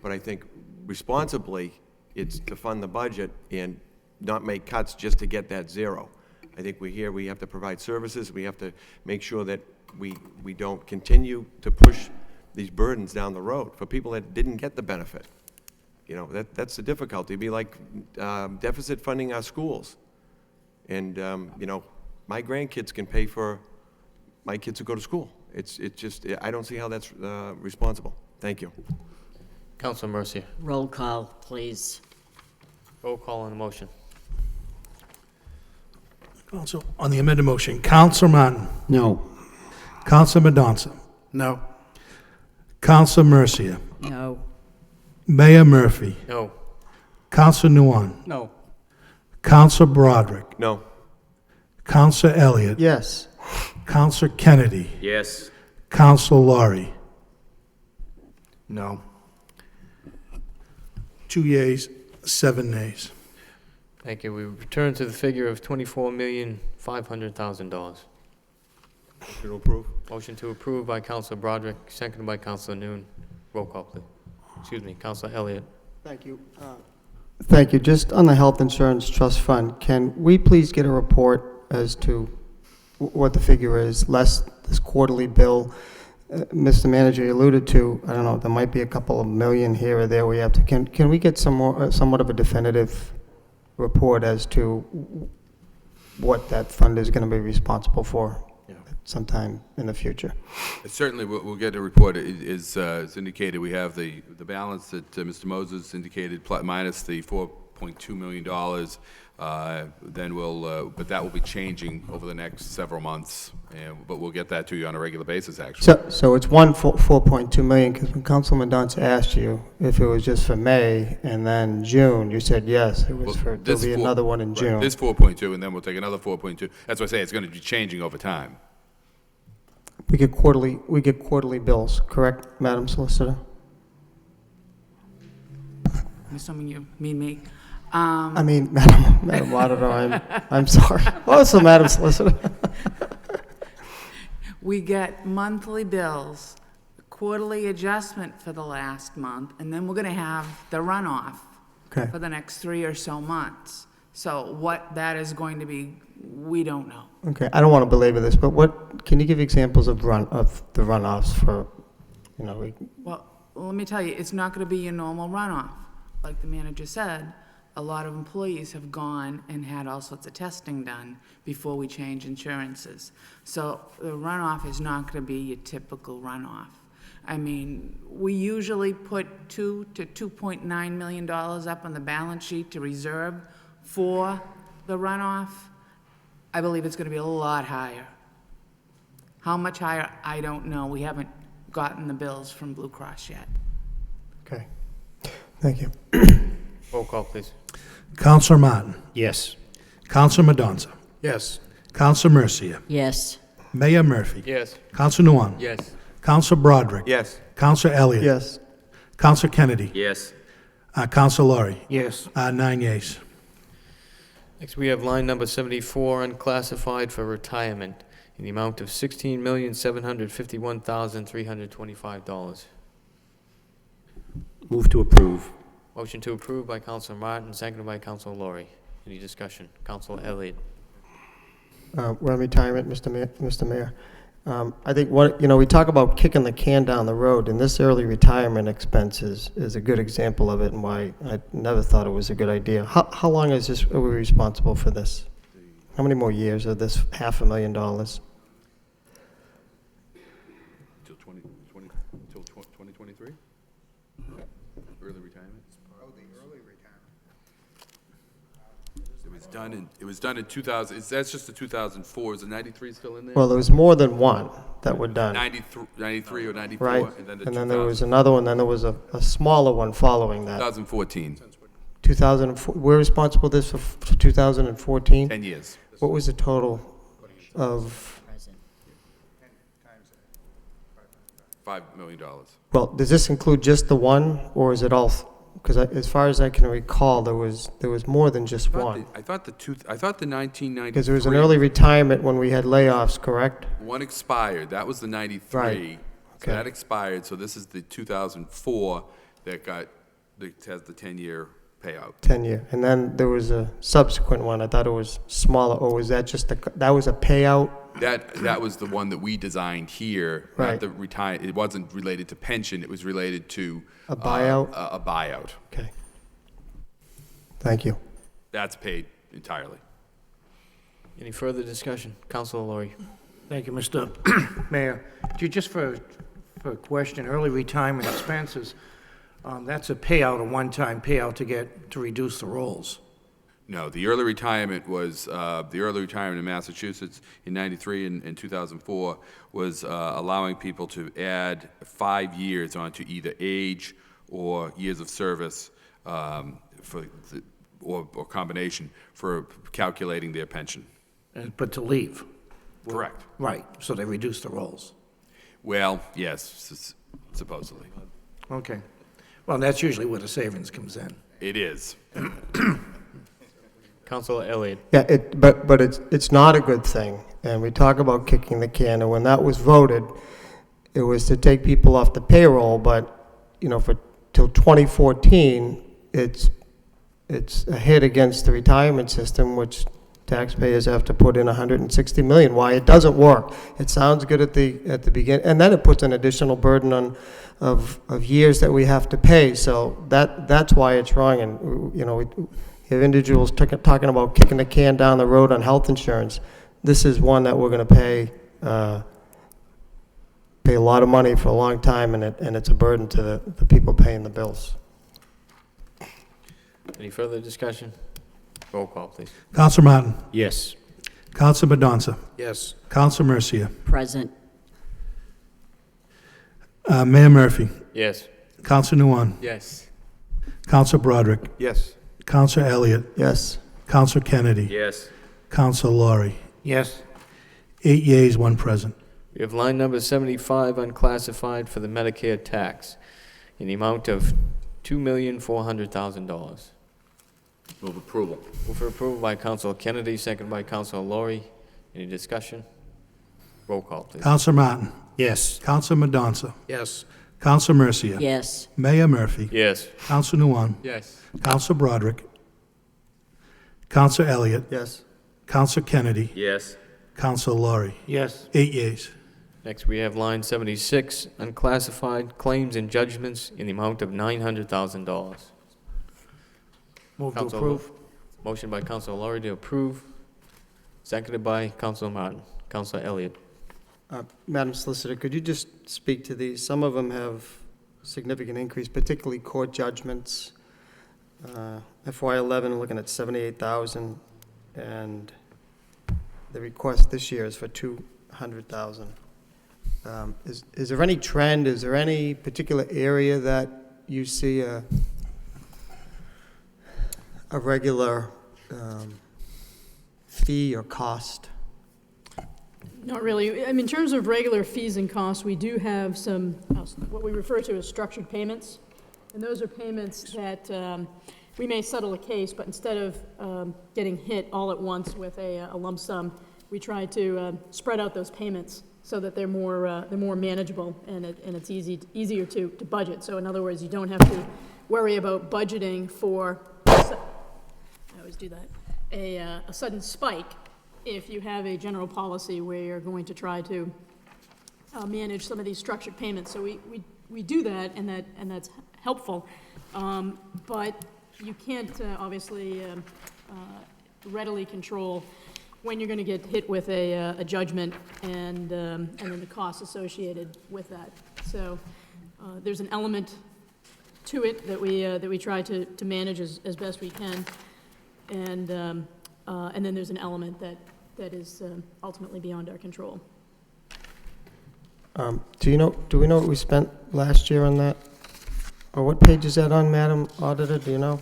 but I think responsibly it's to fund the budget and not make cuts just to get that zero. I think we have to provide services. We have to make sure that we don't continue to push these burdens down the road for people that didn't get the benefit. That's the difficulty. It'd be like deficit funding our schools. And, my grandkids can pay for my kids to go to school. It's just, I don't see how that's responsible. Thank you. Councilor Mercia. Roll call, please. Roll call on the motion. Counsel, on the amended motion, Counsel Martin. No. Counsel Mendoza. No. Counsel Mercia. No. Mayor Murphy. No. Counsel Nguyen. No. Counsel Broderick. No. Counsel Elliott. Yes. Counsel Kennedy. Yes. Counsel Laurie. No. 2 yeas, 7 nays. Thank you. We return to the figure of $24,500,000. Motion to approve? Motion to approve by Councilor Broderick, seconded by Councilor Noon. Roll call, please. Excuse me, Councilor Elliott. Thank you. Thank you. Just on the Health Insurance Trust Fund, can we please get a report as to what the figure is, less this quarterly bill? Mr. Manager alluded to, I don't know, there might be a couple of million here or there we have to, can we get some more, somewhat of a definitive report as to what that fund is going to be responsible for sometime in the future? Certainly, we'll get a report. As indicated, we have the balance that Mr. Moses indicated, minus the $4.2 million. Then but that will be changing over the next several months. But we'll get that to you on a regular basis, actually. So it's 4.2 million, because when Councilman Dunce asked you if it was just for May and then June, you said yes, it was for, there'll be another one in June. This 4.2, and then we'll take another 4.2. That's why I say it's going to be changing over time. We get quarterly bills, correct, Madam Solicitor? I'm assuming you mean me. I mean, Madam Auditor, I'm sorry. Also, Madam Solicitor. We get monthly bills, quarterly adjustment for the last month, and then we're gonna have the runoff Okay. for the next 3 or so months. So what that is going to be, we don't know. Okay, I don't want to belabor this, but can you give examples of the runoffs for, Well, let me tell you, it's not gonna be your normal runoff. Like the manager said, a lot of employees have gone and had all sorts of testing done before we change insurances. So the runoff is not gonna be your typical runoff. I mean, we usually put $2 to $2.9 million up on the balance sheet to reserve for the runoff. I believe it's gonna be a lot higher. How much higher, I don't know. We haven't gotten the bills from Blue Cross yet. okay. Thank you. Roll call, please. Counsel Martin. Yes. Counsel Mendoza. Yes. Counsel Mercia. Yes. Mayor Murphy. Yes. Counsel Nguyen. Yes. Counsel Broderick. Yes. Counsel Elliott. Yes. Counsel Kennedy. Yes. Counsel Laurie. Yes. 9 yeas. Next, we have line number 74, unclassified for retirement, in the amount of $16,751,325. Move to approve. Motion to approve by Councilor Martin, seconded by Councilor Laurie. Any discussion? Councilor Elliott. We're on retirement, Mr. Mayor. I think we talk about kicking the can down the road, and this early retirement expense is a good example of it, and why I never thought it was a good idea. How long are we responsible for this? How many more years of this $500,000? Till 2023? Early retirement? Oh, the early retirement. It was done in 2000, that's just the 2004, is the 93 still in there? Well, there was more than one that were done. 93 or 94, Right, and then and then there was another one, then there was a smaller one following that. 2014, 2004, we're responsible for 2014? 10 years. What was the total of, $5 million. well, does this include just the one, or is it all? Because as far as I can recall, there was more than just one. I thought the 1993. Because there was an early retirement when we had layoffs, correct? One expired, that was the 93. Right. So that expired, so this is the 2004 that has the 10-year payout. 10-year. And then there was a subsequent one, I thought it was smaller, or was that just that was a payout? That was the one that we designed here. Right. It wasn't related to pension, it was related to A buyout? A buyout. Okay. Thank you. That's paid entirely. Any further discussion? Councilor Laurie. Thank you, Mr. Mayor. Just for a question, early retirement expenses, That's a payout, a one-time payout to reduce the rolls. No, the early retirement was, the early retirement in Massachusetts in 93 and 2004 was allowing people to add 5 years onto either age or years of service or combination for calculating their pension. But to leave. Correct. Right, so they reduce the rolls. Well, yes, supposedly. Okay. Well, that's usually where the savings comes in. It is. Councilor Elliott. Yeah, but it's not a good thing, and we talk about kicking the can, and when that was voted, it was to take people off the payroll, but, you know, till 2014, it's a hit against the retirement system, which taxpayers have to put in $160 million. Why? It doesn't work. It sounds good at the beginning, and then it puts an additional burden of years that we have to pay. So that's why it's wrong. And you know, we have individuals talking about kicking the can down the road on health insurance. This is one that we're going to pay a lot of money for a long time, and it's a burden to the people paying the bills. Any further discussion? Roll call, please. Counsel Martin. Yes. Counsel Madonza. Yes. Counsel Mercia. Present. Mayor Murphy. Yes. Counsel Nguyen. Yes. Counsel Broderick. Yes. Counsel Elliott. Yes. Counsel Kennedy. Yes. Counsel Laurie. Yes. 8 yeas, 1 present. We have line number 75 unclassified for the Medicare tax in the amount of $2,400,000. Move approval. Move for approval by Councilor Kennedy, second by Councilor Laurie. Any discussion? Roll call, please. Counsel Martin. Yes. Counsel Madonza. Yes. Counsel Mercia. Yes. Mayor Murphy. Yes. Counsel Nguyen. Yes. Counsel Broderick. Counsel Elliott. Yes. Counsel Kennedy. Yes. Counsel Laurie. Yes. 8 yeas. Next, we have line 76, unclassified claims and judgments in the amount of $900,000. Move to Councilor- approve. Motion by Councilor Laurie to approve, seconded by Councilor Martin. Councilor Elliott. Madam Solicitor, could you just speak to these? Some of them have significant increase, particularly court judgments. FY11, looking at 78,000, and the request this year is for 200,000. Is there any trend? Is there any particular area that you see a regular fee or cost? Not really. I mean, in terms of regular fees and costs, we do have some, what we refer to as structured payments. And those are payments that we may settle a case, but instead of getting hit all at once with a lump sum, we try to spread out those payments so that they're more manageable and it's easier to budget. So in other words, you don't have to worry about budgeting for, I always do that, a sudden spike if you have a general policy where you're going to try to manage some of these structured payments. So we do that, and that's helpful. But you can't obviously readily control when you're going to get hit with a judgment and then the costs associated with that. So there's an element to it that we try to manage as best we can, and then there's an element that is ultimately beyond our control. Do we know what we spent last year on that? Or what page is that on, Madam Auditor? Do you know?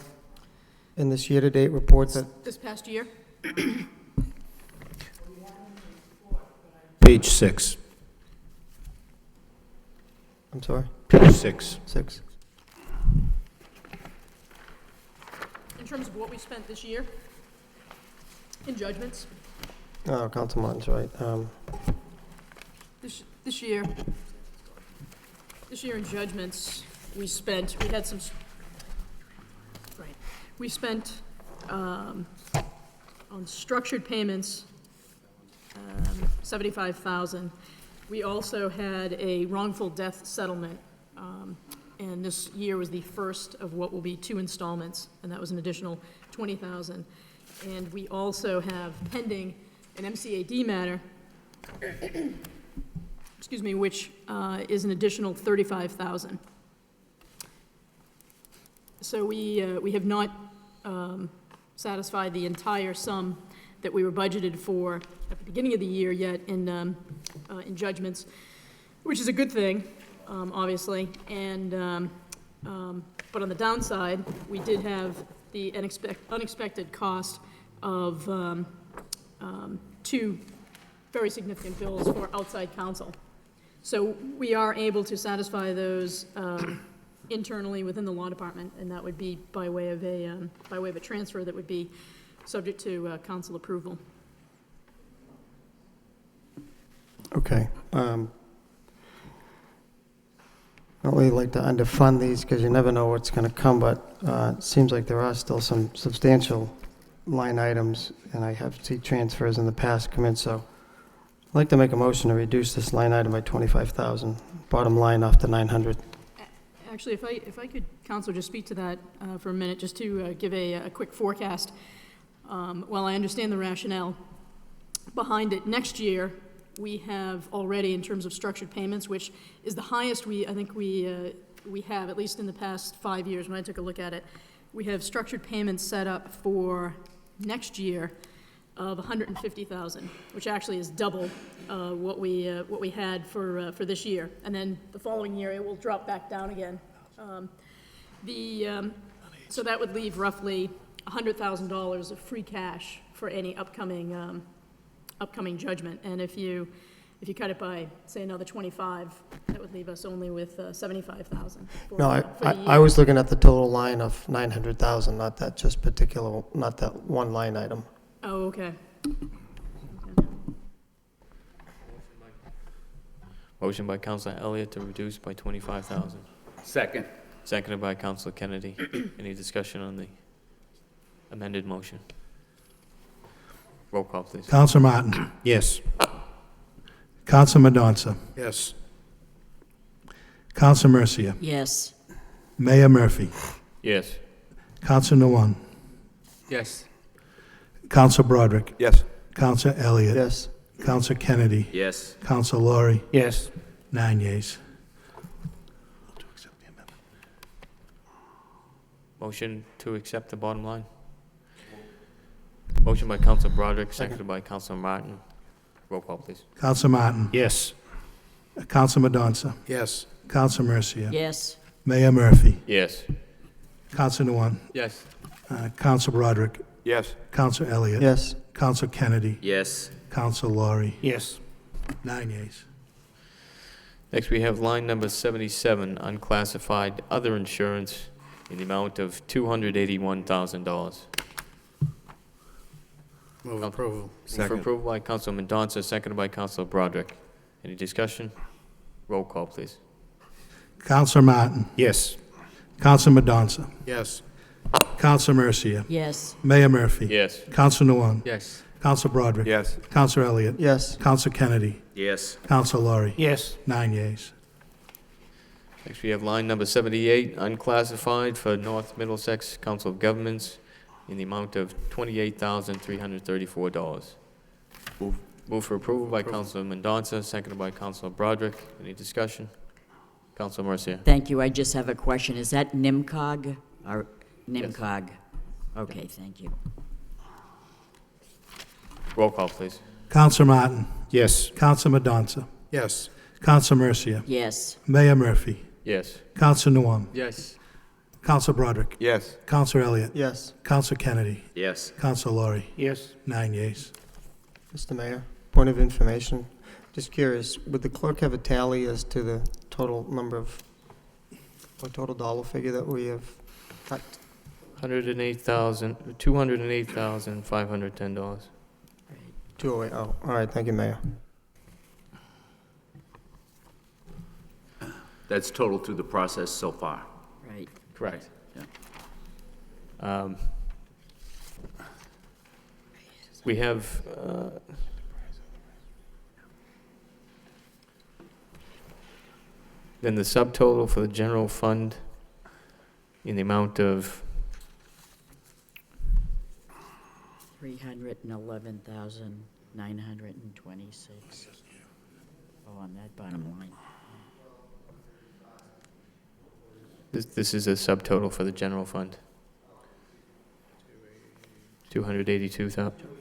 In this year-to-date report that? This past year? Page 6. I'm sorry? Page 6. 6. In terms of what we spent this year in judgments? Oh, Council Martin's right. This year in judgments, we spent on structured payments, 75,000. We also had a wrongful death settlement, and this year was the first of what will be 2 installments, and that was an additional 20,000. And we also have pending an MCAD matter, excuse me, which is an additional 35,000. So we have not satisfied the entire sum that we were budgeted for at the beginning of the year yet in judgments, which is a good thing, obviously. And but on the downside, we did have the unexpected cost of two very significant bills for outside counsel. So we are able to satisfy those internally within the law department, and that would be by way of a transfer that would be subject to council approval. Okay. I don't really like to underfund these because you never know what's going to come, but it seems like there are still some substantial line items, and I have seen transfers in the past come in, so I'd like to make a motion to reduce this line item by 25,000, bottom line off to 900. Actually, if I could, Council, just speak to that for a minute, just to give a quick forecast. While I understand the rationale behind it, next year we have already, in terms of structured payments, which is the highest I think we have, at least in the past 5 years when I took a look at it, we have structured payments set up for next year of $150,000, which actually is double what we had for this year. And then the following year, it will drop back down again. So that would leave roughly $100,000 of free cash for any upcoming judgment. And if you cut it by, say, another 25, that would leave us only with 75,000. No, I was looking at the total line of 900,000, not that just particular, not that one line item. Oh, okay. Motion by Councilor Elliott to reduce by 25,000. Second. Seconded by Councilor Kennedy. Any discussion on the amended motion? Roll call, please. Counselor Martin. Yes. Counselor Mendonça. Yes. Counselor Mercia. Yes. Mayor Murphy. Yes. Counselor Nguyen. Yes. Counselor Broderick. Yes. Counselor Elliott. Yes. Counselor Kennedy. Yes. Counselor Laurie. Yes. 9 yeas. Motion to accept the bottom line. Motion by Councilor Broderick, seconded by Councilor Martin. Roll call, please. Counselor Martin. Yes. Counselor Mendonça. Yes. Counselor Mercia. Yes. Mayor Murphy. Yes. Counselor Nguyen. Yes. Counselor Broderick. Yes. Counselor Elliott. Yes. Counselor Kennedy. Yes. Counselor Laurie. Yes. 9 yeas. Next, we have line number 77, unclassified other insurance in the amount of $281,000. Move approval. Move for Second. approval by Councilor Mendonça, seconded by Councilor Broderick. Any discussion? Roll call, please. Counselor Martin. Yes. Counselor Mendonça. Yes. Counselor Mercia. Yes. Mayor Murphy. Yes. Counselor Nguyen. Yes. Counselor Broderick. Yes. Counselor Elliott. Yes. Counselor Kennedy. Yes. Counselor Laurie. Yes. 9 yeas. Next, we have line number 78, unclassified for North Middlesex Council of Governments in the amount of $28,334. Move for approval by Councilor Mendonça, seconded by Councilor Broderick. Any discussion? Councilor Mercia. Thank you. I just have a question. Is that NIMCOG or NIMCOG? Okay, thank you. Roll call, please. Counselor Martin. Yes. Counselor Mendonça. Yes. Counselor Mercia. Yes. Mayor Murphy. Yes. Counselor Nguyen. Yes. Counselor Broderick. Yes. Counselor Elliott. Yes. Counselor Kennedy. Yes. Counselor Laurie. Yes. 9 yeas. Mr. Mayor, point of information. Just curious, would the clerk have a tally as to the total number of, or total dollar figure that we have cut? $208,510. 208, oh, all right, thank you, Mayor. That's total through the process so far. Right. Correct. Yeah. We have, then the subtotal for the general fund in the amount of 311,926. Oh, on that bottom line. This is a subtotal for the general fund. 282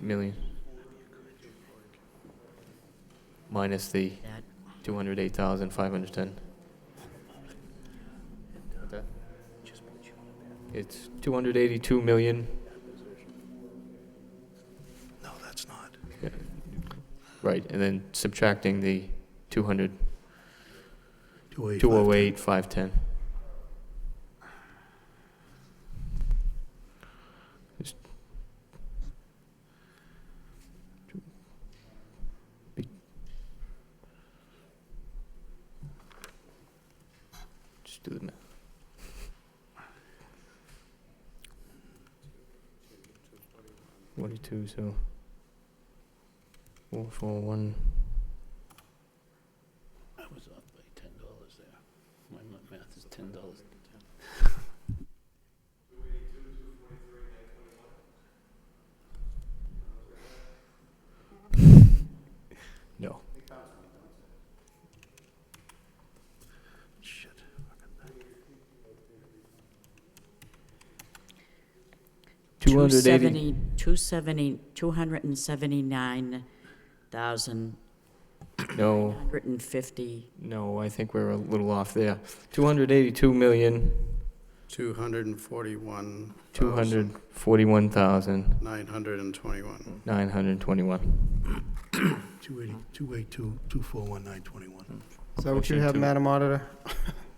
million. Minus the 208,510. It's 282 million. No, that's not. Yeah. Right, and then subtracting the 208,510. Just do the math. $42, so 441. I was off by $10 there. My math is $10. No. Shit. 280. 279,950. No. No, I think we're a little off there. 282 million. 241. 241,000. 921. 921. 282, 241, 921. Is that what you Motion have, to- Madam Auditor?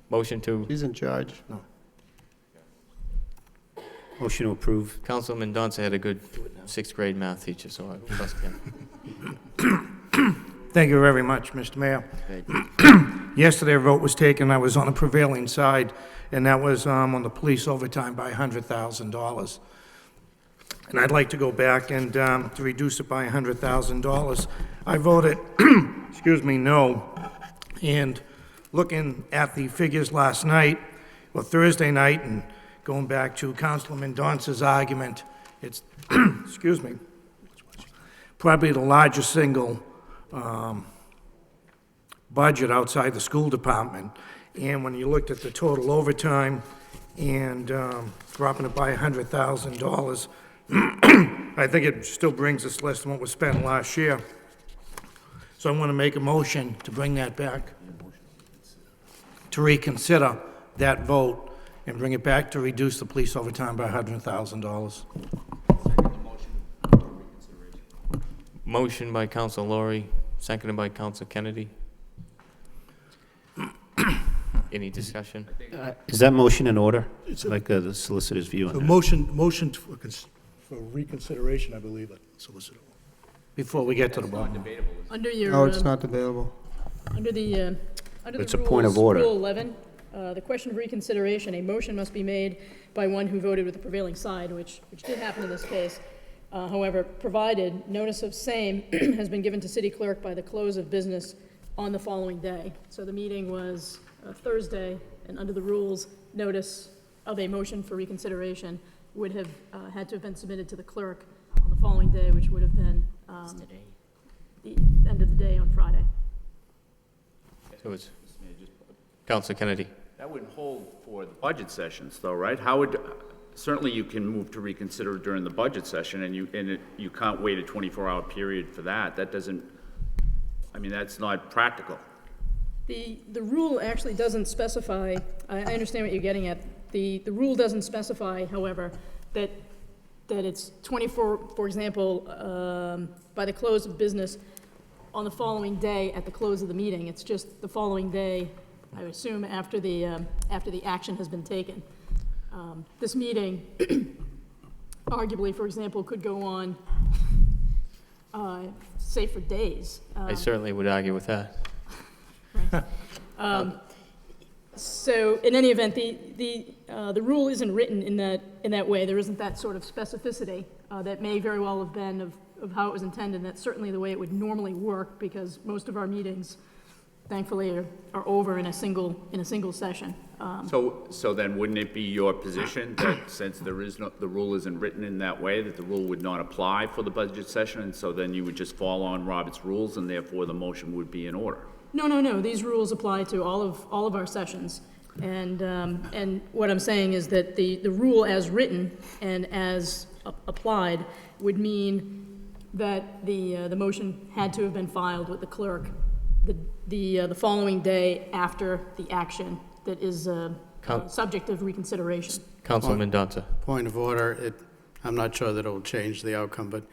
Motion to. She's in charge. No. Motion to approve. Councilman Dunce had a good sixth grade math teacher, so I trust him. Thank you very much, Mr. Mayor. Yesterday, a vote was taken, I was on the prevailing side, and that was on the police overtime by $100,000. And I'd like to go back and to reduce it by $100,000. I voted, excuse me, no. And looking at the figures last night, or Thursday night, and going back to Councilman Dance's argument, it's, excuse me, probably the largest single budget outside the school department. And when you looked at the total overtime and dropping it by $100,000, I think it still brings us less than what was spent last year. So I want to make a motion to bring that back, to reconsider that vote and bring it back to reduce the police overtime by $100,000. Motion by Council Laurie, seconded by Council Kennedy. Any discussion? Is that motion in order? It's like the solicitor's view on The that. motion for reconsideration, I believe, solicitor. Before we get to the bottom. Under your, No, it's not debatable. under the It's a rules, point of order. Rule 11, the question of reconsideration, a motion must be made by one who voted with the prevailing side, which did happen in this case. However, provided notice of same has been given to city clerk by the close of business on the following day. So the meeting was Thursday, and under the rules, notice of a motion for reconsideration would have had to have been submitted to the clerk on the following day, which would have been the end of the day on Friday. So it's Council Kennedy. That wouldn't hold for the budget sessions, though, right? How would, certainly you can move to reconsider during the budget session, and you can't wait a 24-hour period for that. That doesn't, I mean, that's not practical. The rule actually doesn't specify, I understand what you're getting at. The rule doesn't specify, however, that it's 24, for example, by the close of business on the following day at the close of the meeting. It's just the following day, I assume, after the action has been taken. This meeting, arguably, for example, could go on, say, for days. I certainly would argue with that. So in any event, the rule isn't written in that way. There isn't that sort of specificity that may very well have been of how it was intended. That's certainly the way it would normally work, because most of our meetings, thankfully, are over in a single session. So then wouldn't it be your position that since the rule isn't written in that way, that the rule would not apply for the budget session, and so then you would just fall on Robert's rules, and therefore the motion would be in order? No. These rules apply to all of our sessions. And what I'm saying is that the rule as written and as applied would mean that the motion had to have been filed with the clerk the following day after the action that is subject of reconsideration. Councilman Mendoza. Point of order, I'm not sure that it will change the outcome, but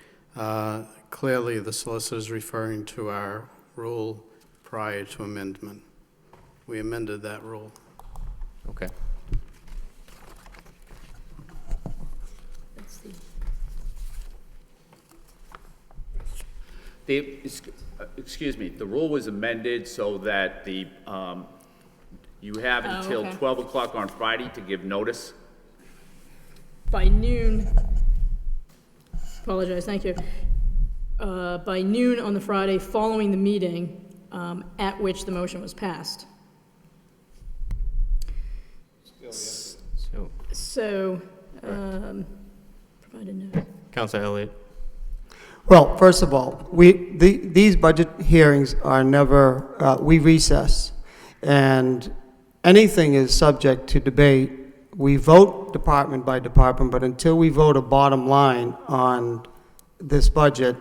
clearly the solicitor is referring to our rule prior to amendment. We amended that rule. Okay. That's Excuse me, the rule was amended so that you have until okay. 12 o'clock on Friday to give notice. By noon, apologize, thank you. By noon on the Friday following the meeting at which the motion was passed. So, provide a notice. Councilor Elliott. Well, first of all, these budget hearings are never, we recess, and anything is subject to debate. We vote department by department, but until we vote a bottom line on this budget,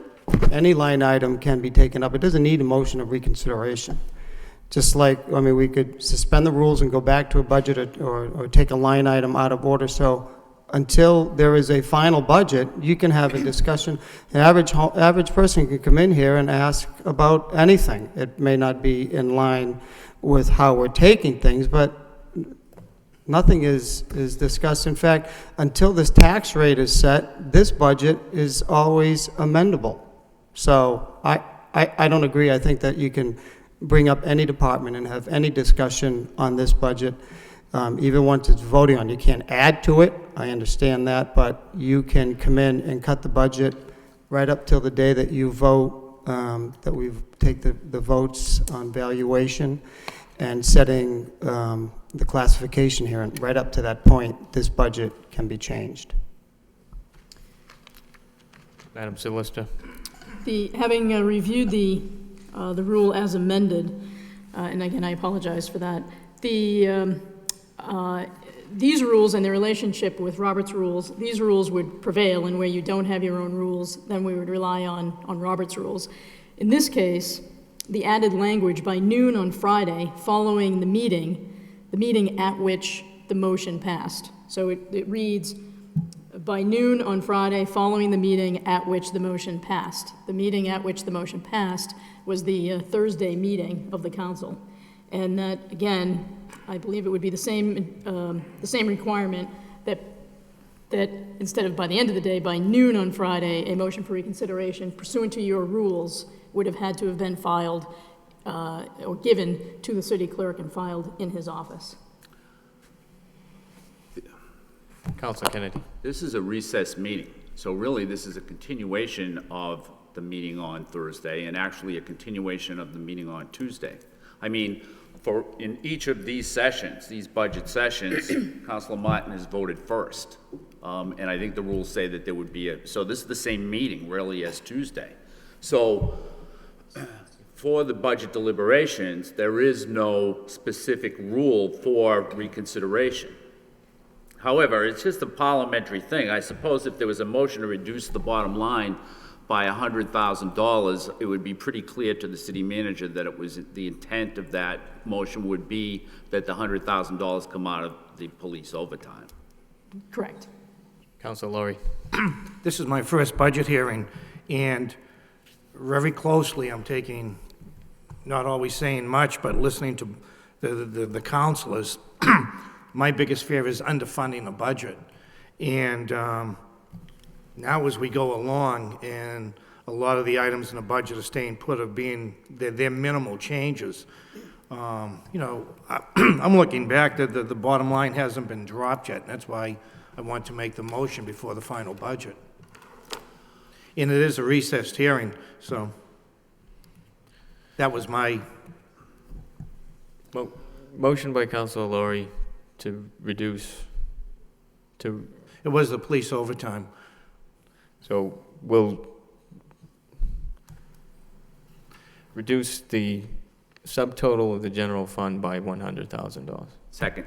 any line item can be taken up. It doesn't need a motion of reconsideration. Just like, I mean, we could suspend the rules and go back to a budget or take a line item out of order. So until there is a final budget, you can have a discussion. An average person can come in here and ask about anything. It may not be in line with how we're taking things, but nothing is discussed. In fact, until this tax rate is set, this budget is always amendable. So I don't agree. I think that you can bring up any department and have any discussion on this budget, even once it's voting on. You can't add to it, I understand that, but you can come in and cut the budget right up till the day that you vote, that we take the votes on valuation and setting the classification here, and right up to that point, this budget can be changed. Madam Solicitor. Having reviewed the rule as amended, and again, I apologize for that, these rules and their relationship with Robert's rules, these rules would prevail, and where you don't have your own rules, then we would rely on Robert's rules. In this case, the added language, by noon on Friday following the meeting at which the motion passed. So it reads, by noon on Friday following the meeting at which the motion passed. The meeting at which the motion passed was the Thursday meeting of the council. And that, again, I believe it would be the same requirement that instead of by the end of the day, by noon on Friday, a motion for reconsideration pursuant to your rules would have had to have been filed or given to the city clerk and filed in his office. Councilor Kennedy. This is a recess meeting, so really this is a continuation of the meeting on Thursday and actually a continuation of the meeting on Tuesday. I mean, in each of these sessions, these budget sessions, Councilor Martin has voted first. And I think the rules say that there would be so this is the same meeting really as Tuesday. So for the budget deliberations, there is no specific rule for reconsideration. However, it's just a parliamentary thing. I suppose if there was a motion to reduce the bottom line by $100,000, it would be pretty clear to the city manager that it was the intent of that motion would be that the $100,000 come out of the police overtime. Correct. Councilor Laurie. This is my first budget hearing, and very closely I'm taking, not always saying much, but listening to the councilors. My biggest fear is underfunding the budget. And now as we go along, and a lot of the items in the budget are staying put, they're minimal changes. You know, I'm looking back that the bottom line hasn't been dropped yet, and that's why I want to make the motion before the final budget. And it is a recessed hearing, so that was my... Motion by Councilor Laurie to reduce to... It was the police overtime. So we'll reduce the subtotal of the general fund by $100,000. Second.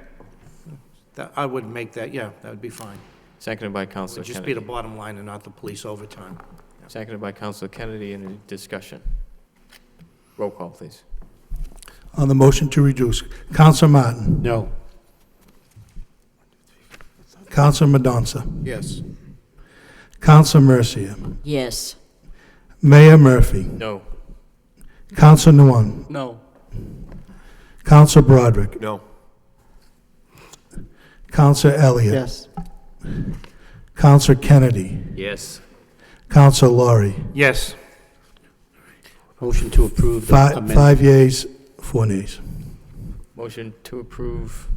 I would make that, yeah, that would be fine. Seconded by It Councilor would just be the Kennedy. bottom line and not the police overtime. Seconded by Councilor Kennedy. Any discussion? Roll call, please. On the motion to reduce, Counselor Martin, No. Counselor Mendonça, Yes. Counselor Mercia, Yes. Mayor Murphy, No. Counselor Nguyen, No. Counselor Broderick, No. Counselor Elliott, Yes. Counselor Kennedy, Yes. Counselor Laurie. Yes. Motion to approve the Five amended, yeas, 4 nays. Motion to approve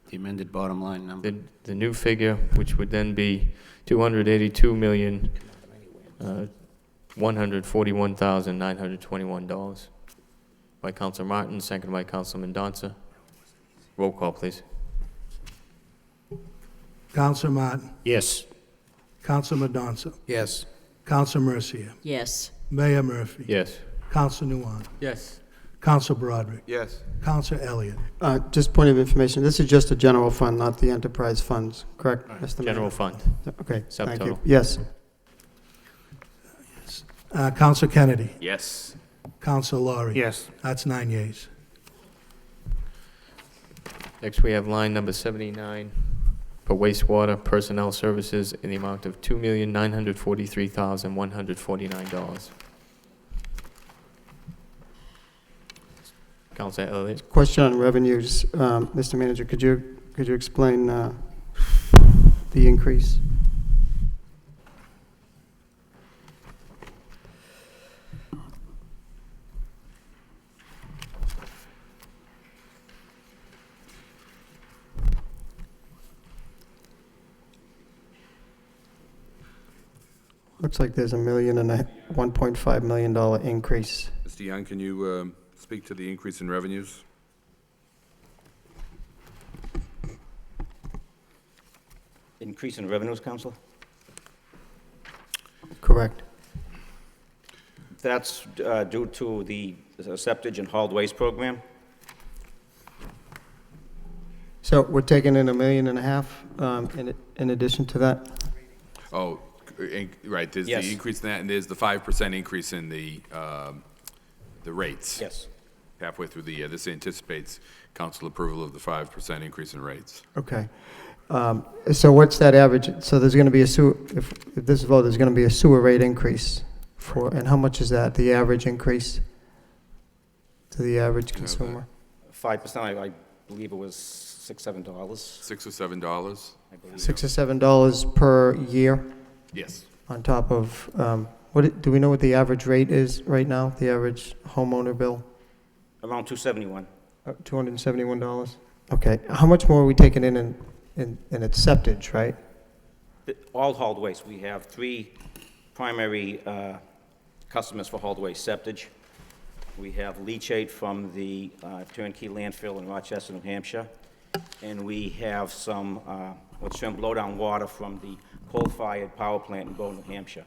the amended bottom line number. the new figure, which would then be $282,141,921 by Councilor Martin, seconded by Councilor Mendonça. Roll call, please. Counselor Martin, Yes. Counselor Mendonça, Yes. Counselor Mercia, Yes. Mayor Murphy, Yes. Counselor Nguyen, Yes. Counselor Broderick, Yes. Counselor Elliott. Just point of information, this is just a general fund, not the enterprise funds, correct, Mr. Mayor? General fund. Okay, thank you. Subtotal. Yes. Counselor Kennedy, Yes. Counselor Laurie. Yes. That's 9 yeas. Next, we have line number 79 for wastewater personnel services in the amount of $2,943,149. Councilor Elliott. Question on revenues, Mr. Manager, could you explain the increase? Looks like there's $1.5 million increase. Mr. Young, can you speak to the increase in revenues? Increase in revenues, Counselor? Correct. That's due to the septage and hauled waste program. So we're taking in $1.5 million in addition to that? Oh, right, there's Yes. the increase in that, and there's the 5% increase in the rates. Yes. Halfway through the year. This anticipates council approval of the 5% increase in rates. Okay. So what's that average? So there's going to be if this vote, there's going to be a sewer rate increase and how much is that, the average increase to the average consumer? 5%, I believe it was $6, $7. $6 or $7? I believe. $6 or $7 per year Yes. on top of, do we know what the average rate is right now, the average homeowner bill? Around $271. $271? Okay. How much more are we taking in its septage, right? All hauled waste. We have 3 primary customers for hauled waste: septage. We have leachate from the turnkey landfill in Rochester, New Hampshire. And we have some what's termed blowdown water from the coal-fired power plant in Bow, New Hampshire.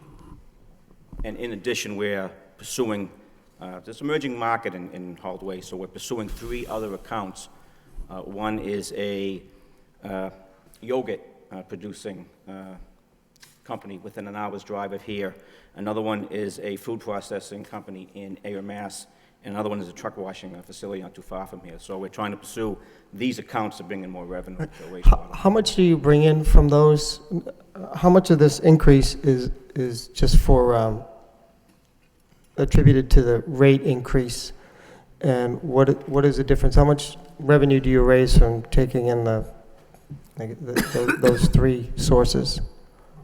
And in addition, we're pursuing this emerging market in hauled waste, so we're pursuing 3 other accounts. One is a yogurt producing company within an hour's drive of here. Another one is a food processing company in Ayer, Mass. And another one is a truck washing facility not too far from here. So we're trying to pursue these accounts to bring in more revenue to wastewater. How much do you bring in from those? How much of this increase is just for attributed to the rate increase? And what is the difference? How much revenue do you raise from taking in those 3 sources?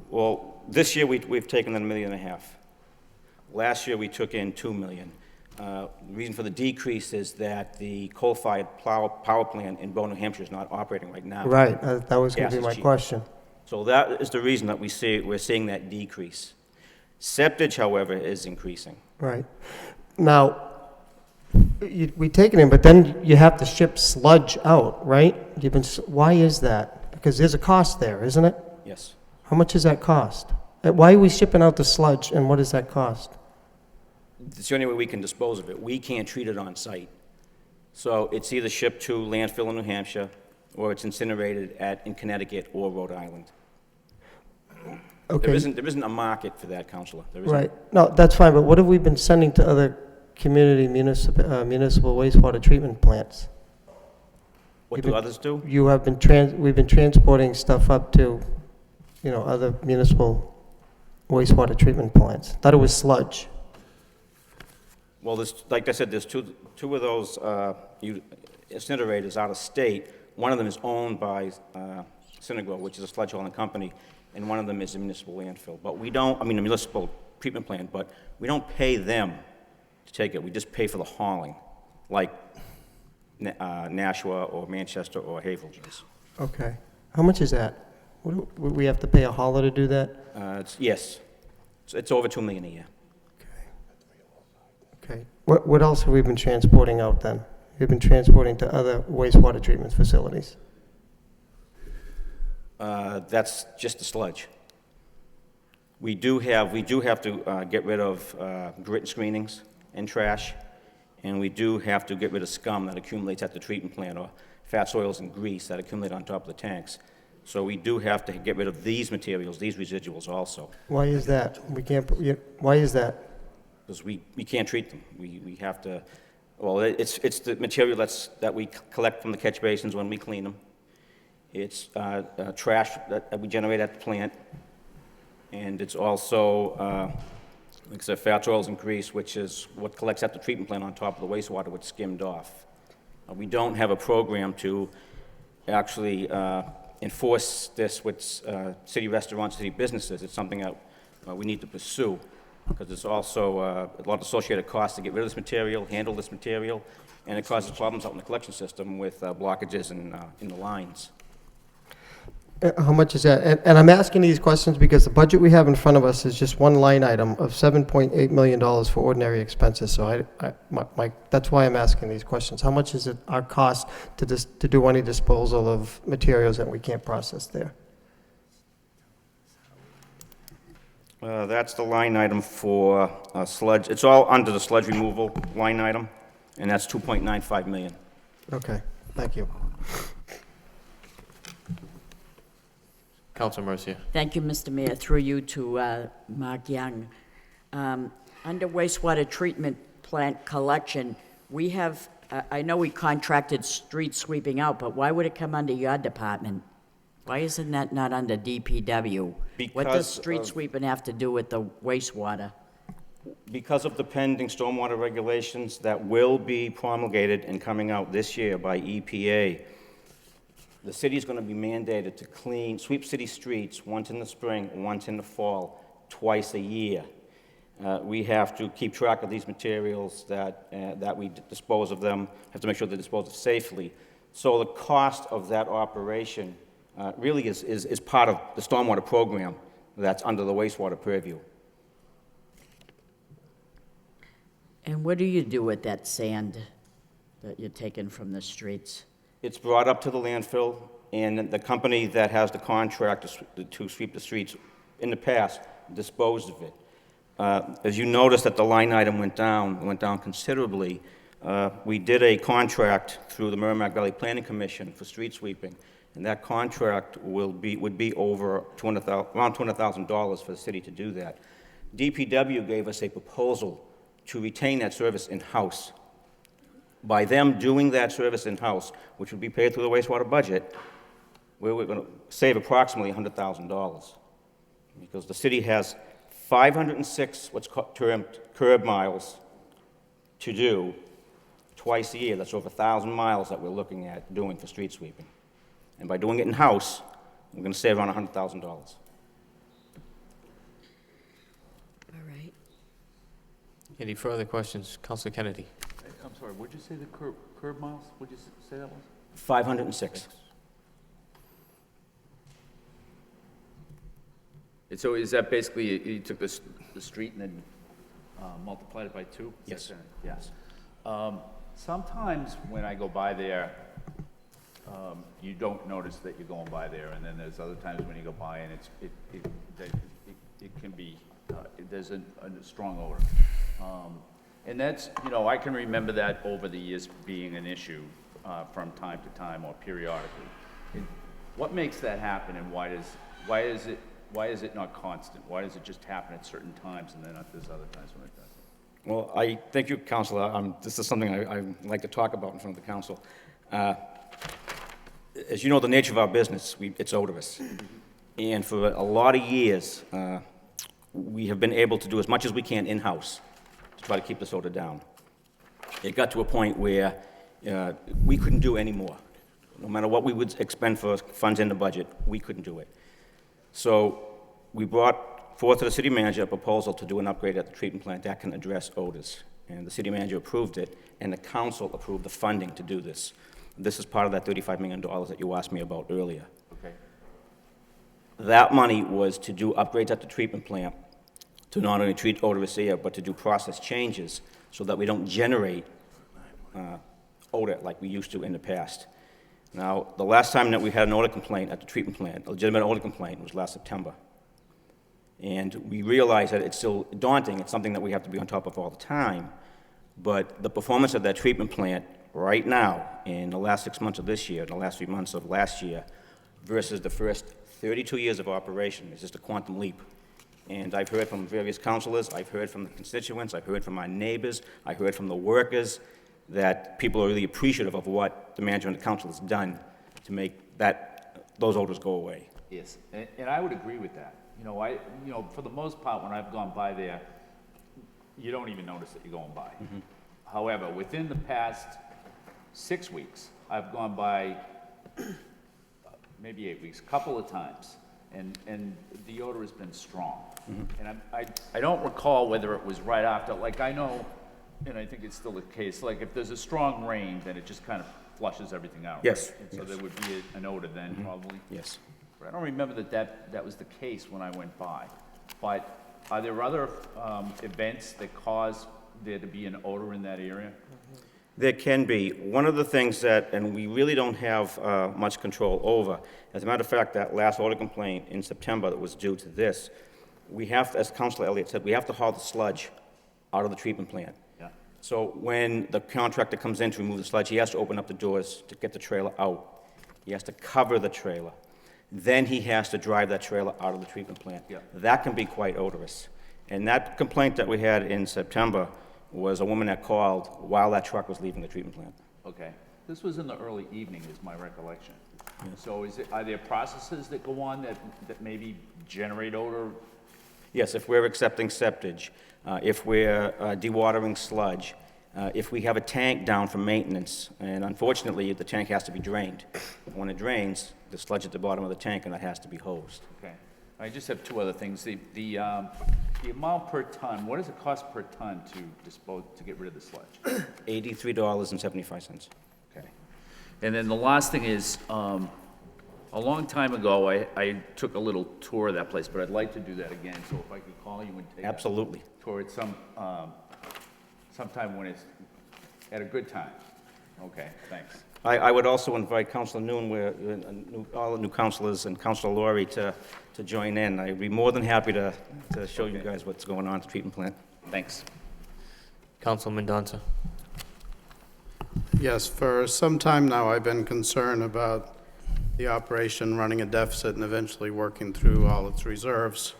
Well, this year we've taken in $1.5 million. Last year we took in $2 million. The reason for the decrease is that the coal-fired power plant in Bow, New Hampshire is not operating right now. Right, that was going Gas to be is my cheap. question. So that is the reason that we're seeing that decrease. Septage, however, is increasing. Right. Now, we take it in, but then you have to ship sludge out, right? Why is that? Because there's a cost there, isn't it? Yes. How much does that cost? Why are we shipping out the sludge, and what does that cost? It's the only way we can dispose of it. We can't treat it on site. So it's either shipped to landfill in New Hampshire, or it's incinerated in Connecticut or Rhode Island. Okay. There isn't a market for that, Counselor. There isn't. Right. No, that's fine, but what have we been sending to other community municipal wastewater treatment plants? What do others do? You have been we've been transporting stuff up to, other municipal wastewater treatment plants. Thought it was sludge. Well, like I said, there's two of those incinerators out of state. One of them is owned by Synagro, which is a sludge hauling company, and one of them is a municipal landfill. But we don't, a municipal treatment plant, but we don't pay them to take it. We just pay for the hauling, like Nashua or Manchester or Haverhill. Okay. How much is that? Would we have to pay a hauler to do that? Yes. It's over $2 million a year. Okay. What else have we been transporting out then? We've been transporting to other wastewater treatment facilities. That's just the sludge. We do have to get rid of grit screenings and trash, and we do have to get rid of scum that accumulates at the treatment plant, or fats, oils, and grease that accumulate on top of the tanks. So we do have to get rid of these materials, these residuals also. Why is that? We can't. Why is that? Because we can't treat them. We have to. Well, it's the material that we collect from the catch basins when we clean them. It's trash that we generate at the plant, and it's also, like I said, fats, oils, and grease, which is what collects at the treatment plant on top of the wastewater, which is skimmed off. We don't have a program to actually enforce this with city restaurants, city businesses. It's something that we need to pursue, because it's also a lot of associated costs to get rid of this material, handle this material, and it causes problems out in the collection system with blockages in the lines. How much is that? And I'm asking these questions because the budget we have in front of us is just one line item of $7.8 million for ordinary expenses. So that's why I'm asking these questions. How much is it our cost to do any disposal of materials that we can't process there? That's the line item for sludge. It's all under the sludge removal line item, and that's $2.95 million. Okay, thank you. Councilor Mercia. Thank you, Mr. Mayor. Through you to Mark Young. Under wastewater treatment plant collection, we have, I know we contracted street sweeping out, but why would it come under your department? Why isn't that not under DPW? What does street sweeping have to do with the wastewater? Because of the pending stormwater regulations that will be promulgated and coming out this year by EPA, the city is going to be mandated to sweep city streets once in the spring, once in the fall, twice a year. We have to keep track of these materials that we dispose of them, have to make sure they're disposed of safely. So the cost of that operation really is part of the stormwater program that's under the wastewater purview. And what do you do with that sand that you're taking from the streets? It's brought up to the landfill, and the company that has the contract to sweep the streets in the past disposed of it. As you noticed that the line item went down considerably. We did a contract through the Merrimack Valley Planning Commission for street sweeping, and that contract would be over around $200,000 for the city to do that. DPW gave us a proposal to retain that service in-house. By them doing that service in-house, which would be paid through the wastewater budget, we're going to save approximately $100,000, because the city has 506 what's termed curb miles to do twice a year. That's over 1,000 miles that we're looking at doing for street sweeping. And by doing it in-house, we're going to save around $100,000. All right. Any further questions? Councilor Kennedy. I'm sorry, what'd you say the curb miles, what'd you say that was? 506. And so is that basically, you took the street and then multiplied it by 2? Yes. Yes. Sometimes when I go by there, you don't notice that you're going by there, and then there's other times when you go by and it can be, there's a strong odor. And that's, I can remember that over the years being an issue from time to time or periodically. What makes that happen, and why is it not constant? Why does it just happen at certain times and then at there's other times when it doesn't? Well, thank you, Counselor. This is something I like to talk about in front of the council. As you know, the nature of our business, it's odorous. And for a lot of years, we have been able to do as much as we can in-house to try to keep this odor down. It got to a point where we couldn't do any more. No matter what we would expend for funds in the budget, we couldn't do it. So we brought forth to the city manager a proposal to do an upgrade at the treatment plant that can address odors. And the city manager approved it, and the council approved the funding to do this. This is part of that $35 million that you asked me about earlier. Okay. That money was to do upgrades at the treatment plant to not only treat odorous air, but to do process changes so that we don't generate odor like we used to in the past. Now, the last time that we had an odor complaint at the treatment plant, a legitimate odor complaint, was last September. And we realize that it's still daunting. It's something that we have to be on top of all the time. But the performance of that treatment plant right now, in the last 6 months of this year, in the last 3 months of last year, versus the first 32 years of operation, is just a quantum leap. And I've heard from various councilors, I've heard from the constituents, I've heard from my neighbors, I heard from the workers, that people are really appreciative of what the manager and the council has done to make those odors go away. Yes, and I would agree with that. For the most part, when I've gone by there, you don't even notice that you're going by. Mm-hmm. However, within the past 6 weeks, I've gone by maybe 8 weeks, a couple of times, and the odor has been strong. Mm-hmm. And I don't recall whether it was right after, like I know, and I think it's still the case, like if there's a strong rain, then it just kind of flushes everything out. Yes. Right? And so there would be an odor then, probably. Yes. But I don't remember that was the case when I went by. But are there other events that cause there to be an odor in that area? There can be. One of the things that, and we really don't have much control over, as a matter of fact, that last odor complaint in September that was due to this, we have, as Councilor Elliott said, we have to haul the sludge out of the treatment plant. Yeah. So when the contractor comes in to remove the sludge, he has to open up the doors to get the trailer out. He has to cover the trailer. Then he has to drive that trailer out of the treatment plant. Yeah. That can be quite odorous. And that complaint that we had in September was a woman that called while that truck was leaving the treatment plant. Okay. This was in the early evening, is my recollection. So are there processes that go on that maybe generate odor? Yes, if we're accepting septage, if we're dewatering sludge, if we have a tank down for maintenance, and unfortunately, the tank has to be drained. When it drains, the sludge at the bottom of the tank, and that has to be hosed. Okay. I just have two other things. The amount per ton, what does it cost per ton to get rid of the sludge? $83.75. Okay. And then the last thing is, a long time ago, I took a little tour of that place, but I'd like to do that again. So if I could call you and take Absolutely. a tour at sometime when it's at a good time. Okay, thanks. I would also invite Councilor Noon, all the new councilors, and Councilor Laurie to join in. I'd be more than happy to show you guys what's going on at the treatment plant. Thanks. Councilman Danza. Yes, for some time now, I've been concerned about the operation running a deficit and eventually working through all its reserves.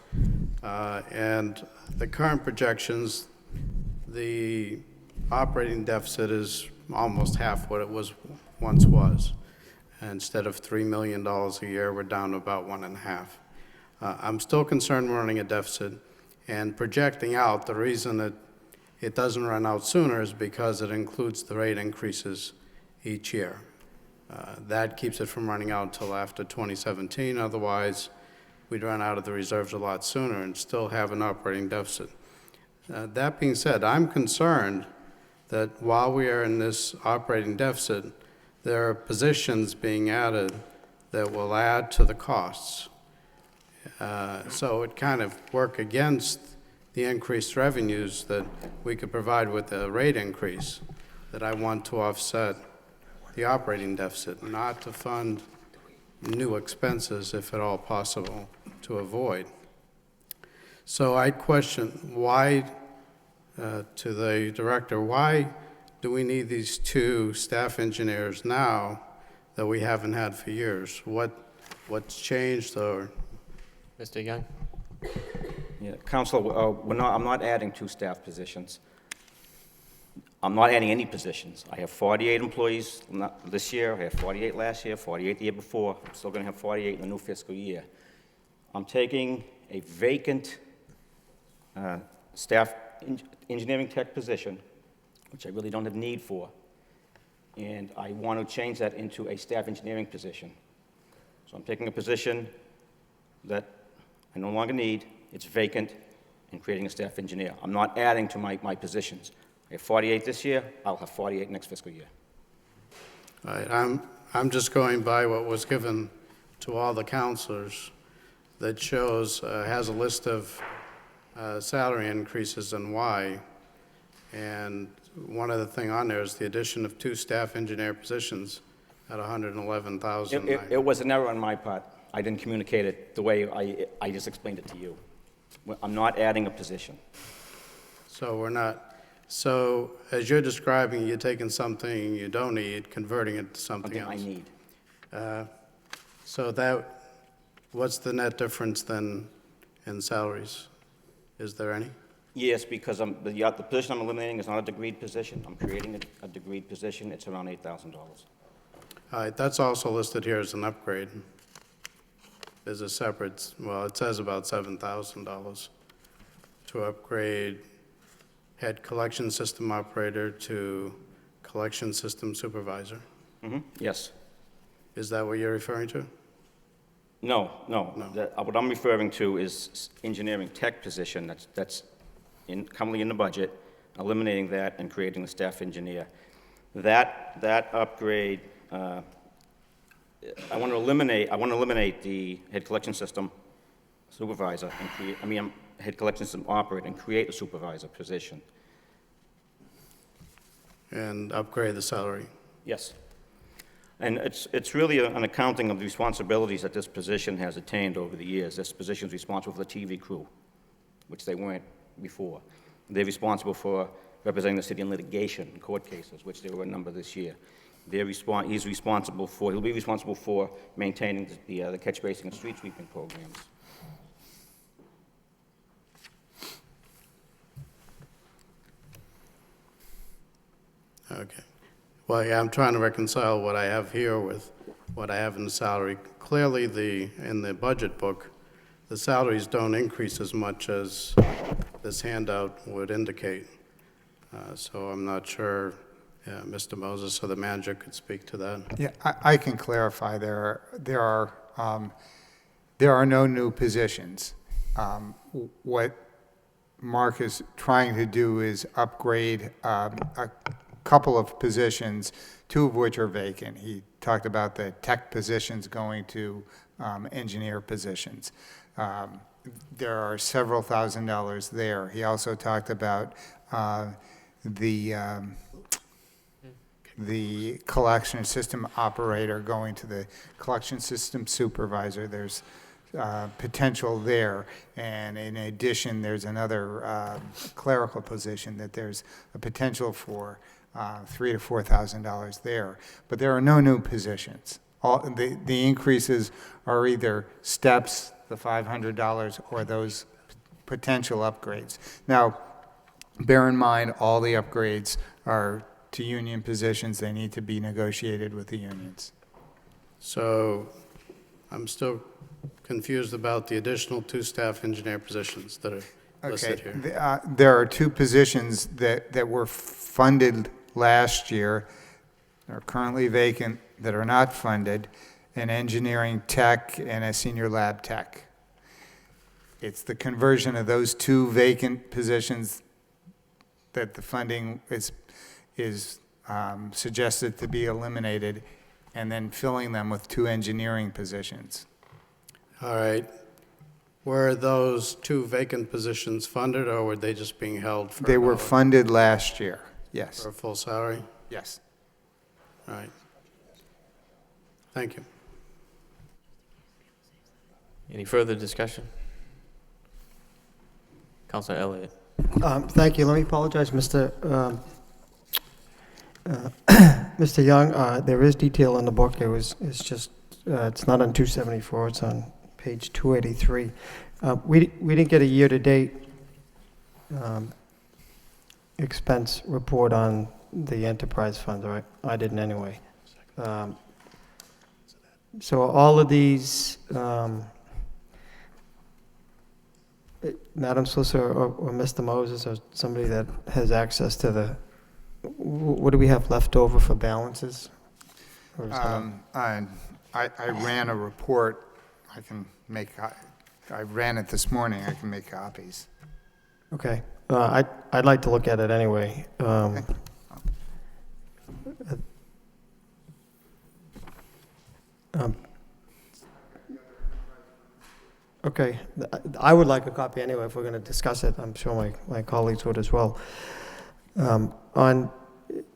And the current projections, the operating deficit is almost half what it once was. Instead of $3 million a year, we're down to about 1.5. I'm still concerned we're running a deficit, and projecting out, the reason that it doesn't run out sooner is because it includes the rate increases each year. That keeps it from running out until after 2017. Otherwise, we'd run out of the reserves a lot sooner and still have an operating deficit. That being said, I'm concerned that while we are in this operating deficit, there are positions being added that will add to the costs. So it kind of work against the increased revenues that we could provide with the rate increase, that I want to offset the operating deficit, not to fund new expenses, if at all possible, to avoid. So I'd question why, to the director, why do we need these two staff engineers now that we haven't had for years. What's changed, or? Mr. Young? Yeah, Council, I'm not adding 2 staff positions. I'm not adding any positions. I have 48 employees this year, I had 48 last year, 48 the year before. I'm still going to have 48 in the new fiscal year. I'm taking a vacant staff engineering tech position, which I really don't have need for, and I want to change that into a staff engineering position. So I'm taking a position that I no longer need, it's vacant, and creating a staff engineer. I'm not adding to my positions. I have 48 this year, I'll have 48 next fiscal year. All right, I'm just going by what was given to all the counselors that shows, has a list of salary increases and why. And one other thing on there is the addition of 2 staff engineer positions at $111,000. It was an error on my part. I didn't communicate it the way I just explained it to you. I'm not adding a position. So we're not, so as you're describing, you're taking something you don't need, converting it to something else. I need. So what's the net difference then in salaries? Is there any? Yes, because the position I'm eliminating is not a degreed position. I'm creating a degreed position. It's around $8,000. All right, that's also listed here as an upgrade. There's a separate, well, it says about $7,000 to upgrade head collection system operator to collection system supervisor. Yes. Is that what you're referring to? No. What I'm referring to is engineering tech position that's currently in the budget, eliminating that and creating the staff engineer. That upgrade, I want to eliminate the head collection system supervisor and head collection system operator and create a supervisor position. And upgrade the salary? Yes. And it's really an accounting of the responsibilities that this position has attained over the years. This position is responsible for the TV crew, which they weren't before. They're responsible for representing the city in litigation, in court cases, which there were a number this year. He'll be responsible for maintaining the catch basin and street sweeping programs. Okay. Well, yeah, I'm trying to reconcile what I have here with what I have in the salary. Clearly, in the budget book, the salaries don't increase as much as this handout would indicate. So I'm not sure Mr. Moses or the manager could speak to that. Yeah, I can clarify. There are no new positions. What Mark is trying to do is upgrade a couple of positions, 2 of which are vacant. He talked about the tech positions going to engineer positions. There are several $1,000s there. He also talked about the collection system operator going to the collection system supervisor. There's potential there. And in addition, there's another clerical position that there's a potential for $3,000 to $4,000 there. But there are no new positions. The increases are either steps, the $500, or those potential upgrades. Now, bear in mind, all the upgrades are to union positions. They need to be negotiated with the unions. So I'm still confused about the additional 2 staff engineer positions that are listed here. There are 2 positions that were funded last year, are currently vacant, that are not funded, an engineering tech and a senior lab tech. It's the conversion of those 2 vacant positions that the funding is suggested to be eliminated, and then filling them with 2 engineering positions. All right. Were those 2 vacant positions funded, or were they just being held for? They were funded last year, yes. For a full salary? Yes. All right. Thank you. Any further discussion? Councilor Elliott. Thank you. Let me apologize, Mr. Mr. Young, there is detail in the book. It's just, it's not on 274, it's on page 283. We didn't get a year-to-date expense report on the enterprise funds, right? I didn't anyway. So all of these, Madam Solicitor or Mr. Moses or somebody that has access to the, what do we have left over for balances? Or is that- I ran a report. I ran it this morning. I can make copies. Okay, I'd like to look at it anyway. Okay, I would like a copy anyway if we're going to discuss it. I'm sure my colleagues would as well. On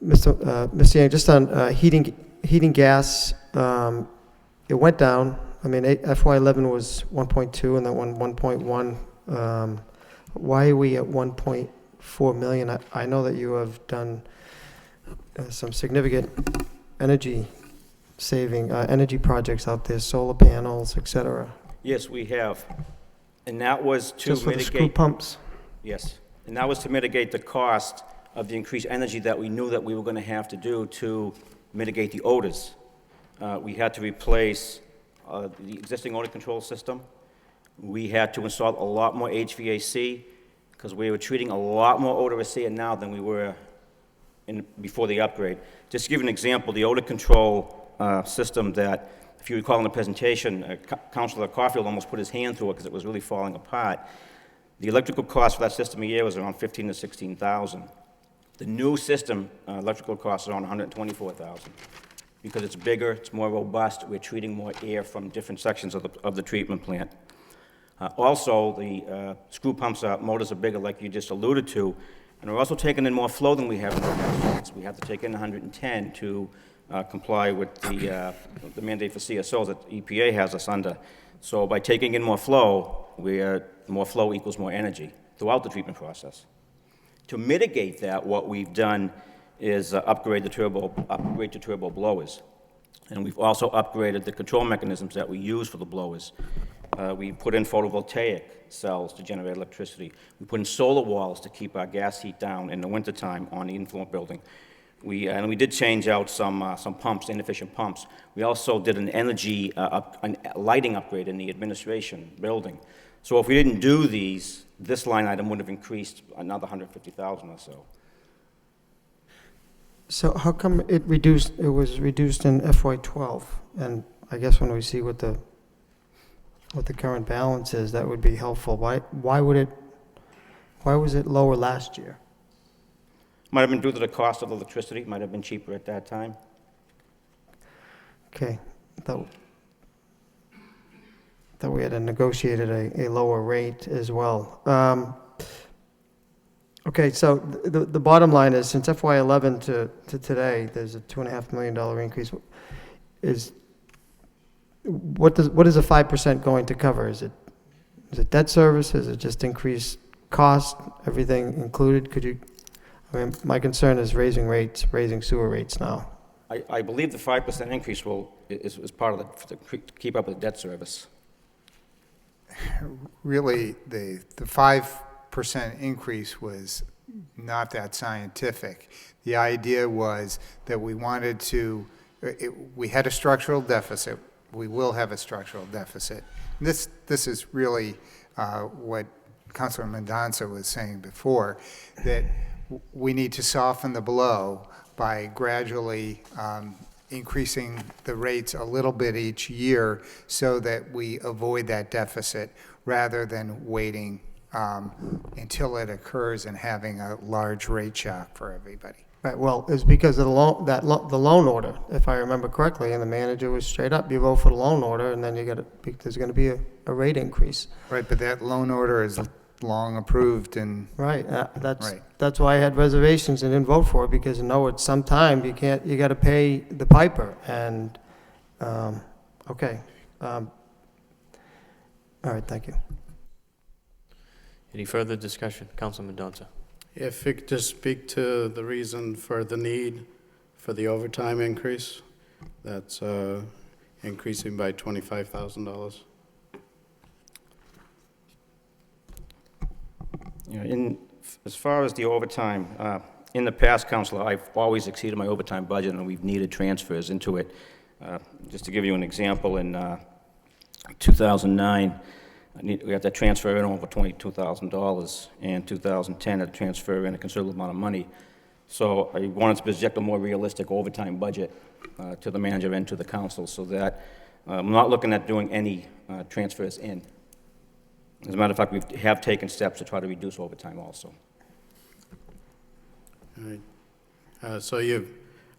Mr. Yang, just on heating gas, it went down. I mean, FY11 was 1.2 and then 1.1. Why are we at 1.4 million? I know that you have done some significant energy saving, energy projects out there, solar panels, et cetera. Yes, we have. And that was to Just for the mitigate... screw pumps? Yes. And that was to mitigate the cost of the increased energy that we knew that we were going to have to do to mitigate the odors. We had to replace the existing odor control system. We had to install a lot more HVAC because we were treating a lot more odorous air now than we were before the upgrade. Just to give you an example, the odor control system that, if you recall in the presentation, Councilor Caulfield almost put his hand through it because it was really falling apart. The electrical cost for that system a year was around $15,000 to $16,000. The new system, electrical cost is around $124,000 because it's bigger, it's more robust. We're treating more air from different sections of the treatment plant. Also, the screw pumps, motors are bigger, like you just alluded to, and we're also taking in more flow than we have in the past. We have to take in 110 to comply with the mandate for CSOs that EPA has us under. So by taking in more flow, more flow equals more energy throughout the treatment process. To mitigate that, what we've done is upgrade to turbo blowers. And we've also upgraded the control mechanisms that we use for the blowers. We put in photovoltaic cells to generate electricity. We put in solar walls to keep our gas heat down in the wintertime on the influent building. And we did change out some pumps, inefficient pumps. We also did an energy, lighting upgrade in the administration building. So if we didn't do these, this line item would have increased another $150,000 or so. So how come it was reduced in FY12? And I guess when we see what the current balance is, that would be helpful. Why was it lower last year? Might have been due to the cost of electricity. Might have been cheaper at that time. Okay. Thought we had negotiated a lower rate as well. Okay, so the bottom line is, since FY11 to today, there's a $2.5 million increase. What is a 5% going to cover? Is it debt service? Is it just increased cost? Everything included? I mean, my concern is raising sewer rates now. I believe the 5% increase is part of to keep up with debt service. Really, the 5% increase was not that scientific. The idea was that we wanted to, we had a structural deficit. We will have a structural deficit. This is really what Councilor Mendonça was saying before, that we need to soften the blow by gradually increasing the rates a little bit each year so that we avoid that deficit rather than waiting until it occurs and having a large rate shock for everybody. Right, well, it's because of the loan order, if I remember correctly, and the manager was straight up, you vote for the loan order, and then there's going to be a rate increase. Right, but that loan order is long approved and... Right, that's why I had reservations and didn't vote for it, because I know at some time you got to pay the piper, and, okay. All right, thank you. Any further discussion? Councilman Mendonça. If you could just speak to the reason for the need for the overtime increase. That's increasing by $25,000. As far as the overtime, in the past, Counselor, I've always exceeded my overtime budget, and we've needed transfers into it. Just to give you an example, in 2009, we had to transfer in over $22,000. In 2010, I had to transfer in a considerable amount of money. So I wanted to project a more realistic overtime budget to the manager and to the council, so that I'm not looking at doing any transfers in. As a matter of fact, we have taken steps to try to reduce overtime also. All right. So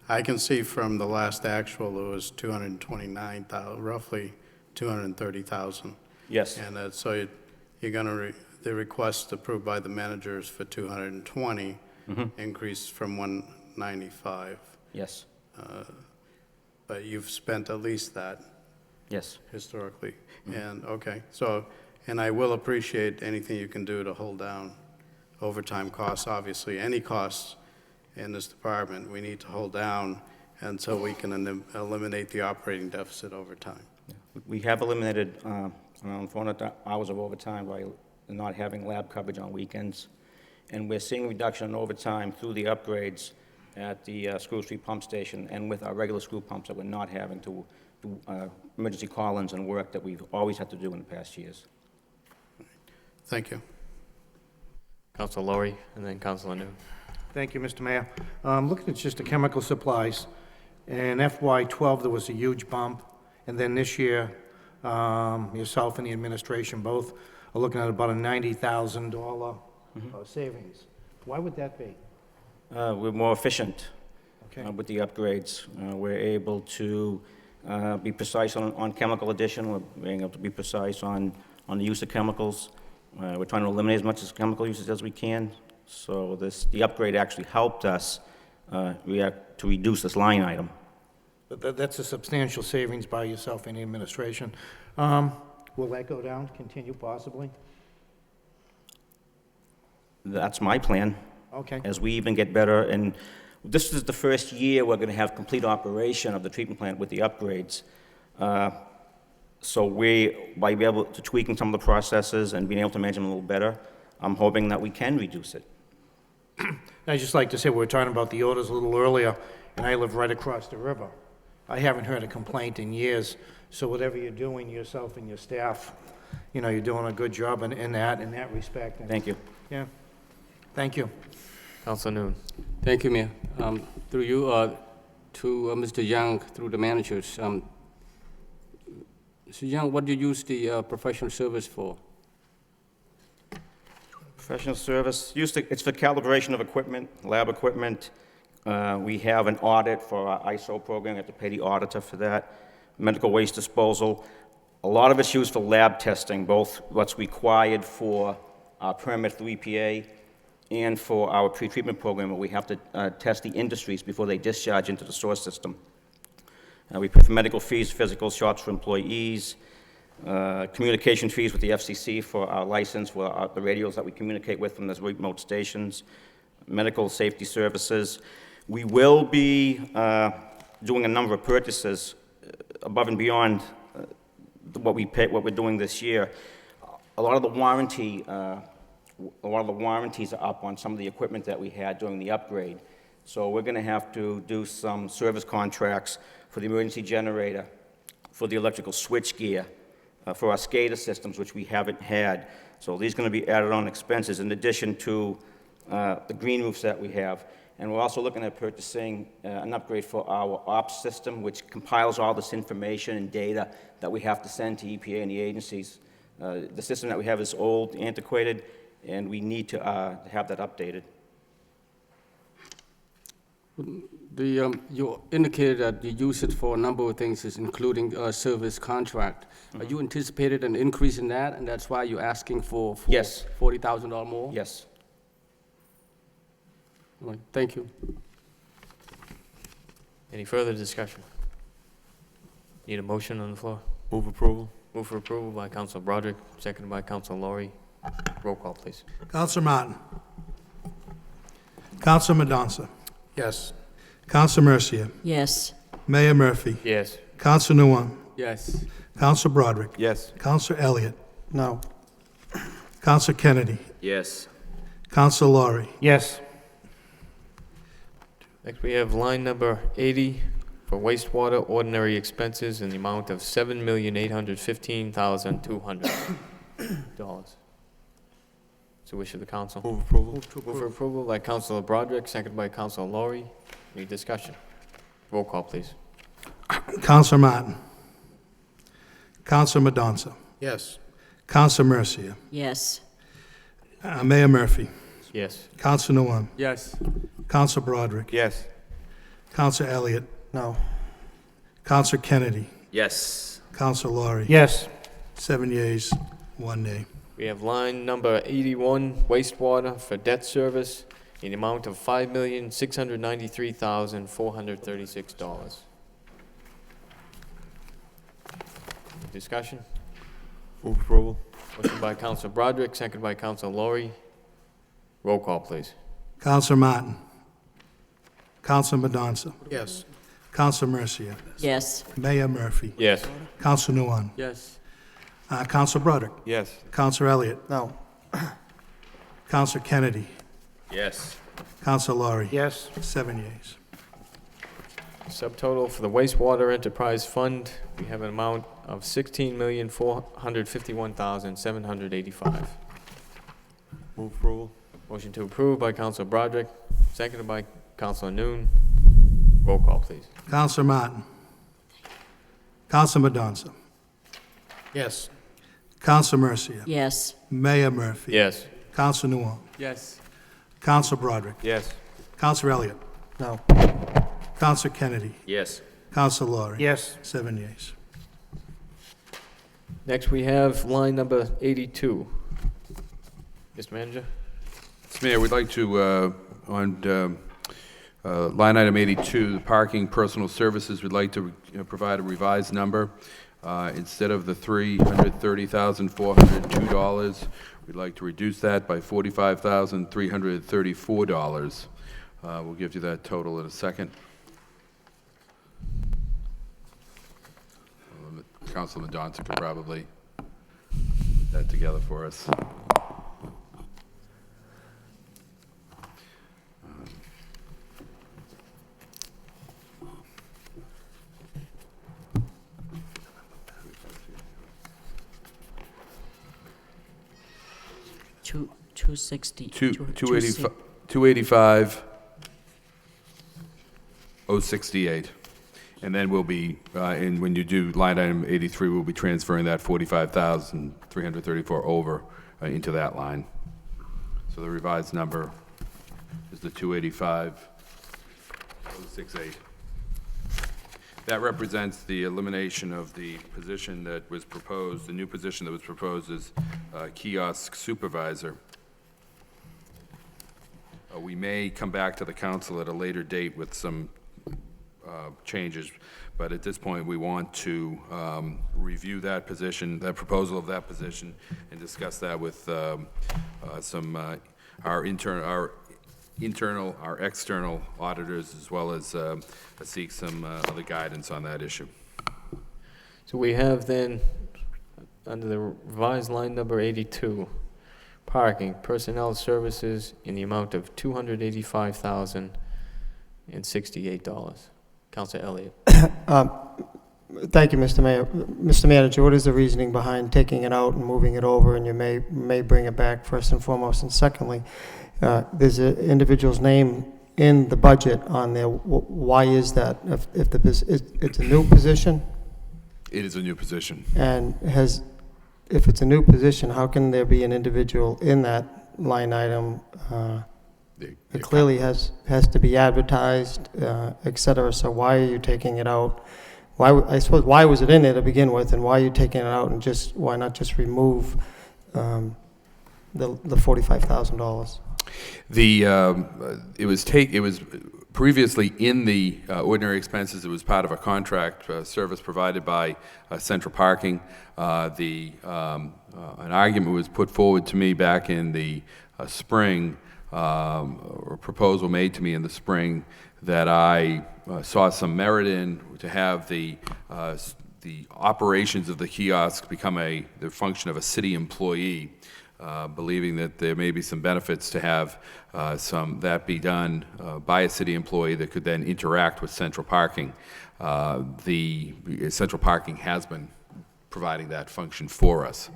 I can see from the last actual, it was 229,000, roughly 230,000. Yes. And so you're going to, the request approved by the managers for 220, increase from 195. Yes. But you've spent at least that. Yes. Historically. And, okay, so, and I will appreciate anything you can do to hold down overtime costs. Obviously, any costs in this department, we need to hold down, and so we can eliminate the operating deficit over time. We have eliminated around 400 hours of overtime by not having lab coverage on weekends. And we're seeing a reduction in overtime through the upgrades at the Screw Street pump station and with our regular screw pumps that we're not having to do emergency call-ins and work that we've always had to do in the past years. Thank you. Councilor Lowry, and then Councilor New. Thank you, Mr. Mayor. Looking at just the chemical supplies, in FY12, there was a huge bump, and then this year, yourself and the administration both are looking at about a $90,000 savings. Why would that be? We're more efficient Okay. with the upgrades. We're able to be precise on chemical addition. We're being able to be precise on the use of chemicals. We're trying to eliminate as much chemical usage as we can. So the upgrade actually helped us to reduce this line item. That's a substantial savings by yourself and the administration. Will that go down, continue possibly? That's my plan. Okay. As we even get better, and this is the first year we're going to have complete operation of the treatment plant with the upgrades. So by being able to tweaking some of the processes and being able to manage them a little better, I'm hoping that we can reduce it. I'd just like to say, we were talking about the odors a little earlier, and I live right across the river. I haven't heard a complaint in years, so whatever you're doing, yourself and your staff, you're doing a good job in that respect. And, Thank you. Yeah. Thank you. Councilor Noon. Thank you, Mayor. Through you to Mr. Young, through the managers. Mr. Young, what do you use the professional service for? Professional service, it's for calibration of equipment, lab equipment. We have an audit for our ISO program. We have to pay the auditor for that. Medical waste disposal. A lot of it's used for lab testing, both what's required for our permit through EPA and for our pre-treatment program, where we have to test the industries before they discharge into the source system. We pay for medical fees, physical shops for employees, communication fees with the FCC for our license, for the radios that we communicate with from those remote stations, medical safety services. We will be doing a number of purchases above and beyond what we're doing this year. A lot of the warranties are up on some of the equipment that we had during the upgrade. So we're going to have to do some service contracts for the emergency generator, for the electrical switch gear, for our SCADA systems, which we haven't had. So these are going to be added on expenses in addition to the green roofs that we have. And we're also looking at purchasing an upgrade for our ops system, which compiles all this information and data that we have to send to EPA and the agencies. The system that we have is old, antiquated, and we need to have that updated. You indicated that you use it for a number of things, including a service contract. Are you anticipated an increase in that, and that's why you're asking for Yes. $40,000 more? Yes. All right, thank you. Any further discussion? Need a motion on the floor? Move approval. Move for approval by Councilor Broderick, seconded by Councilor Lowry. Roll call, please. Counselor Martin. Counselor Mendonça. Yes. Counsel Mercia. Yes. Mayor Murphy. Yes. Counsel Nguyen. Yes. Counsel Broderick. Yes. Counsel Elliott. No. Counsel Kennedy. Yes. Counsel Laurie. Yes. Next, we have line number 80 for wastewater ordinary expenses in the amount of $7,815,200. It's the wish of the council. Move approval. Move for approval by Councilor Broderick, seconded by Councilor Laurie. Any discussion? Roll call, please. Counsel Martin. Counsel Madonza. Yes. Counsel Mercia. Yes. Mayor Murphy. Yes. Counsel Nguyen. Yes. Counsel Broderick. Yes. Counsel Elliott. No. Counsel Kennedy. Yes. Counsel Laurie. Yes. 7 yeas, 1 nay. We have line number 81, wastewater for debt service in the amount of $5,693,436. Discussion? Move approval. Motion by Councilor Broderick, seconded by Councilor Laurie. Roll call, please. Counsel Martin. Counsel Madonza. Yes. Counsel Mercia. Yes. Mayor Murphy. Yes. Counsel Nguyen. Yes. Counsel Broderick. Yes. Counsel Elliott. No. Counsel Kennedy. Yes. Counsel Laurie. Yes. 7 yeas. Subtotal for the wastewater enterprise fund, we have an amount of $16,451,785. Move approval. Motion to approve by Councilor Broderick, seconded by Councilor Noon. Roll call, please. Counsel Martin. Counsel Madonza. Yes. Counsel Mercia. Yes. Mayor Murphy. Yes. Counsel Nguyen. Yes. Counsel Broderick. Yes. Counsel Elliott. No. Counsel Kennedy. Yes. Counsel Laurie. Yes. 7 yeas. Next, we have line number 82. Mr. Manager? Mr. Mayor, we'd like to, on line item 82, the parking personal services, we'd like to provide a revised number. Instead of the $330,402, we'd like to reduce that by $45,334. We'll give you that total in a second. Councilman Johnson could probably put that together for us. Two, 260. 285, 068. And then we'll be, and when you do line item 83, we'll be transferring that 45,334 over into that line. So the revised number is the 285, 068. That represents the elimination of the position that was proposed, the new position that was proposed as kiosk supervisor. We may come back to the council at a later date with some changes, but at this point, we want to review that position, that proposal of that position, and discuss that with our external auditors, as well as seek some other guidance on that issue. So we have then, under the revised line number 82, parking, personnel services in the amount of $285,068. Councilor Elliott. Thank you, Mr. Mayor. Mr. Manager, what is the reasoning behind taking it out and moving it over, and you may bring it back first and foremost? And secondly, there's an individual's name in the budget on there. Why is that? If it's a new position? It is a new position. And if it's a new position, how can there be an individual in that line item? It clearly has to be advertised, et cetera, so why are you taking it out? I suppose, why was it in there to begin with, and why are you taking it out, and why not just remove the $45,000? It was previously in the ordinary expenses. It was part of a contract service provided by Central Parking. An argument was put forward to me back in the spring or proposal made to me in the spring that I saw some merit in, to have the operations of the kiosk become the function of a city employee, believing that there may be some benefits to have that be done by a city employee that could then interact with central parking. The central parking has been providing that function for us.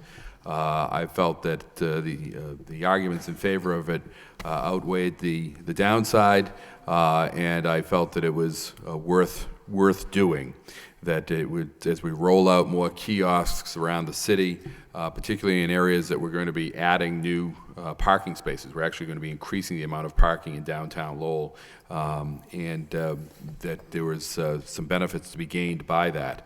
I felt that the arguments in favor of it outweighed the downside, and I felt that it was worth doing. That it would, as we roll out more kiosks around the city, particularly in areas that we're going to be adding new parking spaces. We're actually going to be increasing the amount of parking in downtown Lowell, and that there was some benefits to be gained by that.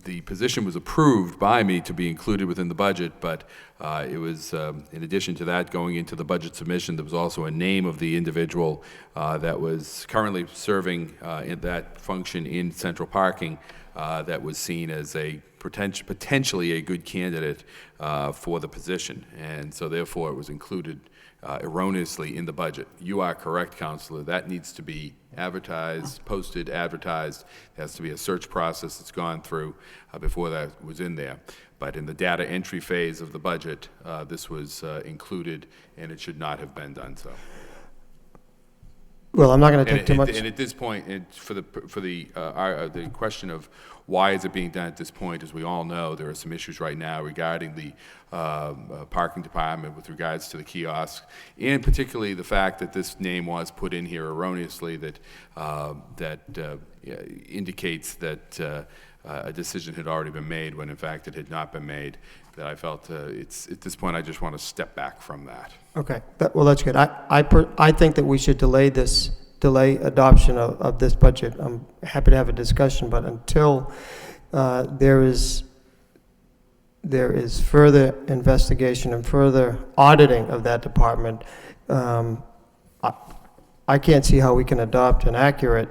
The position was approved by me to be included within the budget, but it was, in addition to that, going into the budget submission, there was also a name of the individual that was currently serving in that function in central parking that was seen as a potentially a good candidate for the position. And so therefore it was included erroneously in the budget. You are correct, Councilor. That needs to be advertised, posted, advertised. There has to be a search process that's gone through before that was in there. But in the data entry phase of the budget, this was included, and it should not have been done so. Well, I'm not going to take too much. And at this point, for the question of why is it being done at this point, as we all know, there are some issues right now regarding the parking department with regards to the kiosk, and particularly the fact that this name was put in here erroneously that indicates that a decision had already been made when in fact it had not been made. That I felt it's at this point I just want to step back from that. Okay, well, that's good. I think that we should delay adoption of this budget. I'm happy to have a discussion, but until there is further investigation and further auditing of that department, I can't see how we can adopt an accurate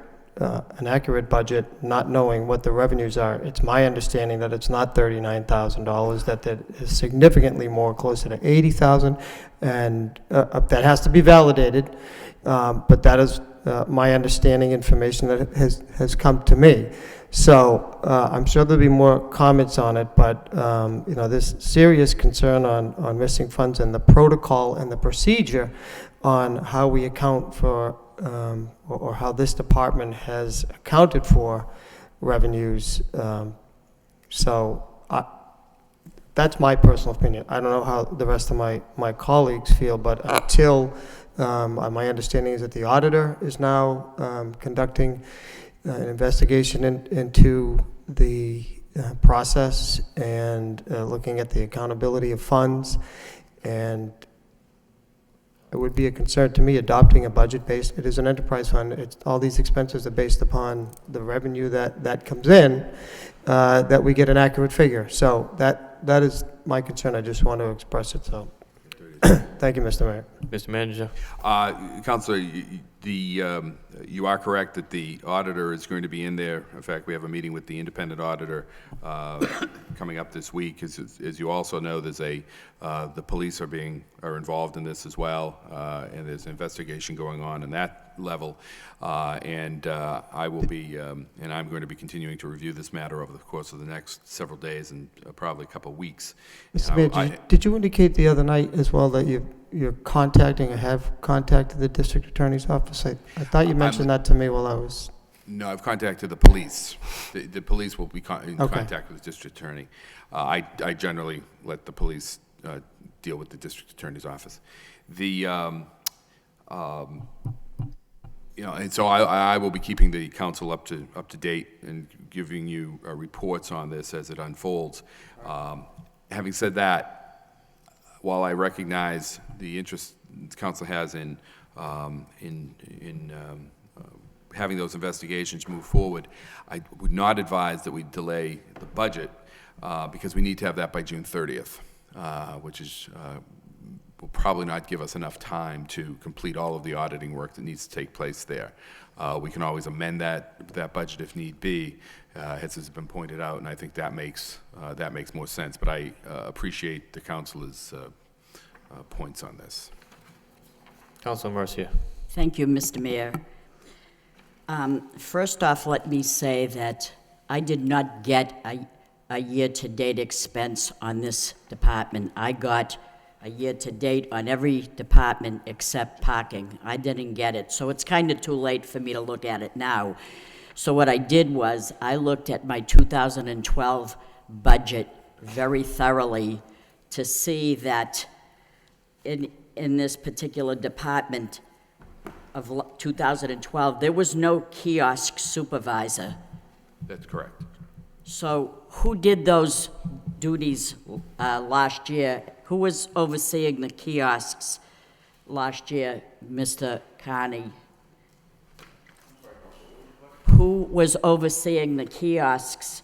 budget, not knowing what the revenues are. It's my understanding that it's not $39,000, that is significantly more, closer to $80,000, and that has to be validated, but that is my understanding, information that has come to me. So I'm sure there'll be more comments on it, but there's serious concern on missing funds and the protocol and the procedure on how we account for or how this department has accounted for revenues. So that's my personal opinion. I don't know how the rest of my colleagues feel, but until my understanding is that the auditor is now conducting an investigation into the process and looking at the accountability of funds, and it would be a concern to me adopting a budget based. It is an enterprise fund. All these expenses are based upon the revenue that comes in, that we get an accurate figure. So that is my concern. I just want to express it. So thank you, Mr. Mayor. Mr. Manager. Councilor, you are correct that the auditor is going to be in there. In fact, we have a meeting with the independent auditor coming up this week. As you also know, there's the police are involved in this as well, and there's an investigation going on that level. And I will be, and I'm going to be continuing to review this matter over the course of the next several days and probably a couple of weeks. Mr. Mayor, did you indicate the other night as well that you're contacting or have contacted the district attorney's office? I thought you mentioned that to me while I was... No, I've contacted the police. The police will be in contact with the district attorney. I generally let the police deal with the district attorney's office. And so I will be keeping the council up to date and giving you reports on this as it unfolds. Having said that, while I recognize the interest the council has in having those investigations move forward, I would not advise that we delay the budget because we need to have that by June 30th, which is will probably not give us enough time to complete all of the auditing work that needs to take place there. We can always amend that budget if need be, as has been pointed out, and I think that makes more sense. But I appreciate the council's points on this. Councilor Mercia. Thank you, Mr. Mayor. First off, let me say that I did not get a year-to-date expense on this department. I got a year-to-date on every department except parking. I didn't get it, so it's kind of too late for me to look at it now. So what I did was, I looked at my 2012 budget very thoroughly to see that in this particular department of 2012, there was no kiosk supervisor. That's correct. So who did those duties last year? Who was overseeing the kiosks last year, Mr. Carney? Who was overseeing the kiosks?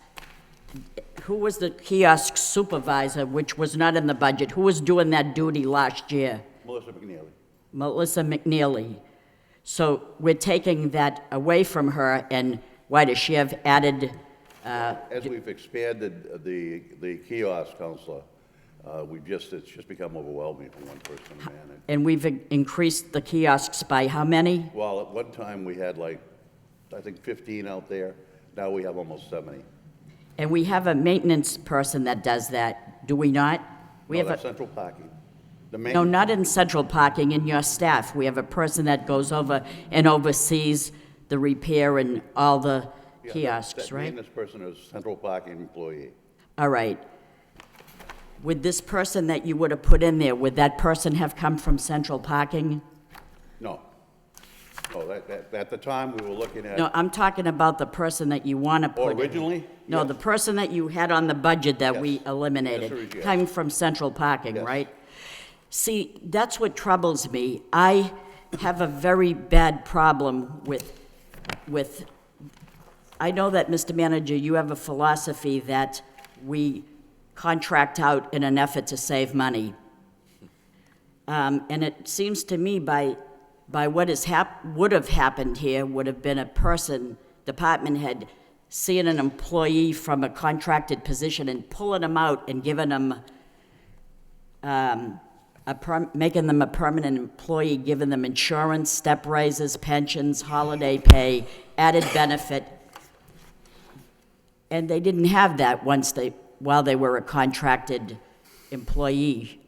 Who was the kiosk supervisor, which was not in the budget? Who was doing that duty last year? Melissa McNeely. Melissa McNeely. So we're taking that away from her, and why does she have added? As we've expanded the kiosk, Counselor, it's just become overwhelming for one person to manage. And we've increased the kiosks by how many? Well, at one time, we had I think 15 out there. Now we have almost 70. And we have a maintenance person that does that, do we not? We have that's central parking. No, not in central parking, in your staff. We have a person that goes over and oversees the repair and all the kiosks, that right? maintenance person is a central parking employee. All right. Would this person that you would have put in there, would that person have come from central parking? No. No, at the time, we were looking at... No, I'm talking about the person that you want to put in. Originally? No, Yes. the person that you had on the budget that we Yes. eliminated, Yes, yes. came from central parking, Yes. right? See, that's what troubles me. I have a very bad problem with, I know that, Mr. Manager, you have a philosophy that we contract out in an effort to save money. And it seems to me by what would have happened here would have been a person, department head, seeing an employee from a contracted position and pulling them out and giving them, making them a permanent employee, giving them insurance, step raises, pensions, holiday pay, added benefit. And they didn't have that while they were a contracted employee.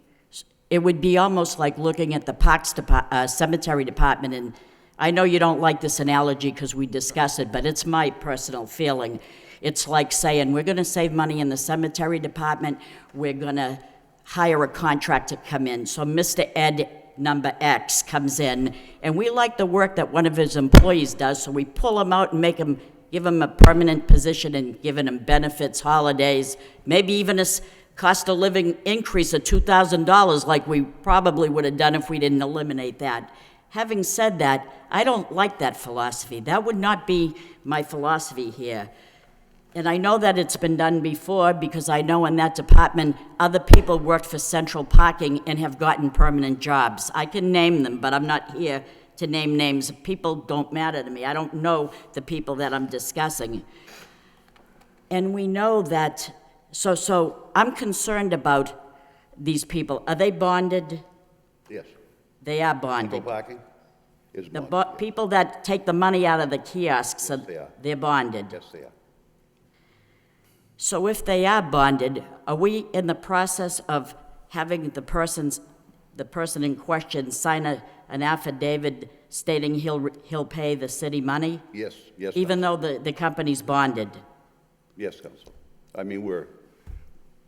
It would be almost like looking at the cemetery department, and I know you don't like this analogy because we discussed it, but it's my personal feeling. It's like saying, we're going to save money in the cemetery department, we're going to hire a contractor to come in. So Mr. Ed number X comes in, and we like the work that one of his employees does, so we pull him out and give him a permanent position and giving him benefits, holidays, maybe even a cost of living increase of $2,000 like we probably would have done if we didn't eliminate that. Having said that, I don't like that philosophy. That would not be my philosophy here. And I know that it's been done before because I know in that department other people worked for central parking and have gotten permanent jobs. I can name them, but I'm not here to name names. People don't matter to me. I don't know the people that I'm discussing. And we know that, so I'm concerned about these people. Are they bonded? Yes. They are bonded. Central parking is The bonded. people that take the money out of the kiosks, Yes, they are. they're bonded. Yes, they are. So if they are bonded, are we in the process of having the person in question sign an affidavit stating he'll pay the city money? Yes, yes. Even though the company's bonded? Yes, Counsel. I mean,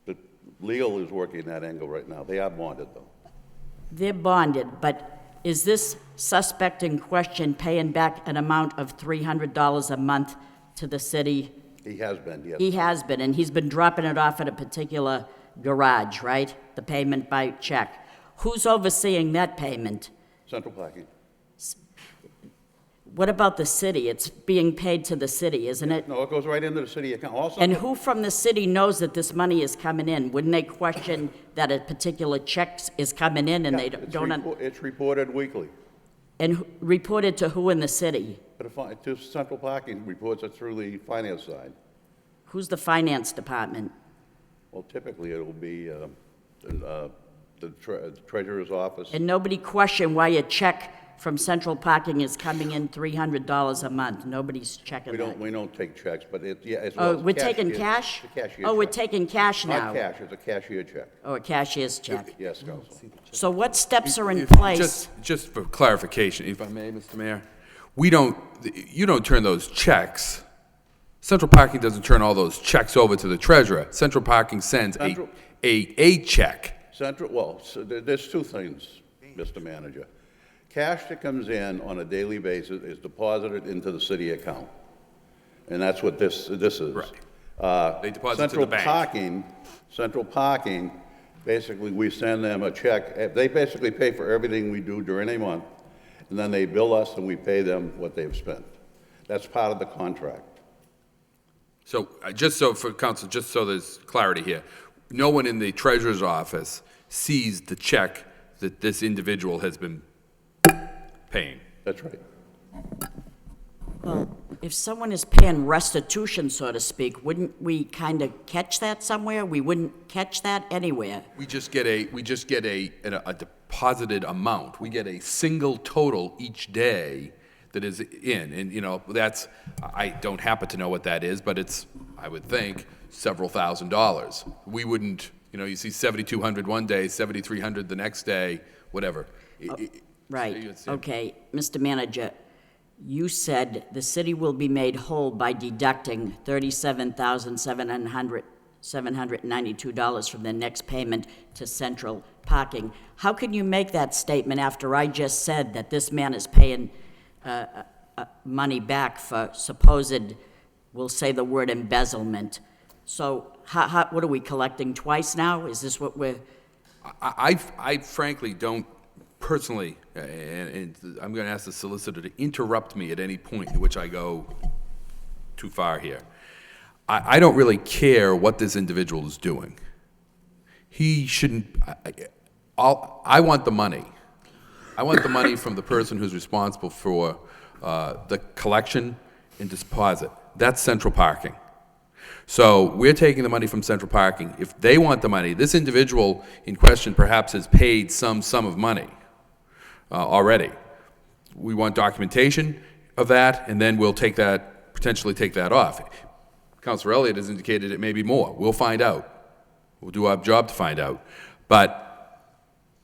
the legal is working that angle right now. They are bonded, though. They're bonded, but is this suspect in question paying back an amount of $300 a month to the city? He has been, yes. He has been, and he's been dropping it off at a particular garage, right? The payment by check. Who's overseeing that payment? Central parking. What about the city? It's being paid to the city, isn't it? No, it goes right into the city account. Also, And who from the city knows that this money is coming in? Wouldn't they question that a particular check is coming in and they don't? It's reported weekly. And reported to who in the city? To Central Parking reports it through the finance side. Who's the finance department? Well, typically it'll be the treasurer's office. And nobody questioned why a check from Central Parking is coming in $300 a month. Nobody's checking that. We don't take checks, but it's Oh, well, we're it's taking cashier- cash? it's a cashier Oh, we're check. taking cash now? Not cash, it's a cashier check. Oh, a cashier's check. Yes, Counsel. So what steps are in If- place? Just for clarification, if I may, Mr. Mayor, you don't turn those checks, Central Parking doesn't turn all those checks over to the treasurer. Central Parking sends a check. So there's two things, Mr. Manager. Cash that comes in on a daily basis is deposited into the city account. And that's what this is. Right. They deposit to the bank. Central Parking, basically, we send them a check. They basically pay for everything we do during a month, and then they bill us and we pay them what they've spent. That's part of the contract. So, just so for council, just so there's clarity here, no one in the treasurer's office sees the check that this individual has been paying. That's right. Well, if someone is paying restitution, so to speak, wouldn't we kind of catch that somewhere? We wouldn't catch that anywhere. We just get a deposited amount. We get a single total each day that is in, and I don't happen to know what that is, but it's, I would think, several $1,000s. We wouldn't, you see 7,200 one day, 7,300 the next day, whatever. Right, okay. Mr. Manager, you said the city will be made whole by deducting $37,792 from the next payment to Central Parking. How can you make that statement after I just said that this man is paying money back for supposed, we'll say the word embezzlement? So what are we collecting twice now? Is this what we're... I frankly don't personally, and I'm going to ask the solicitor to interrupt me at any point in which I go too far here. I don't really care what this individual is doing. He shouldn't, I want the money. I want the money from the person who's responsible for the collection and deposit. That's Central Parking. So we're taking the money from Central Parking. If they want the money, this individual in question perhaps has paid some sum of money already. We want documentation of that, and then we'll potentially take that off. Councilor Elliott has indicated it may be more. We'll find out. We'll do our job to find out. But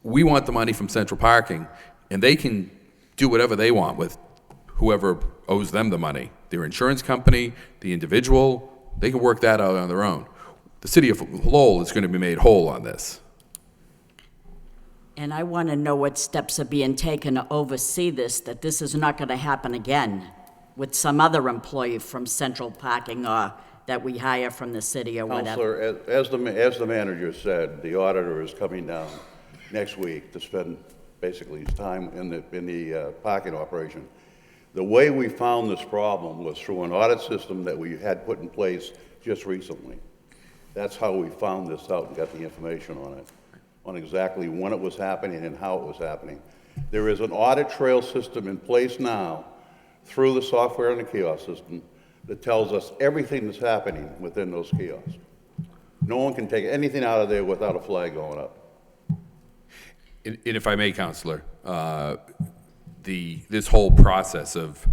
we want the money from Central Parking, and they can do whatever they want with whoever owes them the money. Their insurance company, the individual, they can work that out on their own. The city of Lowell is going to be made whole on this. And I want to know what steps are being taken to oversee this, that this is not going to happen again with some other employee from Central Parking or that we hire from the city or whatever. Counselor, as the manager said, the auditor is coming down next week to spend basically his time in the parking operation. The way we found this problem was through an audit system that we had put in place just recently. That's how we found this out and got the information on it, on exactly when it was happening and how it was happening. There is an audit trail system in place now through the software and the kiosk system that tells us everything that's happening within those kiosks. No one can take anything out of there without a flag going up. And if I may, Counselor, this whole process of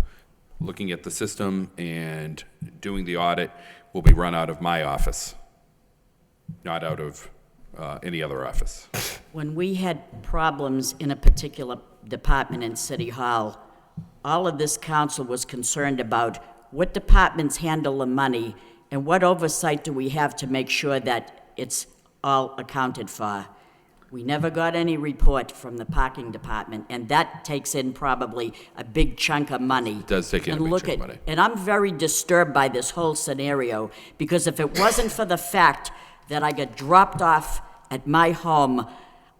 looking at the system and doing the audit will be run out of my office, not out of any other office. When we had problems in a particular department in City Hall, all of this council was concerned about what departments handle the money and what oversight do we have to make sure that it's all accounted for. We never got any report from the parking department, and that takes in probably a big chunk of money. It does take in a big chunk of money. And I'm very disturbed by this whole scenario, because if it wasn't for the fact that I got dropped off at my home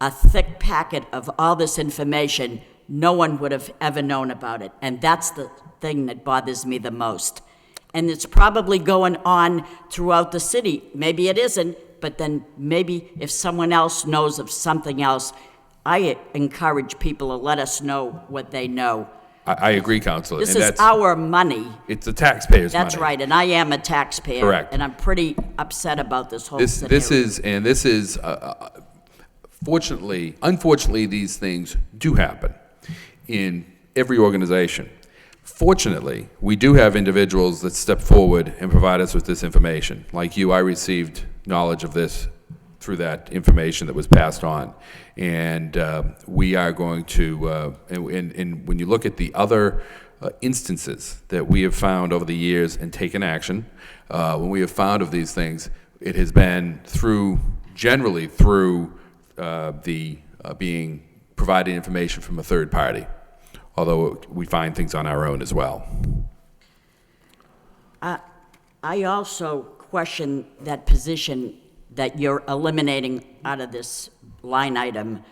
a thick packet of all this information, no one would have ever known about it. And that's the thing that bothers me the most. And it's probably going on throughout the city. Maybe it isn't, but then maybe if someone else knows of something else, I encourage people to let us know what they know. I agree, Counselor. This is our money. It's the taxpayers' money. That's right, and I am a taxpayer. Correct. And I'm pretty upset about this whole scenario. This is Unfortunately, these things do happen in every organization. Fortunately, we do have individuals that step forward and provide us with this information. Like you, I received knowledge of this through that information that was passed on. And we are going to, and when you look at the other instances that we have found over the years and taken action, when we have found of these things, it has been generally through being provided information from a third party, although we find things on our own as well. I also question that position that you're eliminating out of this line item,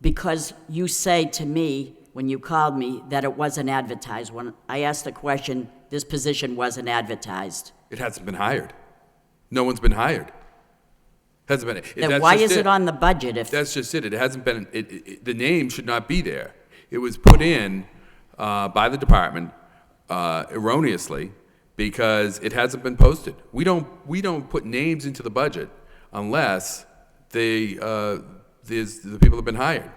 because you say to me, when you called me, that it wasn't advertised. When I asked the question, this position wasn't advertised. It hasn't been hired. No one's been hired. Hasn't been. Then why is it on the budget if... That's just it. It hasn't been, the name should not be there. It was put in by the department erroneously because it hasn't been posted. We don't put names into the budget unless the people have been hired.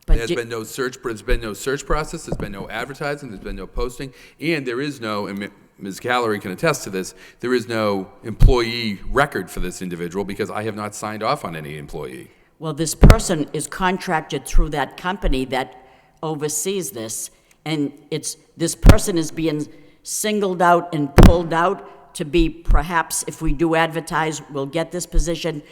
There's been no search process, there's been no advertising, there's been no posting, and there is no, and Ms. Gallery can attest to this, there is no employee record for this individual because I have not signed off on any employee. Well, this person is contracted through that company that oversees this, and this person is being singled out and pulled out to be, perhaps, if we do advertise, we'll get this position.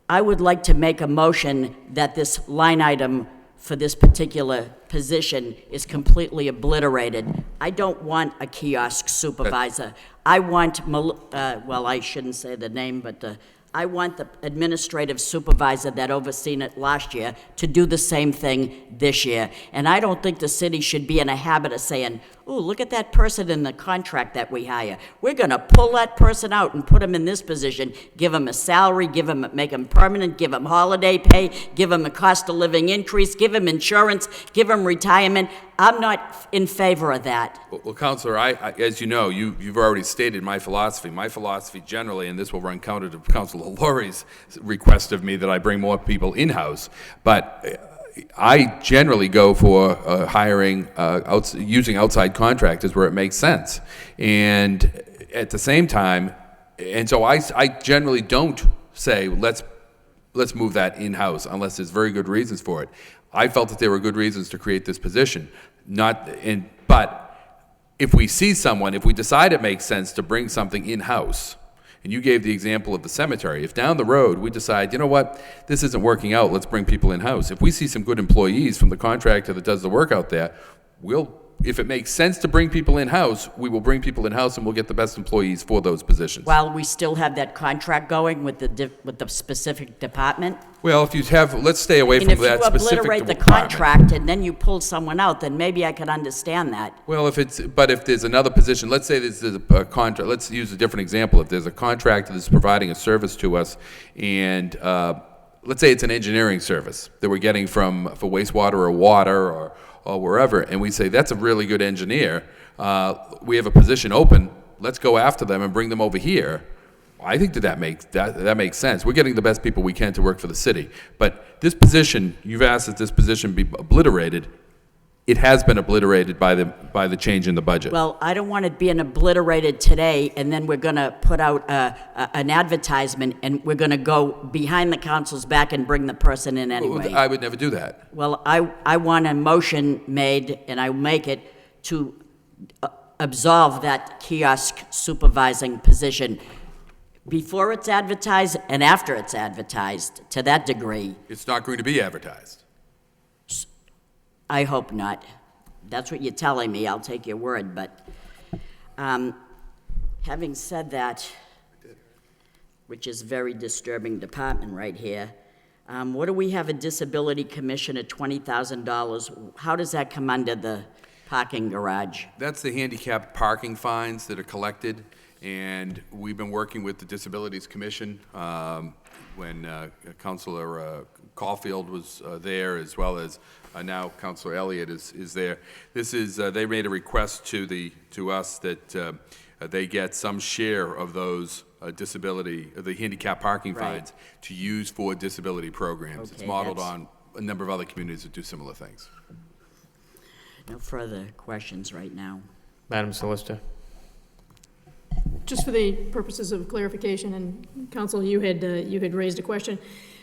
I would like to make a motion that this line item for this particular position is completely obliterated. I don't want a kiosk supervisor. I want, well, I shouldn't say the name, but I want the administrative supervisor that overseen it last year to do the same thing this year. And I don't think the city should be in a habit of saying, ooh, look at that person in the contract that we hire. We're gonna pull that person out and put him in this position, give him a salary, make him permanent, give him holiday pay, give him a cost of living increase, give him insurance, give him retirement. I'm not in favor of that. Well, Counselor, as you know, you've already stated my philosophy. My philosophy generally, and this will run counter to Councilor Lori's request of me that I bring more people in-house, but I generally go for hiring, using outside contractors where it makes sense. And at the same time, and so I generally don't say, let's move that in-house unless there's very good reasons for it. I felt that there were good reasons to create this position. But if we see someone, if we decide it makes sense to bring something in-house, and you gave the example of the cemetery, if down the road we decide, you know what, this isn't working out, let's bring people in-house. If we see some good employees from the contractor that does the work out there, if it makes sense to bring people in-house, we will bring people in-house and we'll get the best employees for those positions. While we still have that contract going with the specific department? Well, if you have, let's stay away from that specific department. If you obliterate the contract and then you pull someone out, then maybe I could understand that. Well, but if there's another position, let's say there's a contract, let's use a different example. If there's a contractor that's providing a service to us and let's say it's an engineering service that we're getting for wastewater or water or wherever, and we say, that's a really good engineer, we have a position open, let's go after them and bring them over here. I think that makes sense. We're getting the best people we can to work for the city. But this position, you've asked that this position be obliterated. It has been obliterated by the change in the budget. Well, I don't want it being obliterated today, and then we're gonna put out an advertisement, and we're gonna go behind the council's back and bring the person in anyway. I would never do that. Well, I want a motion made, and I will make it, to absolve that kiosk supervising position before it's advertised and after it's advertised, to that degree. It's not going to be advertised. I hope not. That's what you're telling me. I'll take your word. But having said that, which is a very disturbing department right here, what do we have a disability commission at $20,000? How does that come under the parking garage? That's the handicap parking fines that are collected, and we've been working with the Disabilities Commission when Councilor Caulfield was there, as well as now Councilor Elliott is there. This is they made a request to us that they get some share of those disability, the handicap parking Right. fines to use for disability programs. It's Okay, modeled that's- on a number of other communities that do similar things. No further questions right now. Madam Solicitor. Just for the purposes of clarification, and Counsel, you had raised a question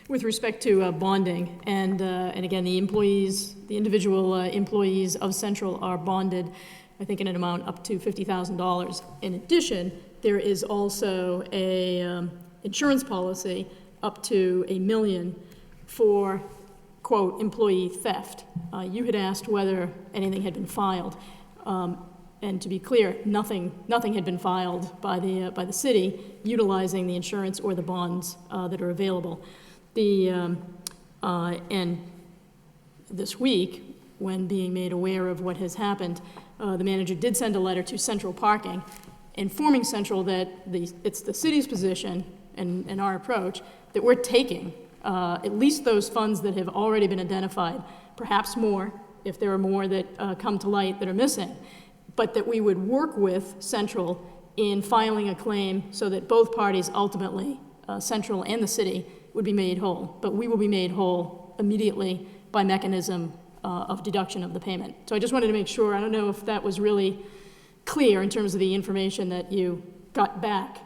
with respect to bonding, and again, the employees, the individual employees of Central are bonded, I think, in an amount up to $50,000. In addition, there is also a insurance policy up to $1 million for, quote, employee theft. You had asked whether anything had been filed. And to be clear, nothing had been filed by the city utilizing the insurance or the bonds that are available. And this week, when being made aware of what has happened, the manager did send a letter to Central Parking informing Central that it's the city's position and our approach that we're taking at least those funds that have already been identified, perhaps more if there are more that come to light that are missing, but that we would work with Central in filing a claim so that both parties ultimately, Central and the city, would be made whole. But we will be made whole immediately by mechanism of deduction of the payment. So I just wanted to make sure, I don't know if that was really clear in terms of the information that you got back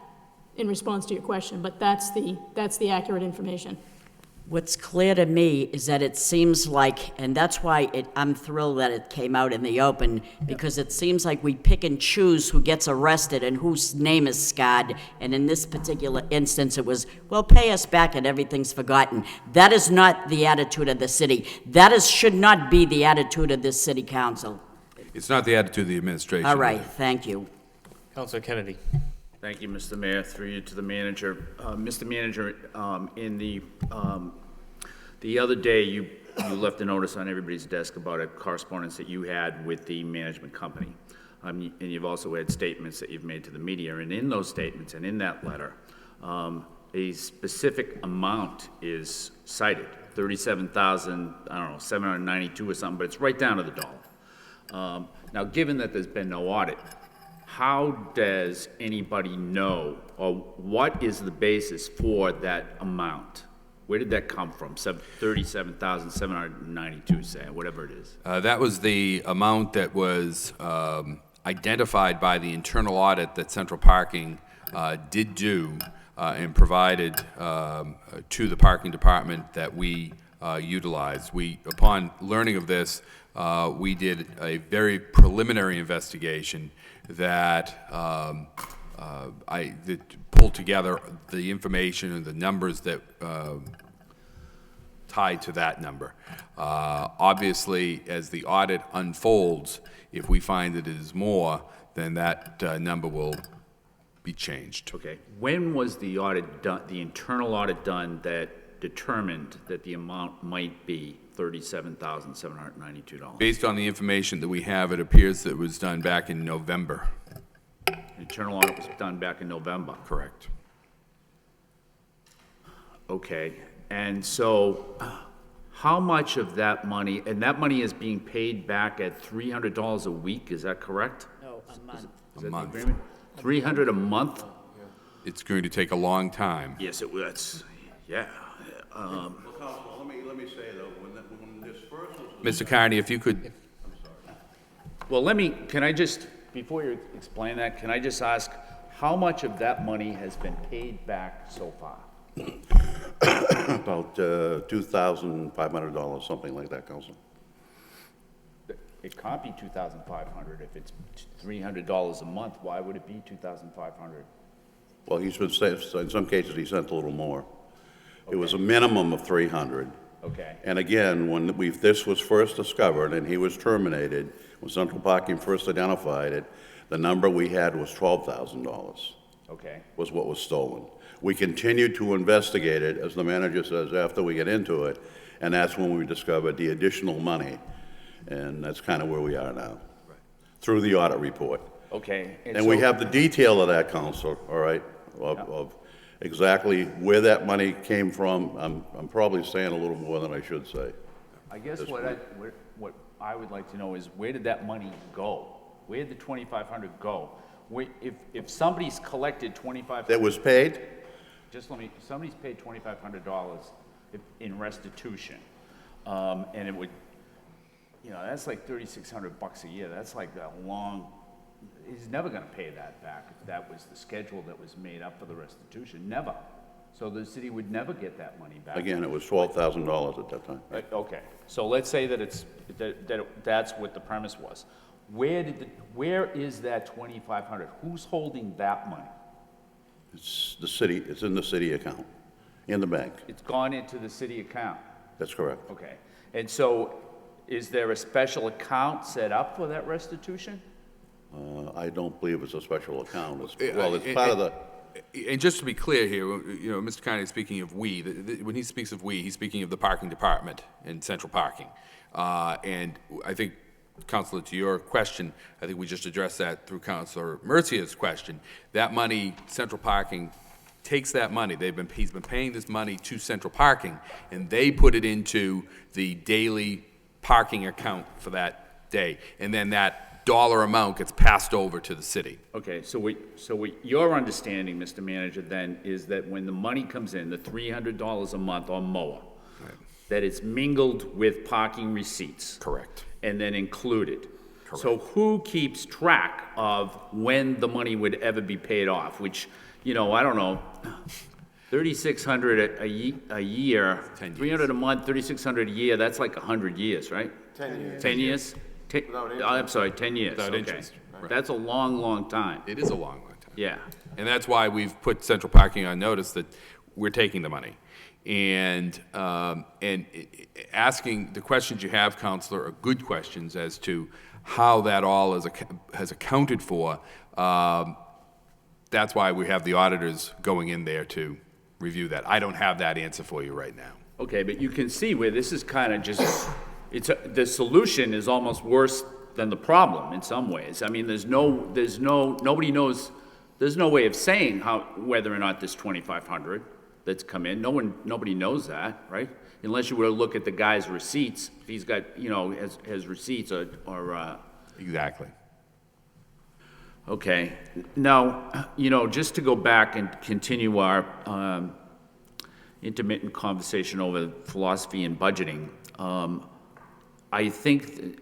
in response to your question, but that's the accurate information. What's clear to me is that it seems like, and that's why I'm thrilled that it came out in the open, because it seems like we pick and choose who gets arrested and whose name is scarred, and in this particular instance it was, well, pay us back and everything's forgotten. That is not the attitude of the city. That should not be the attitude of this city council. It's not the attitude of the administration. All right, thank you. Councilor Kennedy. Thank you, Mr. Mayor. Through you to the manager. Mr. Manager, in the other day, you left a notice on everybody's desk about a correspondence that you had with the management company. And you've also had statements that you've made to the media. And in those statements and in that letter, a specific amount is cited, $37,792 or something, but it's right down to the dollar. Now, given that there's been no audit, how does anybody know, or what is the basis for that amount? Where did that come from? $37,792, say, whatever it is. That was the amount that was identified by the internal audit that Central Parking did do and provided to the parking department that we utilized. Upon learning of this, we did a very preliminary investigation that that pulled together the information and the numbers that tied to that number. Obviously, as the audit unfolds, if we find that it is more, then that number will be changed. Okay. When was the audit done, the internal audit done that determined that the amount might be $37,792? Based on the information that we have, it appears that it was done back in November. The internal audit was done back in November. Correct. Okay. And so how much of that money, and that money is being paid back at $300 a week, is that correct? No, a month. Is that the agreement? $300 a month? It's going to take a long time. Yes, it was. Yeah. Let me say though, when this first was... Mr. Carney, if you could... Well, can I just, before you explain that, can I just ask, how much of that money has been paid back so far? About $2,500, something like that, Council. It can't be $2,500 if it's $300 a month. Why would it be $2,500? Well, he's been saying, in some cases, he sent a little more. It was a minimum of 300. Okay. And again, when this was first discovered and he was terminated, when Central Parking first identified it, the number we had was $12,000. Okay. Was what was stolen. We continued to investigate it, as the manager says, after we get into it, and that's when we discovered the additional money. And that's kind of where we are now, through the audit report. Okay. And we have the detail of that, Counselor, all right, of exactly where that money came from. I'm probably saying a little more than I should say. I guess what I would like to know is, where did that money go? Where did the $2,500 go? if somebody's collected $2,500. That was paid? Somebody's paid $2,500 in restitution, and it would, that's like $3,600 a year. That's like a long, he's never gonna pay that back if that was the schedule that was made up for the restitution, never. So the city would never get that money back. Again, it was $12,000 at that time. Okay, so let's say that that's what the premise was. Where is that $2,500? Who's holding that money? It's the city, it's in the city account, in the bank. It's gone into the city account. That's correct. Okay, and so is there a special account set up for that restitution? I don't believe it's a special account. It's part of the... And just to be clear here, Mr. Carney is speaking of we. When he speaks of we, he's speaking of the parking department and central parking. And I think, Councilor, to your question, I think we just addressed that through Councilor Mercia's question. That money, central parking takes that money. He's been paying this money to central parking, and they put it into the daily parking account for that day. And then that dollar amount gets passed over to the city. Okay, so what your understanding, Mr. Manager, then, is that when the money comes in, the $300 a month on mower, that it's mingled with parking receipts. Correct. And then included. Correct. So who keeps track of when the money would ever be paid off, which, I don't know, $3,600 a year, 300 a month, $3,600 a year, that's like 100 years, right? 10 years. 10 years? I'm sorry, 10 years. Without Okay. interest, right. That's a long, long time. It is a long, long time. Yeah. And that's why we've put central parking on notice that we're taking the money. And asking the questions you have, Counselor, are good questions as to how that all has accounted for. That's why we have the auditors going in there to review that. I don't have that answer for you right now. Okay, but you can see where this is kind of just, the solution is almost worse than the problem in some ways. I mean, nobody knows, there's no way of saying whether or not this 2,500 that's come in, nobody knows that, right? Unless you were to look at the guy's receipts, if he's got, has receipts or. Exactly. Okay, now, just to go back and continue our intermittent conversation over philosophy and budgeting, I think,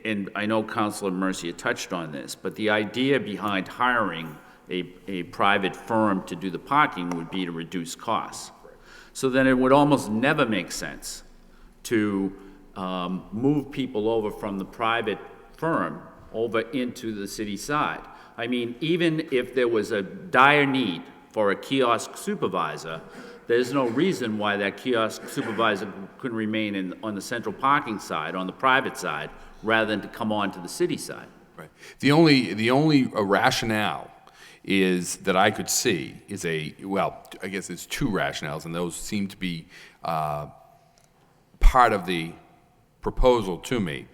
and I know Councilor Mercia touched on this, but the idea behind hiring a private firm to do the parking would be to reduce costs. So then it would almost never make sense to move people over from the private firm over into the city side. I mean, even if there was a dire need for a kiosk supervisor, there's no reason why that kiosk supervisor couldn't remain on the central parking side, on the private side, rather than to come on to the city side. Right. The only rationale is that I could see is I guess there's two rationales, and those seem to be part of the proposal to me,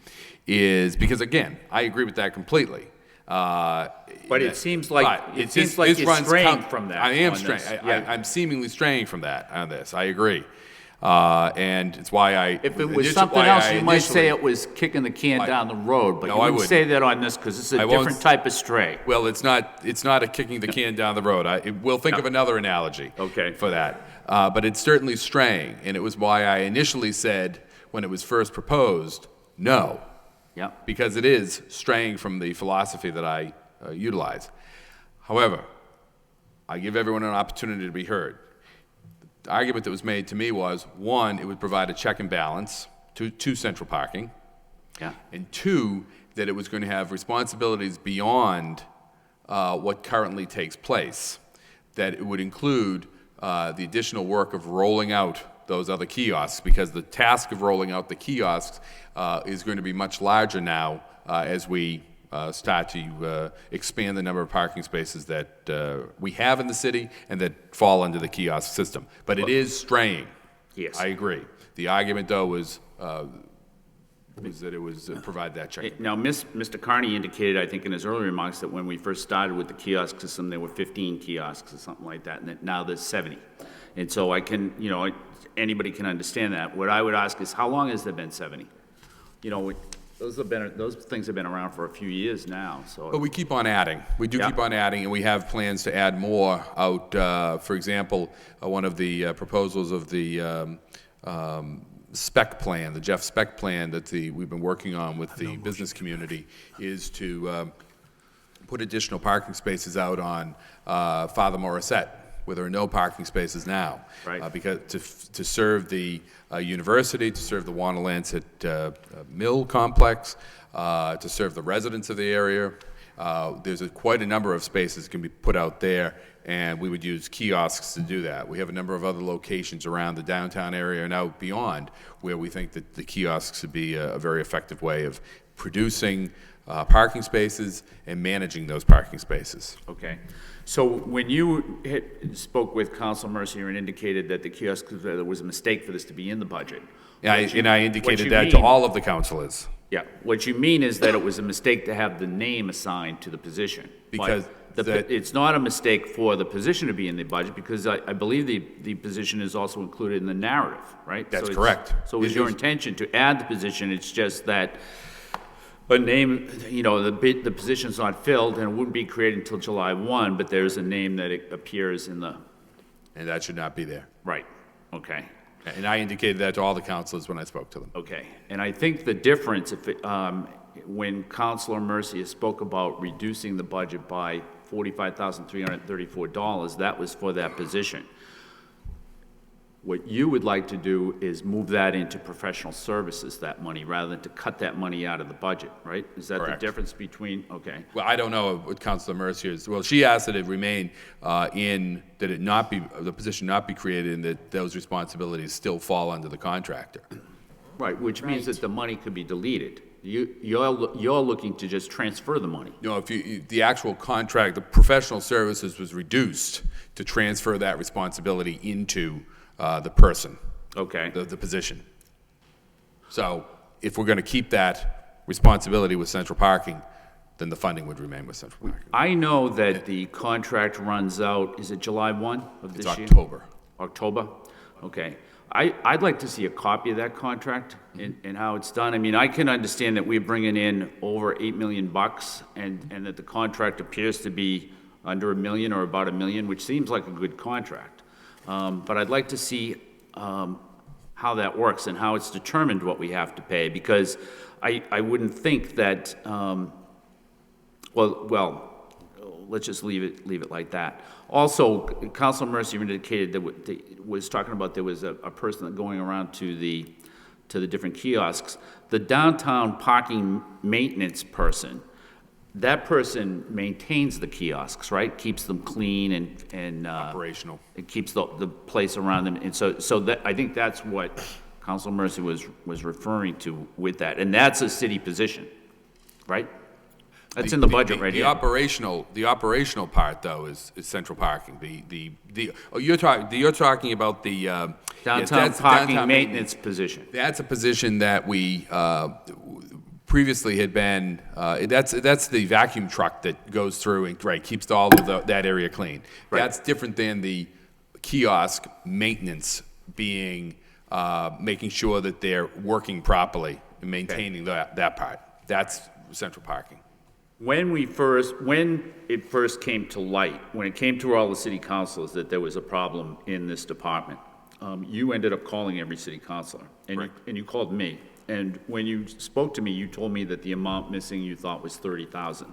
is because, again, I agree with that completely. But it seems like you're straying from that. I am straying. I'm seemingly straying from that on this. I agree. And it's why if it was something else, you might say it was kicking the can down the road, but you wouldn't say that on this because it's a different type of stray. Well, it's not a kicking the can down the road. We'll think of another analogy for that. But it's certainly straying, and it was why I initially said when it was first proposed, no. Yeah. Because it is straying from the philosophy that I utilize. However, I give everyone an opportunity to be heard. The argument that was made to me was, one, it would provide a check and balance to central parking. Yeah. And two, that it was going to have responsibilities beyond what currently takes place. That it would include the additional work of rolling out those other kiosks, because the task of rolling out the kiosks is going to be much larger now as we start to expand the number of parking spaces that we have in the city and that fall under the kiosk system. But it is straying. Yes. I agree. The argument, though, was that it was provide that check. Now, Mr. Carney indicated, I think in his earlier remarks, that when we first started with the kiosk system, there were 15 kiosks or something like that, and that now there's 70. And so I can, anybody can understand that. What I would ask is, how long has there been 70? those things have been around for a few years now, so. But we keep on adding. We do Yeah. keep on adding, and we have plans to add more out. For example, one of the proposals of the spec plan, the Jeff spec plan that we've been working on with the business community, is to put additional parking spaces out on Father Morissette, where there are no parking spaces now. Right. Because to serve the university, to serve the Wanalancet Mill complex, to serve the residents of the area. There's quite a number of spaces can be put out there, and we would use kiosks to do that. We have a number of other locations around the downtown area and out beyond where we think that the kiosks would be a very effective way of producing parking spaces and managing those parking spaces. Okay. So when you spoke with Council Mercier and indicated that the kiosk, there was a mistake for this to be in the budget. Yeah, what I you indicated that to mean- all of the councilors. Yeah, what you mean is that it was a mistake to have the name assigned to the position. Because But it's not a mistake for the position to be in the budget, because I believe the position is also included in the narrative, right? That's So correct. So it was It your is. intention to add the position, it's just that a name, the position's not filled, and it wouldn't be created until July 1, but there's a name that it appears in the... And that should not be there. Right, okay. And I indicated that to all the councilors when I spoke to them. Okay, and I think the difference, when Councilor Mercier spoke about reducing the budget by $45,334, that was for that position. What you would like to do is move that into professional services, that money, rather than to cut that money out of the budget, right? Is that Correct. the difference between, okay. Well, I don't know what Councilor Mercier's, well, she asked that it remain that it not be, the position not be created and that those responsibilities still fall under the contractor. Right, which means that the money could be deleted. You're looking to just transfer the money. No, the actual contract, the professional services was reduced to transfer that responsibility into the person. Okay. The position. So if we're going to keep that responsibility with central parking, then the funding would remain with central parking. I know that the contract runs out, is it July 1 of this year? It's October. October? Okay. I'd like to see a copy of that contract and how it's done. I mean, I can understand that we're bringing in over $8 million and that the contract appears to be under $1 million or about $1 million, which seems like a good contract. But I'd like to see how that works and how it's determined what we have to pay, because I wouldn't think that, well, let's just leave it like that. Also, Councilor Mercier indicated that was talking about there was a person going around to the different kiosks. The downtown parking maintenance person, that person maintains the kiosks, right? Keeps them clean and operational. It keeps the place around them, and so that, I think that's what Councilor Mercier was referring to with that, and that's a city position, right? That's in the budget right here. The operational part, though, is central parking. You're talking about the Downtown parking maintenance position. That's a position that we previously had been. That's the vacuum truck that goes through and keeps all of that area clean. Right. That's different than the kiosk maintenance being making sure that they're working properly and maintaining that part. That's central parking. When it first came to light, when it came to all the city councilors that there was a problem in this department, you ended up calling every city councilor, and you called me. And when you spoke to me, you told me that the amount missing you thought was $30,000,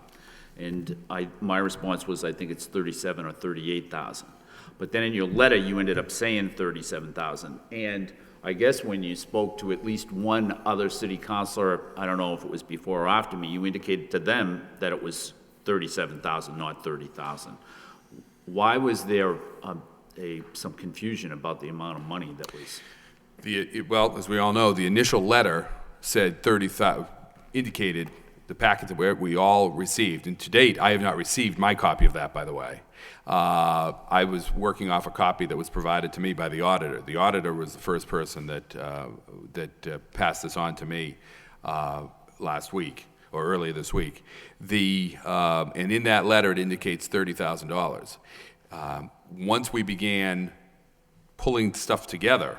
and my response was, I think it's $37,000 or $38,000. But then in your letter, you ended up saying $37,000, and I guess when you spoke to at least one other city councilor, I don't know if it was before or after me, you indicated to them that it was $37,000, not $30,000. Why was there some confusion about the amount of money that was? Well, as we all know, the initial letter said 30,000, indicated the packet that we all received. And to date, I have not received my copy of that, by the way. I was working off a copy that was provided to me by the auditor. The auditor was the first person that passed this on to me last week, or earlier this week. And in that letter, it indicates $30,000. Once we began pulling stuff together,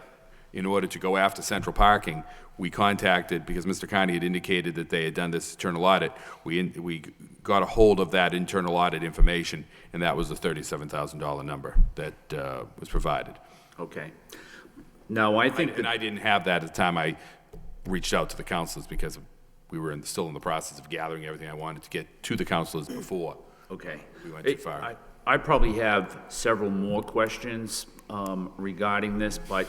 in order to go after central parking, we contacted, because Mr. Carney had indicated that they had done this internal audit, we got a hold of that internal audit information, and that was the $37,000 number that was provided. Okay. Now, I think And I didn't have that at the time I reached out to the councilors, because we were still in the process of gathering everything I wanted to get to the councilors before Okay. we went too far. I probably have several more questions regarding this, but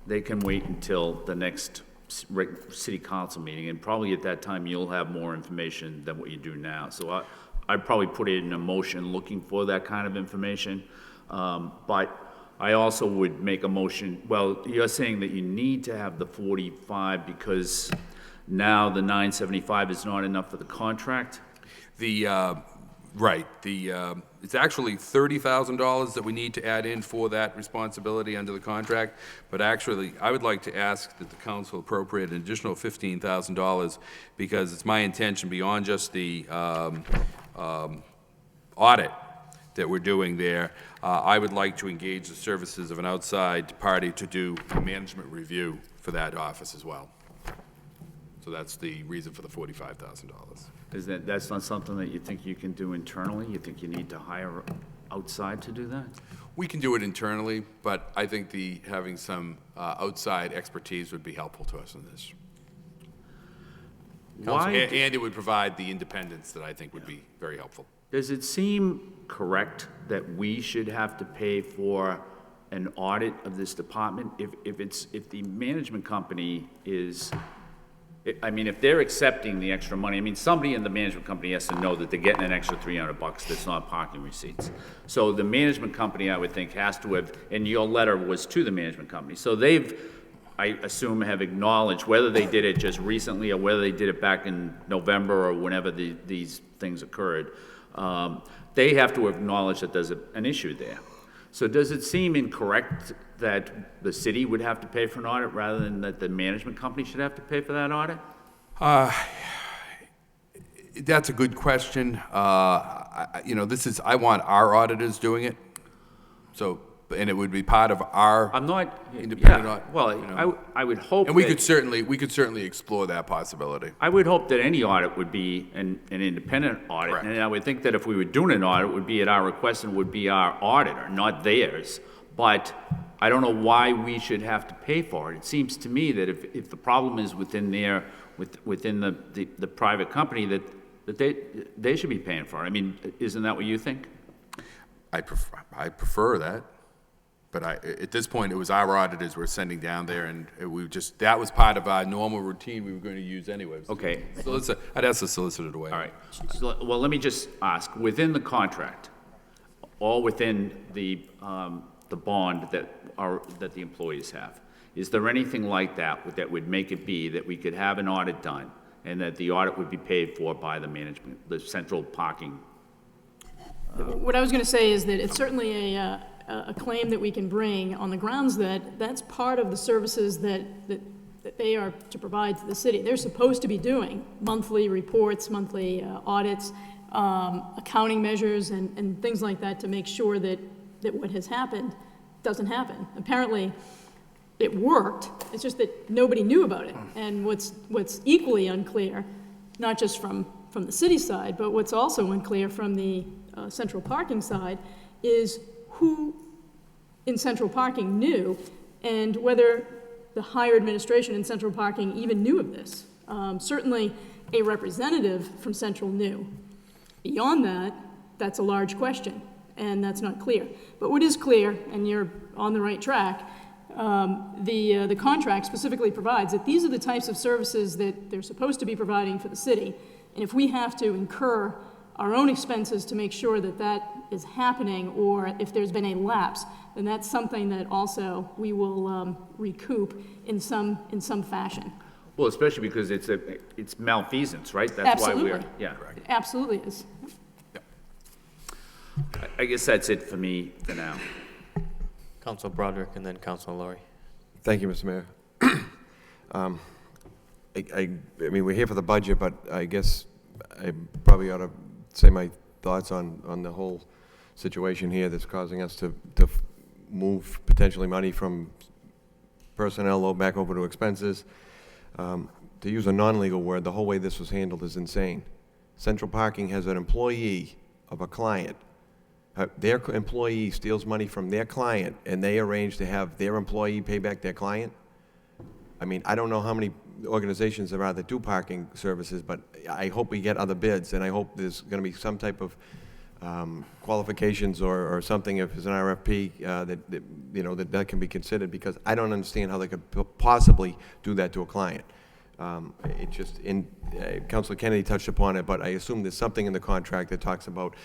they can wait until the next city council meeting, and probably at that time you'll have more information than what you do now. So I'd probably put it in a motion looking for that kind of information. But I also would make a motion, well, you're saying that you need to have the 45 because now the 975 is not enough for the contract? Right. It's actually $30,000 that we need to add in for that responsibility under the contract, but actually, I would like to ask that the council appropriate an additional $15,000, because it's my intention, beyond just the audit that we're doing there, I would like to engage the services of an outside party to do a management review for that office as well. So that's the reason for the $45,000. That's not something that you think you can do internally? You think you need to hire outside to do that? We can do it internally, but I think having some outside expertise would be helpful to us in this. And it would provide the independence that I think would be very helpful. Does it seem correct that we should have to pay for an audit of this department? If the management company is, I mean, if they're accepting the extra money, I mean, somebody in the management company has to know that they're getting an extra $300 that's not parking receipts. So the management company, I would think, has to have, and your letter was to the management company. So they've, I assume, have acknowledged, whether they did it just recently or whether they did it back in November or whenever these things occurred, they have to acknowledge that there's an issue there. So does it seem incorrect that the city would have to pay for an audit rather than that the management company should have to pay for that audit? That's a good question. I want our auditors doing it. So, and it would be part of our independent audit. Well, I would hope. And we could certainly explore that possibility. I would hope that any audit would be an independent audit. Correct. And I would think that if we were doing an audit, it would be at our request and would be our auditor, not theirs. But I don't know why we should have to pay for it. It seems to me that if the problem is within the private company, that they should be paying for it. I mean, isn't that what you think? I prefer that. But at this point, it was our auditors we're sending down there, and that was part of our normal routine we were going to use anyways. Okay. I'd ask the solicitor to weigh in. All right. So, well, let me just ask, within the contract, or within the bond that the employees have, is there anything like that would make it be that we could have an audit done and that the audit would be paid for by the management, the central parking? What I was going to say is that it's certainly a claim that we can bring on the grounds that that's part of the services that they are to provide to the city. They're supposed to be doing monthly reports, monthly audits, accounting measures, and things like that to make sure that what has happened doesn't happen. Apparently, it worked. It's just that nobody knew about it. And what's equally unclear, not just from the city side, but what's also unclear from the central parking side, is who in central parking knew, and whether the higher administration in central parking even knew of this. Certainly, a representative from central knew. Beyond that, that's a large question, and that's not clear. But what is clear, and you're on the right track, the contract specifically provides that these are the types of services that they're supposed to be providing for the city, and if we have to incur our own expenses to make sure that that is happening, or if there's been a lapse, then that's something that also we will recoup in some fashion. Well, especially because it's malfeasance, right? That's Absolutely. why yeah. It absolutely is. I guess that's it for me for now. Council Broderick and then Council Laurie. Thank you, Mr. Mayor. I mean, we're here for the budget, but I guess I probably ought to say my thoughts on the whole situation here that's causing us to move potentially money from personnel back over to expenses. To use a non-legal word, the whole way this was handled is insane. Central Parking has an employee of a client. Their employee steals money from their client, and they arrange to have their employee pay back their client. I mean, I don't know how many organizations there are that do parking services, but I hope we get other bids, and I hope there's going to be some type of qualifications or something, if it's an RFP, that can be considered, because I don't understand how they could possibly do that to a client. It just, Councilor Kennedy touched upon it, but I assume there's something in the contract that talks about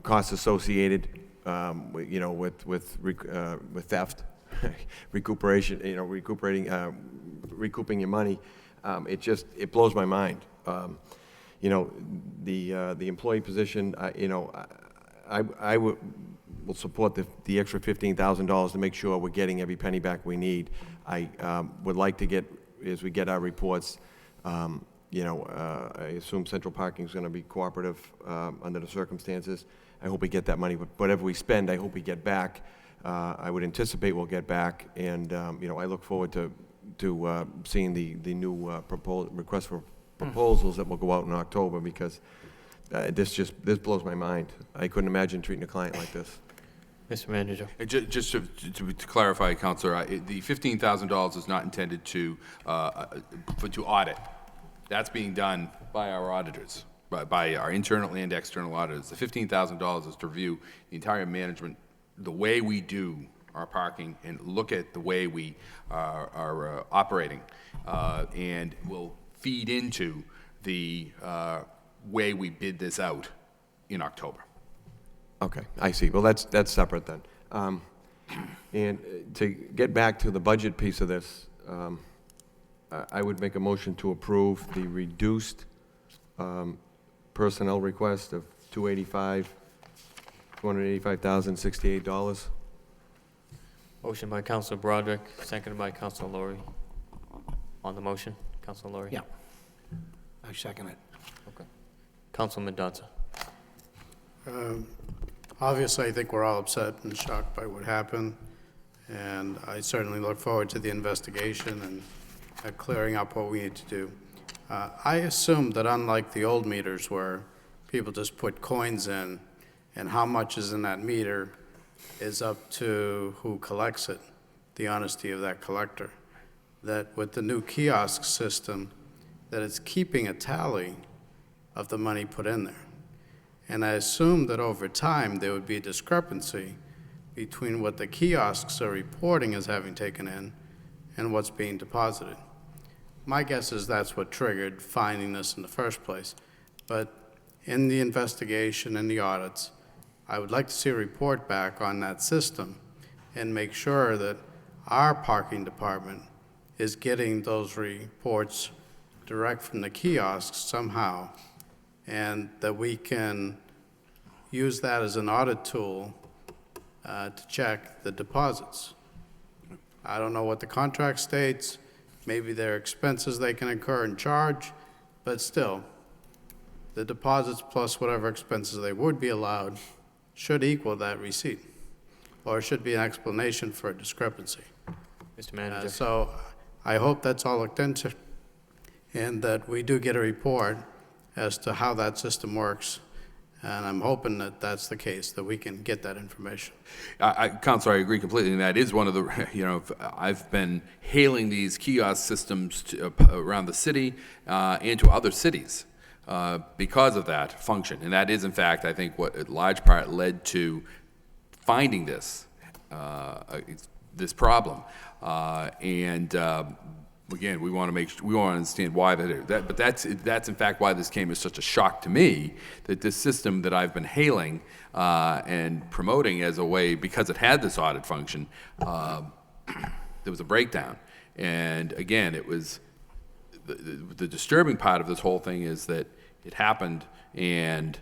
costs associated, with theft, recuperation, recouping your money. It blows my mind. The employee position, I will support the extra $15,000 to make sure we're getting every penny back we need. I would like to get, as we get our reports, I assume Central Parking is going to be cooperative under the circumstances. I hope we get that money. Whatever we spend, I hope we get back. I would anticipate we'll get back, and I look forward to seeing the new request for proposals that will go out in October, because this blows my mind. I couldn't imagine treating a client like this. Mr. Manager. Just to clarify, Counselor, the $15,000 is not intended to audit. That's being done by our auditors, by our internal and external auditors. The $15,000 is to review the entire management, the way we do our parking, and look at the way we are operating, and will feed into the way we bid this out in October. Okay, I see. Well, that's separate then. And to get back to the budget piece of this, I would make a motion to approve the reduced personnel request of $285,068. Motion by Councilor Broderick, seconded by Councilor Laurie. On the motion, Councilor Laurie? Yeah. I second it. Okay. Councilman Mendoza. Obviously, I think we're all upset and shocked by what happened, and I certainly look forward to the investigation and clearing up what we need to do. I assume that unlike the old meters where people just put coins in, and how much is in that meter is up to who collects it, the honesty of that collector, that with the new kiosk system, that it's keeping a tally of the money put in there. And I assume that over time, there would be a discrepancy between what the kiosks are reporting as having taken in and what's being deposited. My guess is that's what triggered finding this in the first place. But in the investigation and the audits, I would like to see a report back on that system and make sure that our parking department is getting those reports direct from the kiosks somehow, and that we can use that as an audit tool to check the deposits. I don't know what the contract states. Maybe there are expenses they can incur and charge, but still, the deposits plus whatever expenses they would be allowed should equal that receipt, or should be an explanation for a discrepancy. Mr. Manager. So I hope that's all looked into, and that we do get a report as to how that system works. And I'm hoping that that's the case, that we can get that information. Counselor, I agree completely, and that is one of the, I've been hailing these kiosk systems around the city and to other cities because of that function. And that is, in fact, I think what in large part led to finding this problem. Again, we want to understand why but that's in fact why this came as such a shock to me, that this system that I've been hailing and promoting as a way, because it had this audit function, there was a breakdown. And again, it was the disturbing part of this whole thing is that it happened and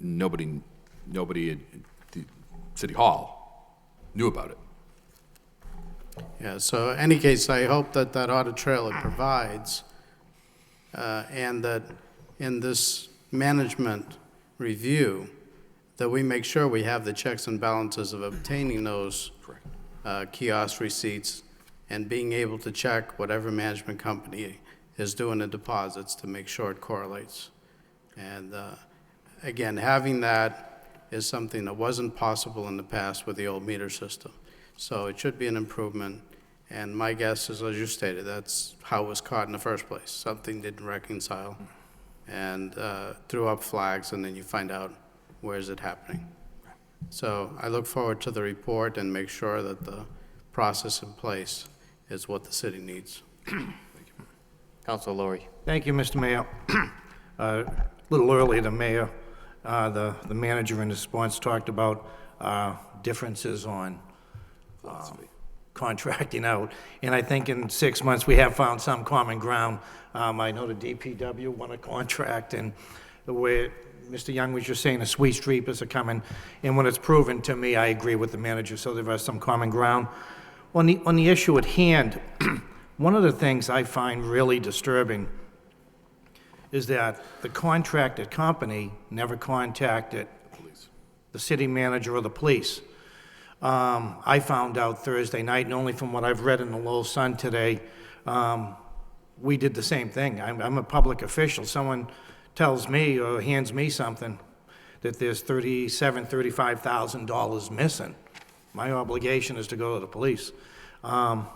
nobody at the City Hall knew about it. Yeah, so in any case, I hope that that audit trail it provides, and that in this management review, that we make sure we have the checks and balances of obtaining those kiosk receipts and being able to check whatever management company is doing the deposits to make sure it correlates. And again, having that is something that wasn't possible in the past with the old meter system. So it should be an improvement. And my guess is, as you stated, that's how it was caught in the first place. Something didn't reconcile and threw up flags, and then you find out where is it happening. So I look forward to the report and make sure that the process in place is what the city needs. Councilor Lowry. Thank you, Mr. Mayor. A little earlier, the mayor, the manager in response talked about differences on contracting out. And I think in 6 months, we have found some common ground. I know the DPW won a contract, and the way Mr. Young was just saying, the sweet streepers are coming. And when it's proven to me, I agree with the manager, so there is some common ground. On the issue at hand, one of the things I find really disturbing is that the contracted company never contacted the city manager or the police. I found out Thursday night, and only from what I've read in the Lowell Sun today, we did the same thing. I'm a public official. Someone tells me or hands me something that there's $37,000, $35,000 missing. My obligation is to go to the police. From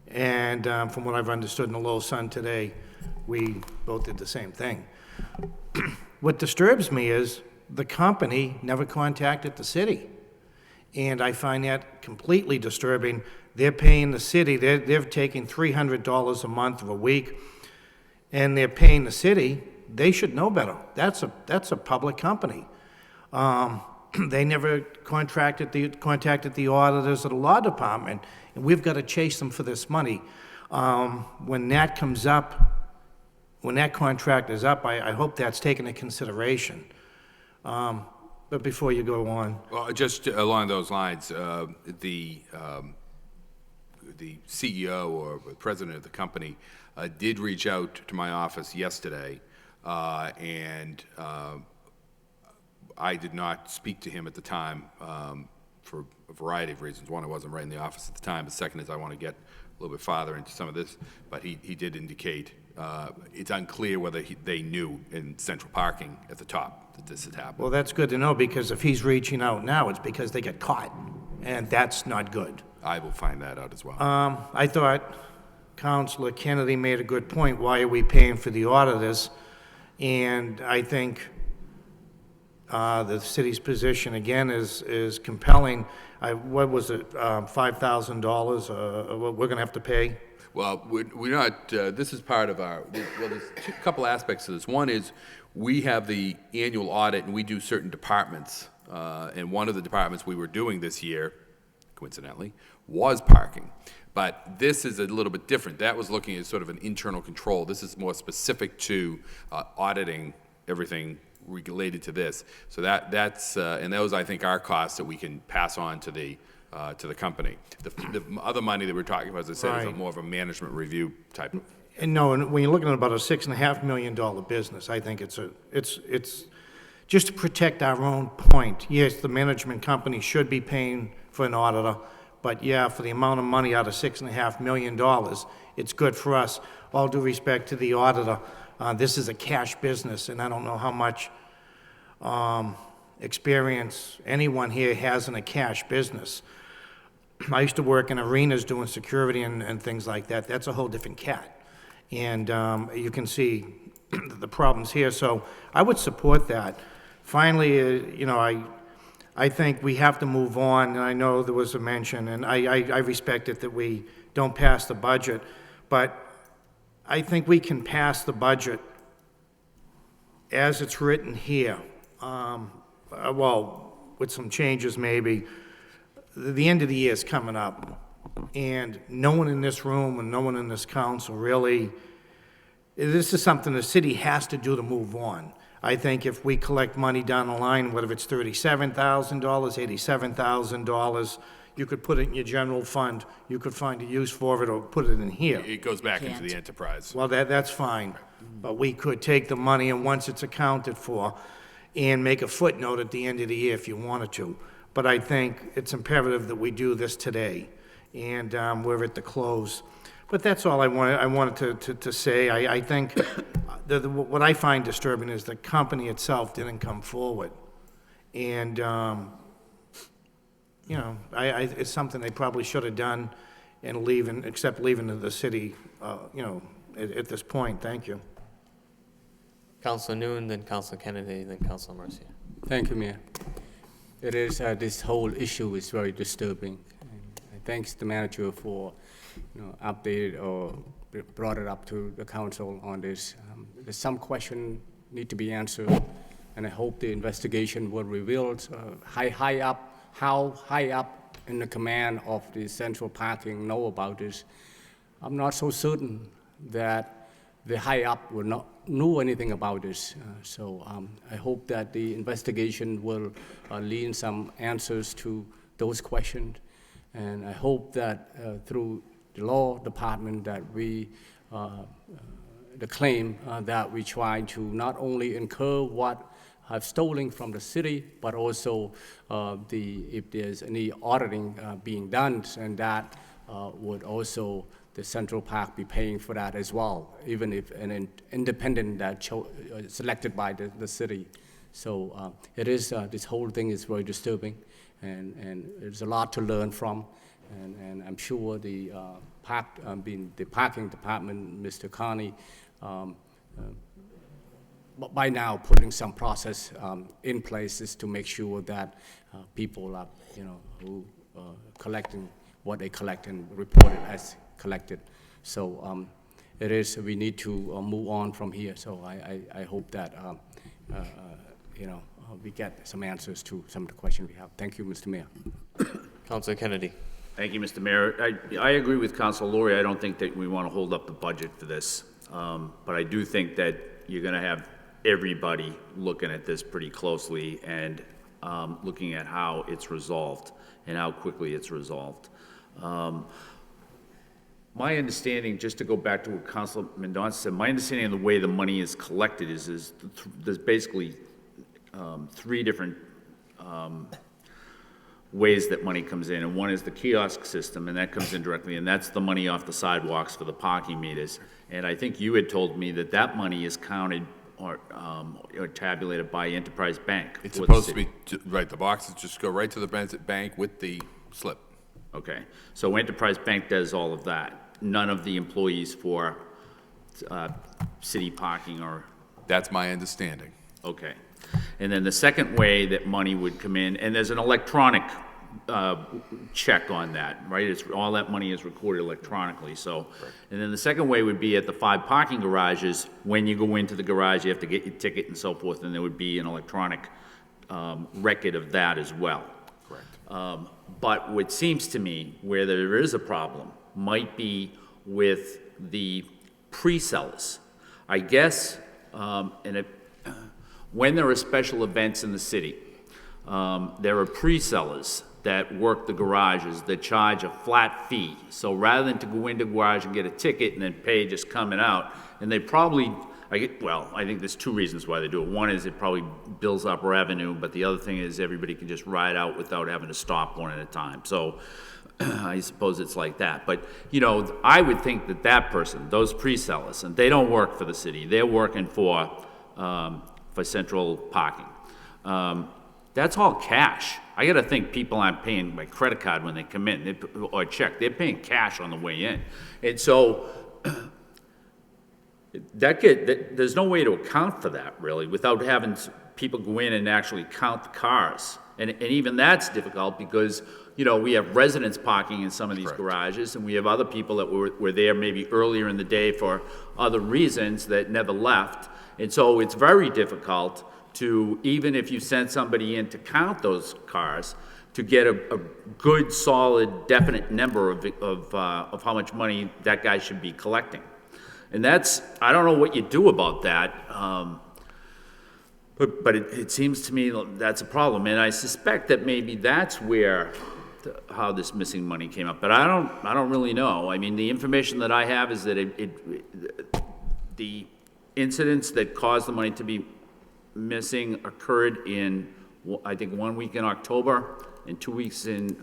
what I've understood in the Lowell Sun today, we both did the same thing. What disturbs me is the company never contacted the city. And I find that completely disturbing. They're paying the city, they're taking $300 a month or a week, and they're paying the city. They should know better. That's a public company. They never contacted the auditors or the law department, and we've got to chase them for this money. When that comes up, when that contract is up, I hope that's taken into consideration. But before you go on. Well, just along those lines, the CEO or president of the company did reach out to my office yesterday, and I did not speak to him at the time for a variety of reasons. One, I wasn't right in the office at the time. The second is I want to get a little bit farther into some of this. But he did indicate it's unclear whether they knew in central parking at the top that this had happened. Well, that's good to know, because if he's reaching out now, it's because they get caught, and that's not good. I will find that out as well. I thought Councilor Kennedy made a good point. Why are we paying for the auditors? And I think the city's position, again, is compelling. What was it, $5,000 we're going to have to pay? Well, we're not, this is part of our, well, there's a couple aspects to this. One is we have the annual audit, and we do certain departments. And one of the departments we were doing this year, coincidentally, was parking. But this is a little bit different. That was looking at sort of an internal control. This is more specific to auditing everything related to this. So that's, and those, I think, are costs that we can pass on to the company. The other money that we're talking about, as I said, is more of a management review type of. And no, and when you're looking at about a $6.5 million business, I think it's just to protect our own point. Yes, the management company should be paying for an auditor, but yeah, for the amount of money out of $6.5 million, it's good for us. All due respect to the auditor, this is a cash business, and I don't know how much experience anyone here has in a cash business. I used to work in arenas doing security and things like that. That's a whole different cat. And you can see the problems here. So I would support that. Finally, I think we have to move on. And I know there was a mention, and I respect it that we don't pass the budget. But I think we can pass the budget as it's written here. Well, with some changes maybe. The end of the year is coming up, and no one in this room and no one in this council really, this is something the city has to do to move on. I think if we collect money down the line, whether it's $37,000, $87,000, you could put it in your general fund, you could find a use for it or put it in here. It goes back into the enterprise. Well, that's fine, but we could take the money, and once it's accounted for, and make a footnote at the end of the year if you wanted to. But I think it's imperative that we do this today. and we're at the close. But that's all I wanted to say. I think what I find disturbing is the company itself didn't come forward. And, you know, it's something they probably should have done and except leaving the city, you know, at this point. Thank you. Councilor Noon, then Councilor Kennedy, then Councilor Mercia. Thank you, Mayor. It is, this whole issue is very disturbing. And thanks to the manager for, updated or brought it up to the council on this. There's some question need to be answered, and I hope the investigation will reveal how high up in the command of the central parking know about this. I'm not so certain that the high up will not know anything about this. So I hope that the investigation will lead some answers to those questions. And I hope that through the law department that we, the claim that we try to not only incur what have stolen from the city, but also if there's any auditing being done, and that would also the Central Park be paying for that as well, even if an independent that selected by the city. So it is, this whole thing is very disturbing, and there's a lot to learn from, and I'm sure the parking department, Mr. Carney, by now putting some process in places to make sure that people are, who collecting what they collect and report it as collected. So it is, we need to move on from here. So I hope that, we get some answers to some of the questions we have. Thank you, Mr. Mayor. Councilor Kennedy. Thank you, Mr. Mayor. I agree with Councilor Laurie. I don't think that we want to hold up the budget for this. But I do think that you're going to have everybody looking at this pretty closely and looking at how it's resolved and how quickly it's resolved. My understanding, just to go back to what Councilor Mendonça said, my understanding of the way the money is collected is there's basically three different ways that money comes in, and one is the kiosk system, and that comes in directly, and that's the money off the sidewalks for the parking meters. And I think you had told me that that money is counted or tabulated by Enterprise Bank. It's supposed to be, right, the boxes just go right to the bank with the slip. Okay, so Enterprise Bank does all of that. None of the employees for city parking or... That's my understanding. Okay. And then the second way that money would come in, and there's an electronic check on that, right? It's all that money is recorded electronically. So, right. And then the second way would be at the 5 parking garages. When you go into the garage, you have to get your ticket and so forth, and there would be an electronic record of that as well. Correct. But what seems to me where there is a problem might be with the pre-sellers. I guess, when there are special events in the city, there are pre-sellers that work the garages that charge a flat fee. So rather than to go into the garage and get a ticket and then pay just coming out, and they probably, I think there's 2 reasons why they do it. One is it probably builds up revenue, but the other thing is everybody can just ride out without having to stop one at a time. So I suppose it's like that. But, I would think that person, those pre-sellers, and they don't work for the city, they're working for central parking. That's all cash. I got to think people aren't paying by credit card when they come in, or check. They're paying cash on the way in. And so there's no way to account for that, really, without having people go in and actually count the cars. And even that's difficult because, we have residents parking in some of these garages, and we have other people that were there maybe earlier in the day for other reasons that never left. And so it's very difficult to, even if you send somebody in to count those cars, to get a good, solid, definite number of how much money that guy should be collecting. And I don't know what you do about that, but it seems to me that's a problem. And I suspect that maybe that's where how this missing money came up. But I don't really know. I mean, the information that I have is that the incidents that caused the money to be missing occurred in, I think, 1 week in October, and 2 weeks in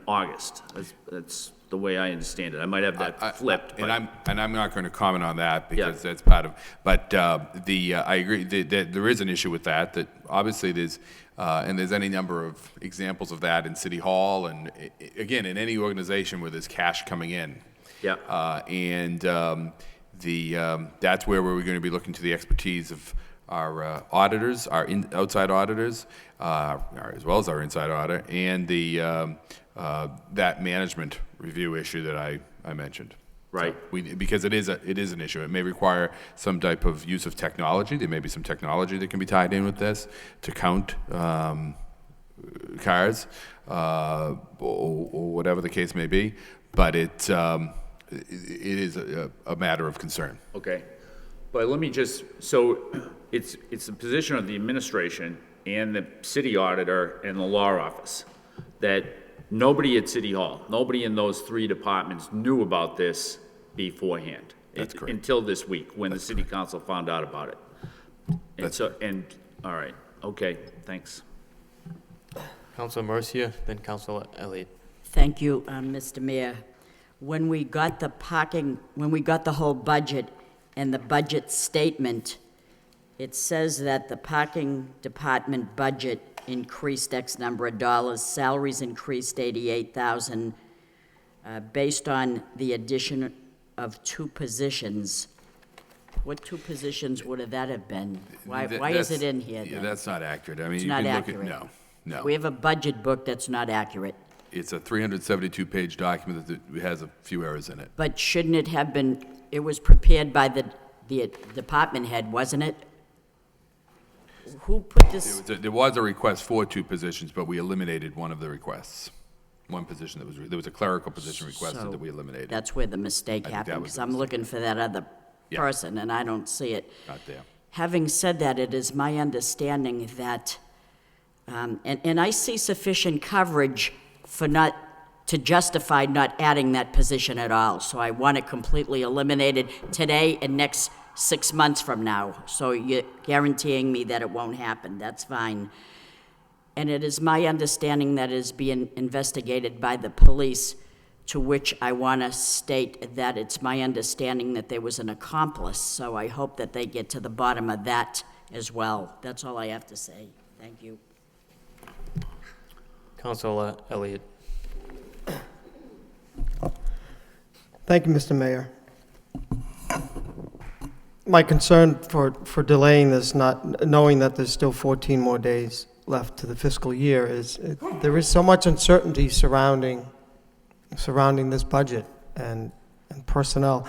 August. That's the way I understand it. I might have that flipped. And but- I'm not going to comment on that because Yeah. that's part of, but I agree that there is an issue with that, that obviously there's, and there's any number of examples of that in City Hall and, again, in any organization where there's cash coming in. Yeah. That's where we're going to be looking to the expertise of our auditors, our outside auditors, as well as our inside auditor, and that management review issue that I mentioned. Right. So because it is an issue. It may require some type of use of technology. There may be some technology that can be tied in with this to count cars, or whatever the case may be. But it is a matter of concern. Okay. But let me just, so it's the position of the administration and the city auditor and the law office that nobody at City Hall, nobody in those three departments knew about this beforehand. That's correct. Until this week, when the city council found out about it. All right, okay, thanks. Councilor Mercia, then Councilor Elliott. Thank you, Mr. Mayor. When we got the whole budget and the budget statement, it says that the parking department budget increased X number of dollars, salaries increased $88,000, based on the addition of 2 positions. What 2 positions would that have been? Why is it in here Yeah, then? that's not accurate. I mean, It's you not can look accurate. at, no. We have a budget book that's not accurate. It's a 372-page document that has a few errors in it. But shouldn't it have been, it was prepared by the department head, wasn't it? Who put this? There was a request for 2 positions, but we eliminated one of the requests. One position there was a clerical position requested So that we eliminated. That's where the mistake I think that happened, was because the I'm looking for that other Yeah. person, and I don't see it. Not there. Having said that, it is my understanding that, and I see sufficient coverage to justify not adding that position at all. So I want it completely eliminated today and next 6 months from now. So you're guaranteeing me that it won't happen. That's fine. And it is my understanding that it is being investigated by the police, to which I want to state that it's my understanding that there was an accomplice. So I hope that they get to the bottom of that as well. That's all I have to say. Thank you. Councilor Elliott. Thank you, Mr. Mayor. My concern for delaying this, not knowing that there's still 14 more days left to the fiscal year, is there is so much uncertainty surrounding this budget and personnel.